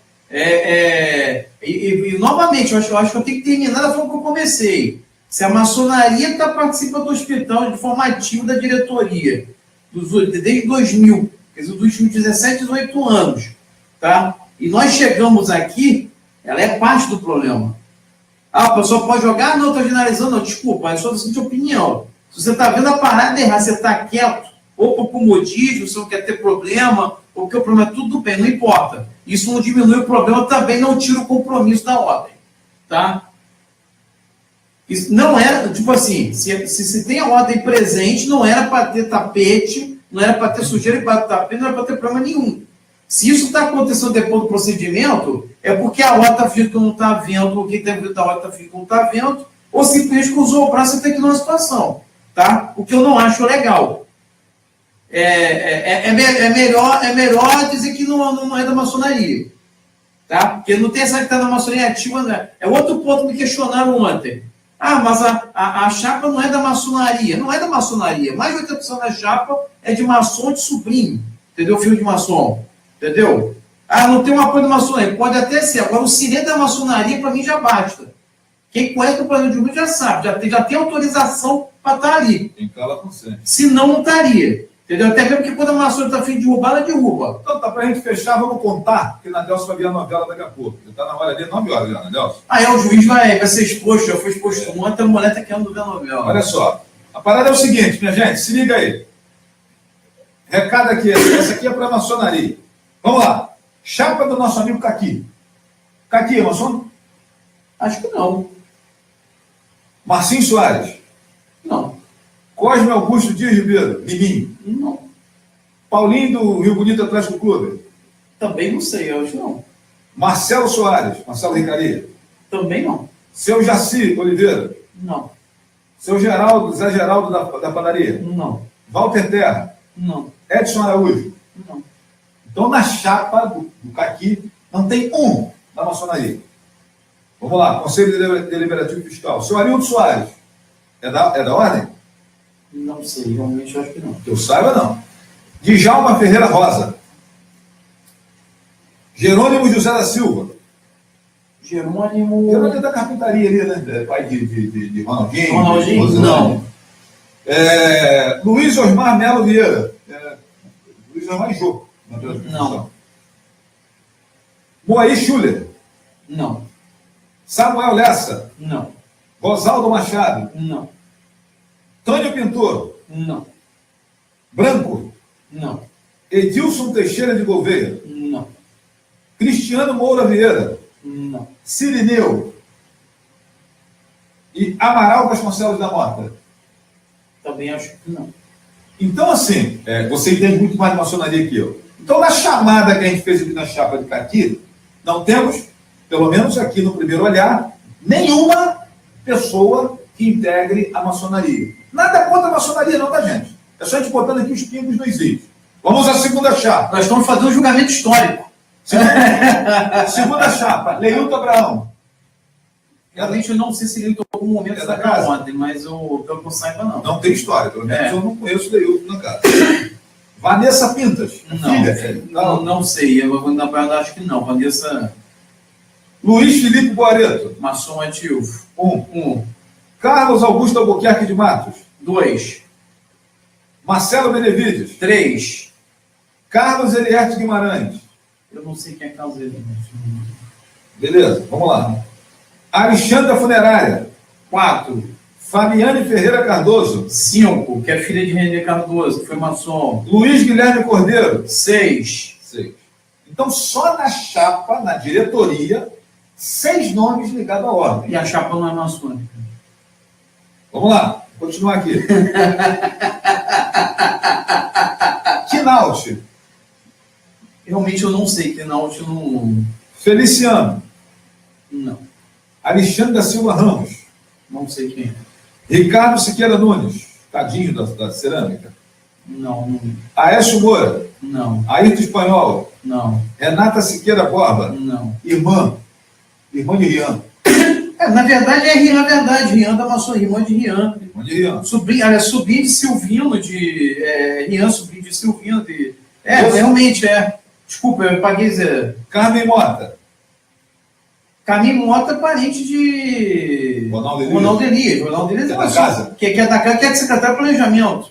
E novamente, eu acho que eu tenho que terminar da forma que eu comecei. Se a maçonaria está participando do hospital de forma ativa da diretoria, desde 2000, quer dizer, dos últimos 17, 18 anos, tá? E nós chegamos aqui, ela é parte do problema. A pessoa pode jogar? Não, estou generalizando, não, desculpa, é só a seguinte opinião. Se você está vendo a parada errar, você está quieto, ou por comodismo, você não quer ter problema, ou que o problema é tudo bem, não importa. Isso não diminui o problema, também não tira o compromisso da ordem, tá? Isso não era, tipo assim, se tem a ordem presente, não era para ter tapete, não era para ter sujeira e para ter tapete, não era para ter problema nenhum. Se isso está acontecendo depois do procedimento, é porque a rota física não está vendo, ou quem tem vindo da rota física não está vendo, ou simplesmente cruzou o braço e tem que ir numa situação, tá? O que eu não acho legal. É melhor dizer que não é da maçonaria, tá? Porque não tem essa que está na maçonaria ativa, né? É outro ponto que me questionaram ontem. Ah, mas a chapa não é da maçonaria. Não é da maçonaria. Mais de 80% da chapa é de maçom de sobrinho. Entendeu? Filho de maçom. Entendeu? Ah, não tem um apoio da maçonaria. Pode até ser. Agora, o silêncio da maçonaria, para mim, já basta. Quem conhece o plano de já sabe. Já tem autorização para estar ali. Tem cala consciente. Se não estaria. Entendeu? Até mesmo porque quando a maçonaria está a fim de derrubar, ela derruba. Então tá, para a gente fechar, vamos contar, porque na Nelson vai vir a novela daqui a pouco. Já está na hora dele, 9 horas já, na Nelson. O juiz vai ser exposto, já foi exposto ontem, a mulher está querendo ver a novela. Olha só, a parada é o seguinte, minha gente, se liga aí. Recado aqui, essa aqui é para a maçonaria. Vamos lá. Chapa do nosso amigo Caqui. Caqui é maçom? Acho que não. Marcinho Soares. Não. Cosme Augusto Dias Ribeiro. Miminho. Não. Paulinho do Rio Bonito Atlético Clube. Também não sei, eu acho que não. Marcelo Soares. Marcelo Ricaria. Também não. Seu Jaci Oliveira. Não. Seu Geraldo, Zé Geraldo da padaria. Não. Walter Terra. Não. Edson Araújo. Não. Então, na chapa do Caqui, não tem um da maçonaria. Vamos lá, Conselho Deliberativo Fiscal. Seu Arildo Soares. É da ordem? Não sei, realmente eu acho que não. Que eu saiba, não. Djalma Ferreira Rosa. Jerônimo José da Silva. Jerônimo. Jerônimo é da carpintaria ali, né? Pai de Ronaldinho. Ronaldinho? Rosinante. Não. Luiz Osmar Melo Vieira. Luiz Osmar Jô. Não. Moaí Schuller. Não. Samuel Lessa. Não. Rosaldo Machado. Não. Tônio Pintor. Não. Branco. Não. Edilson Teixeira de Gouveia. Não. Cristiano Moura Vieira. Não. Sirineu. E Amaral Vasconcelos da Mota. Também acho que não. Então, assim, você entende muito mais de maçonaria que eu. Então, na chamada que a gente fez aqui na chapa de Caqui, não temos, pelo menos aqui no primeiro olhar, nenhuma pessoa que integre a maçonaria. Nada contra a maçonaria, não, tá, gente? É só a gente botando aqui os pingos nos is. Vamos à segunda chapa. Nós estamos fazendo um julgamento histórico. Segunda chapa, Leilton Abraão. Realmente eu não sei se ele em algum momento É da da casa? ontem, mas eu não saiba não. Não tem história, pelo menos É. eu não conheço Leilton na casa. Vanessa Pintas, Não, filha. não sei, eu na verdade acho que não. Vanessa, Luiz Felipe Boareto, maçom ativo. 1. Carlos Augusto Albuquerque de Matos. 2. Marcelo Benevides. 3. Carlos Elierte Guimarães. Eu não sei quem é Carlos Elias. Beleza, vamos lá. Alexandra Funerária. 4. Fabiane Ferreira Cardoso. 5, que é filha de René Cardoso, que foi maçom. Luiz Guilherme Cordeiro. 6. 6. Então, só na chapa, na diretoria, 6 nomes ligados à ordem. E a chapa não é maçônica. Vamos lá, vou continuar aqui. Quinalte. Realmente eu não sei, Quinalte não. Feliciano. Não. Alexandre da Silva Ramos. Não sei quem é. Ricardo Siqueira Nunes. Tadinho da cerâmica. Não. Aécio Moura. Não. Ayrton Espanhol. Não. Renata Siqueira Borba. Não. Irmã de Rian. Na verdade é Rian, Rian da maçonaria, irmã de Rian. Irmã de Rian. Sobrinho de Silvino, Rian, sobrinho de Silvino. Isso. Realmente é. Desculpa, eu paguei zero. Carmen Mota. Camilo Mota é parente de Ronaldo Elias. Ronaldo Elias É é da maçom. casa? Que é da casa, que é de secretário de planejamento.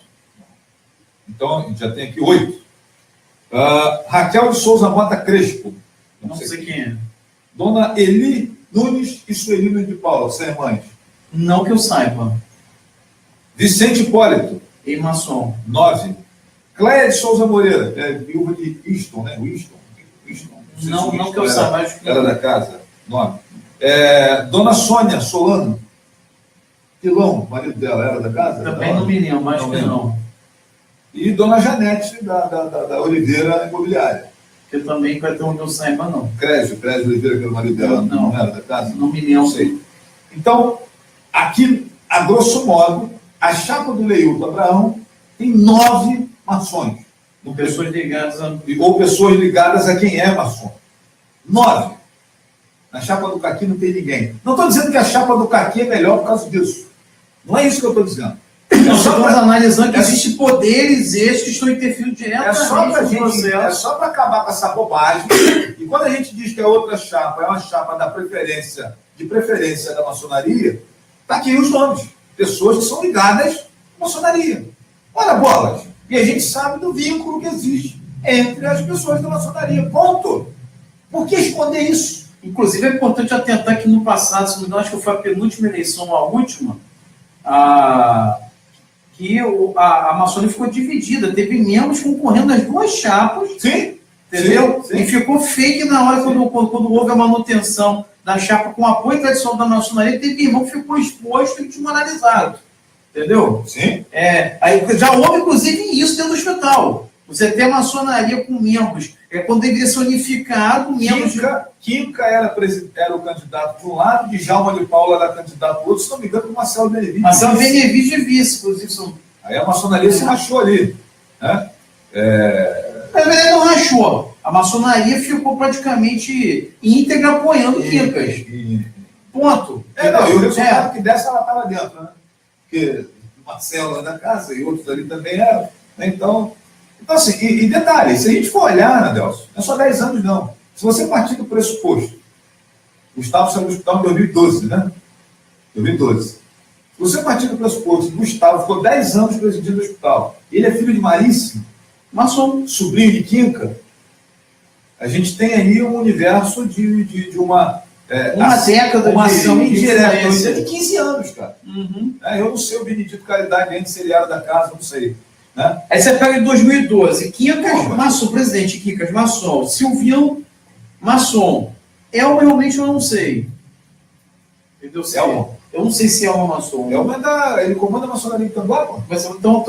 Então, a gente já tem aqui 8. Raquel de Souza Mota Crespo. Não sei quem é. Dona Eli Nunes e Sueli de Paula, sem mães. Não que eu saiba. Vicente Hipólito, E maçom. 9. Cléia de Souza Moreira, viúva de Winston, né? Winston. sei Não se que eu saiba, acho que era da casa. 9. Dona Sônia Solano, Pilão, marido dela, era da casa? Também não me lembro, acho que não. E Dona Janete, da Oliveira Imobiliária. Que eu também, até onde eu saiba, não. Crésio Oliveira, que era o marido dela, Não. não era da casa? Não me lembro. Não sei. Então, aqui, a grosso modo, a chapa do Leilton Abraão tem 9 maçons. Pessoas ligadas a... Ou pessoas ligadas a quem é maçom. 9. Na chapa do Caqui não tem ninguém. Não estou dizendo que a chapa do Caqui é melhor por causa disso. Não é isso que eu estou dizendo. Nós estamos analisando que existem poderes esses que estão interferindo diretamente É só para acabar com essa bobagem. E quando a gente diz que a outra chapa é uma chapa de preferência da maçonaria, está aqui os nomes. Pessoas que são ligadas à maçonaria. Ora, bolas. E a gente sabe do vínculo que existe entre as pessoas da maçonaria. Ponto. Por que esconder isso? Inclusive, é importante atentar que no passado, se não me engano, acho que foi a penúltima eleição, a última, que a maçonaria ficou dividida. Teve membros concorrendo nas duas chapas. Sim. Entendeu? Sim. E ficou fake na hora quando houve a manutenção da chapa com apoio tradicional da maçonaria, teve irmão que ficou exposto e desmoralizado. Entendeu? Sim. Aí já houve, inclusive, isso dentro do hospital. Você tem a maçonaria com membros, quando deveria ser unificado, membros... Quinca era o candidato de um lado, Djalma de Paula era candidato do outro, se não me engano, o Marcelo Benevides. Marcelo Benevides de vice, inclusive. Aí a maçonaria se rachou ali. Né? Na verdade, não rachou. A maçonaria ficou praticamente íntegra apoiando Quincas. Ponto. Não, e o resultado que dessa ela estava dentro, né? Porque o Marcelo da casa e outros ali também eram. Né? Então, assim, e detalhe, se a gente for olhar, Adelson, não é só 10 anos, não. Se você partir do pressuposto, Gustavo saiu do hospital em 2012, né? 2012. Se você partir do pressuposto, Gustavo ficou 10 anos presidindo o hospital, ele é filho de Marício, maçom, sobrinho de Quinca, a gente tem aí um universo de uma década uma de ação indireta, influência. de 15 anos, cara. Uhum. Eu não sei o Benedito Caridade antes se ele era da casa, não sei. Né? Aí você pega em 2012, Quincas, maçom, presidente Quincas, maçom, Silvião, maçom. Elma, realmente eu não sei. Entendeu? Eu não sei se é uma maçom. Ele comanda a maçonaria em Tanguá, pô. Então,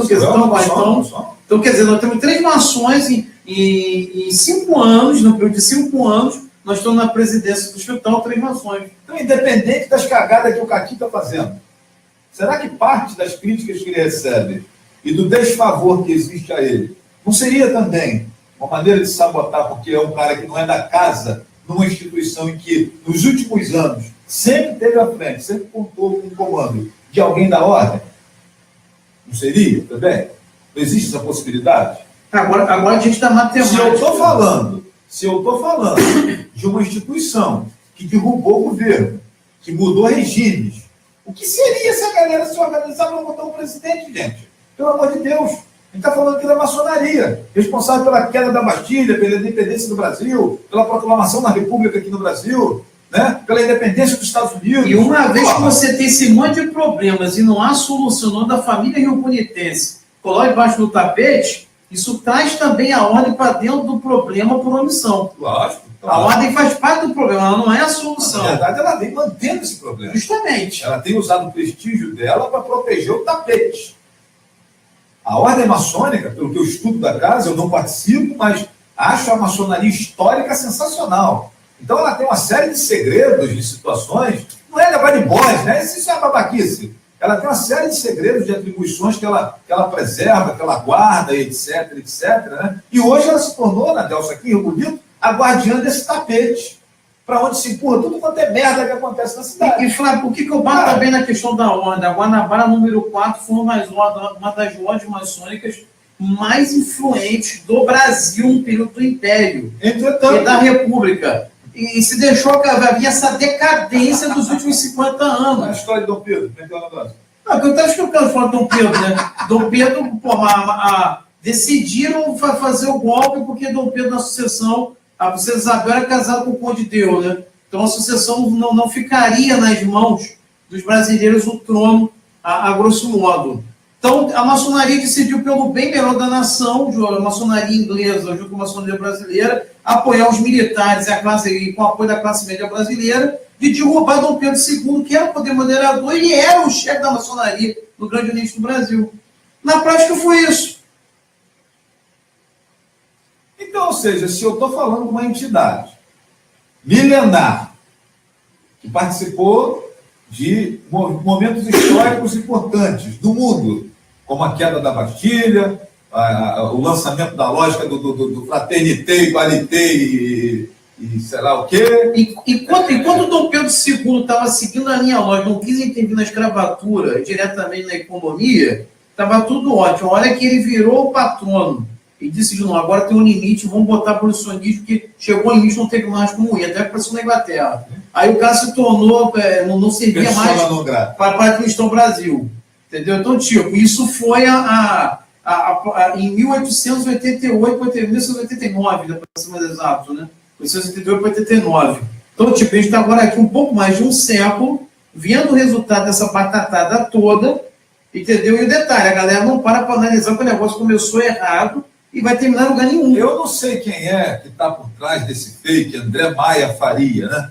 quer dizer, nós temos 3 maçons em 5 anos, no período de 5 anos, nós estamos na presidência do hospital, 3 maçons. Então, independente das cagadas que o Caqui está fazendo, será que parte das críticas que ele recebe e do desfavor que existe a ele, não seria também uma maneira de sabotar, porque é um cara que não é da casa, numa instituição em que, nos últimos anos, sempre teve à frente, sempre contou com o comando de alguém da ordem? Não seria também? Não existe essa possibilidade? Agora a gente está matemática. Se eu estou falando de uma instituição que derrubou o governo, que mudou regimes, o que seria se a galera se organizar para botar um presidente, gente? Pelo amor de Deus. A gente está falando aqui da maçonaria, responsável pela queda da Bastilha, pela independência do Brasil, pela proclamação da República aqui no Brasil, né? Pela independência dos Estados Unidos. E uma vez que você tem esse monte de problemas e não há solução da família rio-bonitense, coloca debaixo do tapete, isso traz também a ordem para dentro do problema por omissão. Lógico. A ordem faz parte do problema, ela não é a solução. Na verdade, ela vem mantendo esse problema. Justamente. Ela tem usado o prestígio dela para proteger o tapete. A ordem maçônica, pelo que eu estudo da casa, eu não participo, mas acho a maçonaria histórica sensacional. Então ela tem uma série de segredos, de situações, não é levar de boss, né? Isso é uma babaquice. Ela tem uma série de segredos, de atribuições que ela preserva, que ela guarda, etc, etc. Né? E hoje ela se tornou, na Delsa aqui, Rio Bonito, a guardiã desse tapete, para onde se empurra tudo quanto é merda que acontece na cidade. E Flávio, por que eu bato também na questão da ordem? A Guanabara número 4 foi uma das ordens maçônicas mais influentes do Brasil no período do Império e da República. E se deixou que havia essa decadência dos últimos 50 anos. A história de Dom Pedro, como é que é o negócio? Não, que eu estava explicando fora de Dom Pedro, né? Dom Pedro, decidiram fazer o golpe porque Dom Pedro, na sucessão, a princesa Isabel era casada com o Conde Deu, né? Então a sucessão não ficaria nas mãos dos brasileiros o trono, a grosso modo. Então a maçonaria decidiu, pelo bem melhor da nação, a maçonaria inglesa junto com a maçonaria brasileira, apoiar os militares e com o apoio da classe média brasileira, de derrubar Dom Pedro II, que era o poder moderador, ele era o chefe da maçonaria no Grande Oriente do Brasil. Na prática foi isso. Então, ou seja, se eu estou falando de uma entidade milenar que participou de momentos históricos importantes do mundo, como a queda da Bastilha, o lançamento da lógica do fraternité, igualité e sei lá o quê. Enquanto Dom Pedro II estava seguindo a linha lógica, não quis intervir na escravatura, diretamente na economia, estava tudo ótimo. A hora que ele virou o patrono e disse de novo, agora tem um limite, vamos botar abolicionismo, que chegou ao limite, não teve mais como ir, até que apareceu na Inglaterra. Aí o cara se tornou, não servia mais para a questão Brasil. Entendeu? Então, tipo, isso foi em 1888, 1989, para ser mais exato, né? 1888 para 89. Então, tipo, a gente está agora aqui um pouco mais de um século, vendo o resultado dessa batatada toda, entendeu? E o detalhe, a galera não para analisar que o negócio começou errado e vai terminar em lugar nenhum. Eu não sei quem é que está por trás desse fake, André Maia Faria, né?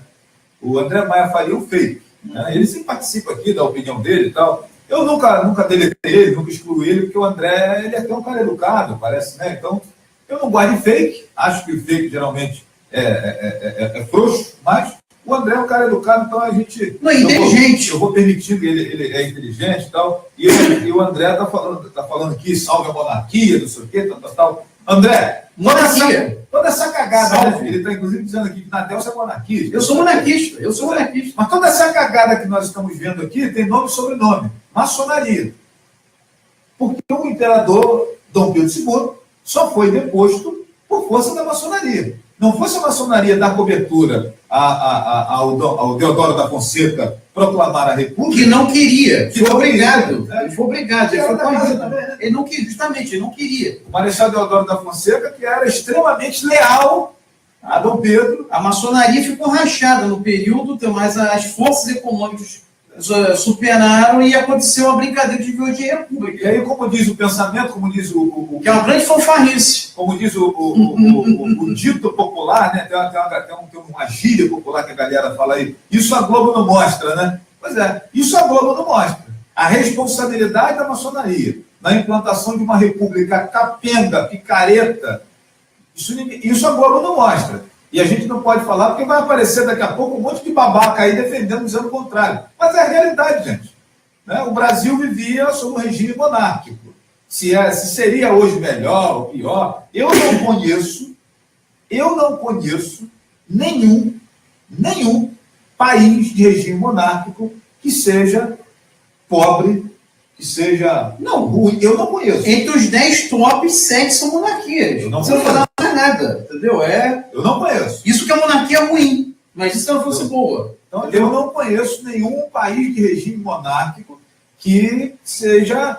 o André Maia faria um fake. Né? Ele sempre participa aqui da opinião dele e tal. Eu nunca deletei ele, nunca excluí ele, porque o André ele é até um cara educado, parece, né? Então, eu não gosto de fake, acho que o fake geralmente é frouxo, mas o André é um cara educado, então a gente... Não, inteligente. Eu vou permitindo, ele é inteligente e tal, e o André tá falando aqui, salve a monarquia, não sei o quê, tal. André, toda essa cagada, né, ele está inclusive dizendo aqui que Nadelson é monarquista. Eu sou monarquista. Mas toda essa cagada que nós estamos vendo aqui tem nome e sobrenome. Maçonaria. Porque o imperador Dom Pedro II só foi deposto por força da maçonaria. Não fosse a maçonaria dar cobertura ao Deodoro da Fonseca proclamar a República... Que não queria. Foi obrigado. Ele foi obrigado. Ele foi coagido. Ele não queria, justamente, ele não queria. O Marechal Deodoro da Fonseca, que era extremamente leal a Dom Pedro. A maçonaria ficou rachada no período, mas as forças econômicas superaram e aconteceu uma brincadeira de viu de república. E aí, como diz o pensamento, como diz que é uma grande fanfarrice. Como diz o dito popular, né? Tem uma gíria popular que a galera fala aí. Isso a Globo não mostra, né? Pois é, isso a Globo não mostra. A responsabilidade da maçonaria na implantação de uma república capenga, picareta, isso a Globo não mostra. E a gente não pode falar, porque vai aparecer daqui a pouco um monte de babaca aí defendendo, dizendo o contrário. Mas é a realidade, gente. Né? O Brasil vivia sob um regime monárquico. Se seria hoje melhor ou pior, eu não conheço nenhum país de regime monárquico que seja pobre, que seja ruim. Eu não conheço. Entre os 10 tops, 7 são monarquias. Eu não Você não conheço. fala mais nada, entendeu? Eu não conheço. Isso que a monarquia é ruim, mas isso não fosse boa. Então, eu não conheço nenhum país de regime monárquico que seja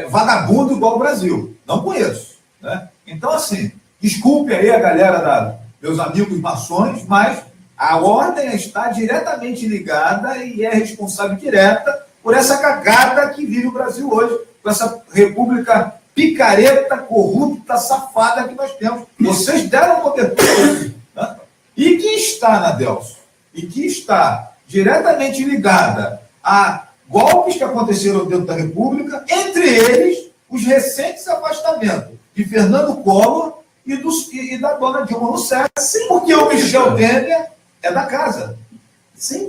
vagabundo igual o Brasil. Não conheço. Né? Então, assim, desculpe aí a galera, meus amigos maçons, mas a ordem está diretamente ligada e é responsável direta por essa cagada que vive o Brasil hoje, com essa república picareta, corrupta, safada que nós temos. Vocês deram cobertura. Né? E que está, Nadelson, e que está diretamente ligada a golpes que aconteceram dentro da República, entre eles os recentes afastamentos de Fernando Collor e da dona Dilma Rousseff, porque o Michel Temer é da casa.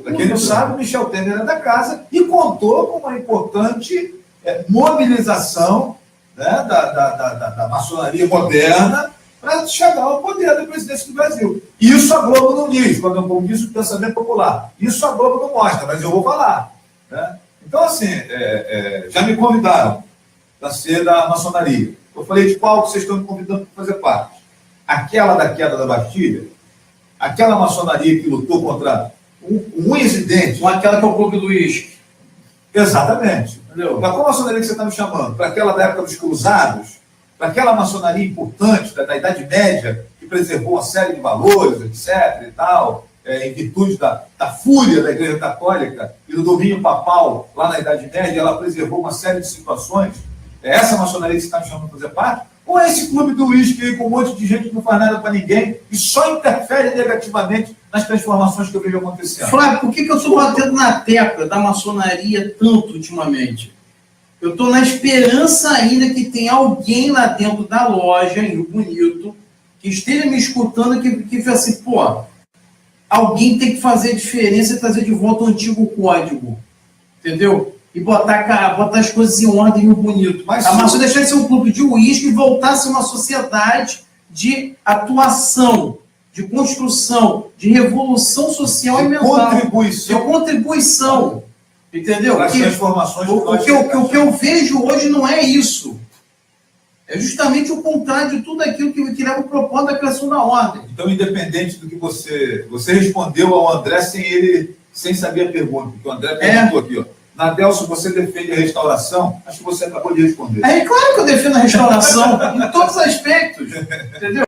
Para quem não sabe, o Michel Temer é da casa e contou com uma importante mobilização, né, da maçonaria moderna para chegar ao poder da presidência do Brasil. Isso a Globo não diz, como diz o pensamento popular. Isso a Globo não mostra, mas eu vou falar. Né? Então, assim, já me convidaram para ser da maçonaria. Eu falei, de qual que vocês estão me convidando para fazer parte? Aquela da queda da Bastilha? Aquela maçonaria que lutou contra um incidente? Com aquela que é o Clube do Uísque. Exatamente. Entendeu? Para qual maçonaria que você está me chamando? Para aquela da época dos cruzados? Para aquela maçonaria importante da Idade Média, que preservou uma série de valores, etc. e tal, em virtude da fúria da Igreja Católica e do domínio papal lá na Idade Média, ela preservou uma série de situações. É essa maçonaria que você está me chamando para fazer parte? Ou é esse clube do uísque aí com um monte de gente que não faz nada para ninguém e só interfere negativamente nas transformações que eu vejo acontecendo? Flávio, por que eu estou batendo na tecla da maçonaria tanto ultimamente? Eu estou na esperança ainda que tenha alguém lá dentro da loja, em Rio Bonito, que esteja me escutando que fala assim, pô, alguém tem que fazer a diferença e trazer de volta o antigo código. Entendeu? E botar as coisas em ordem e bonito. Mas a maçonaria deixar de ser um clube de uísque e voltar a ser uma sociedade de atuação, de construção, de revolução social e mental. Contribuição. De contribuição. Entendeu? As transformações o que eu vejo hoje não é isso. É justamente o contrário de tudo aquilo que leva o propósito da criação da ordem. Então, independente do que você respondeu ao André sem saber a pergunta, porque o André perguntou aqui, ó. Nadelson, você defende a restauração? Acho que você acabou de responder. É claro que eu defendo a restauração, em todos os aspectos. Entendeu?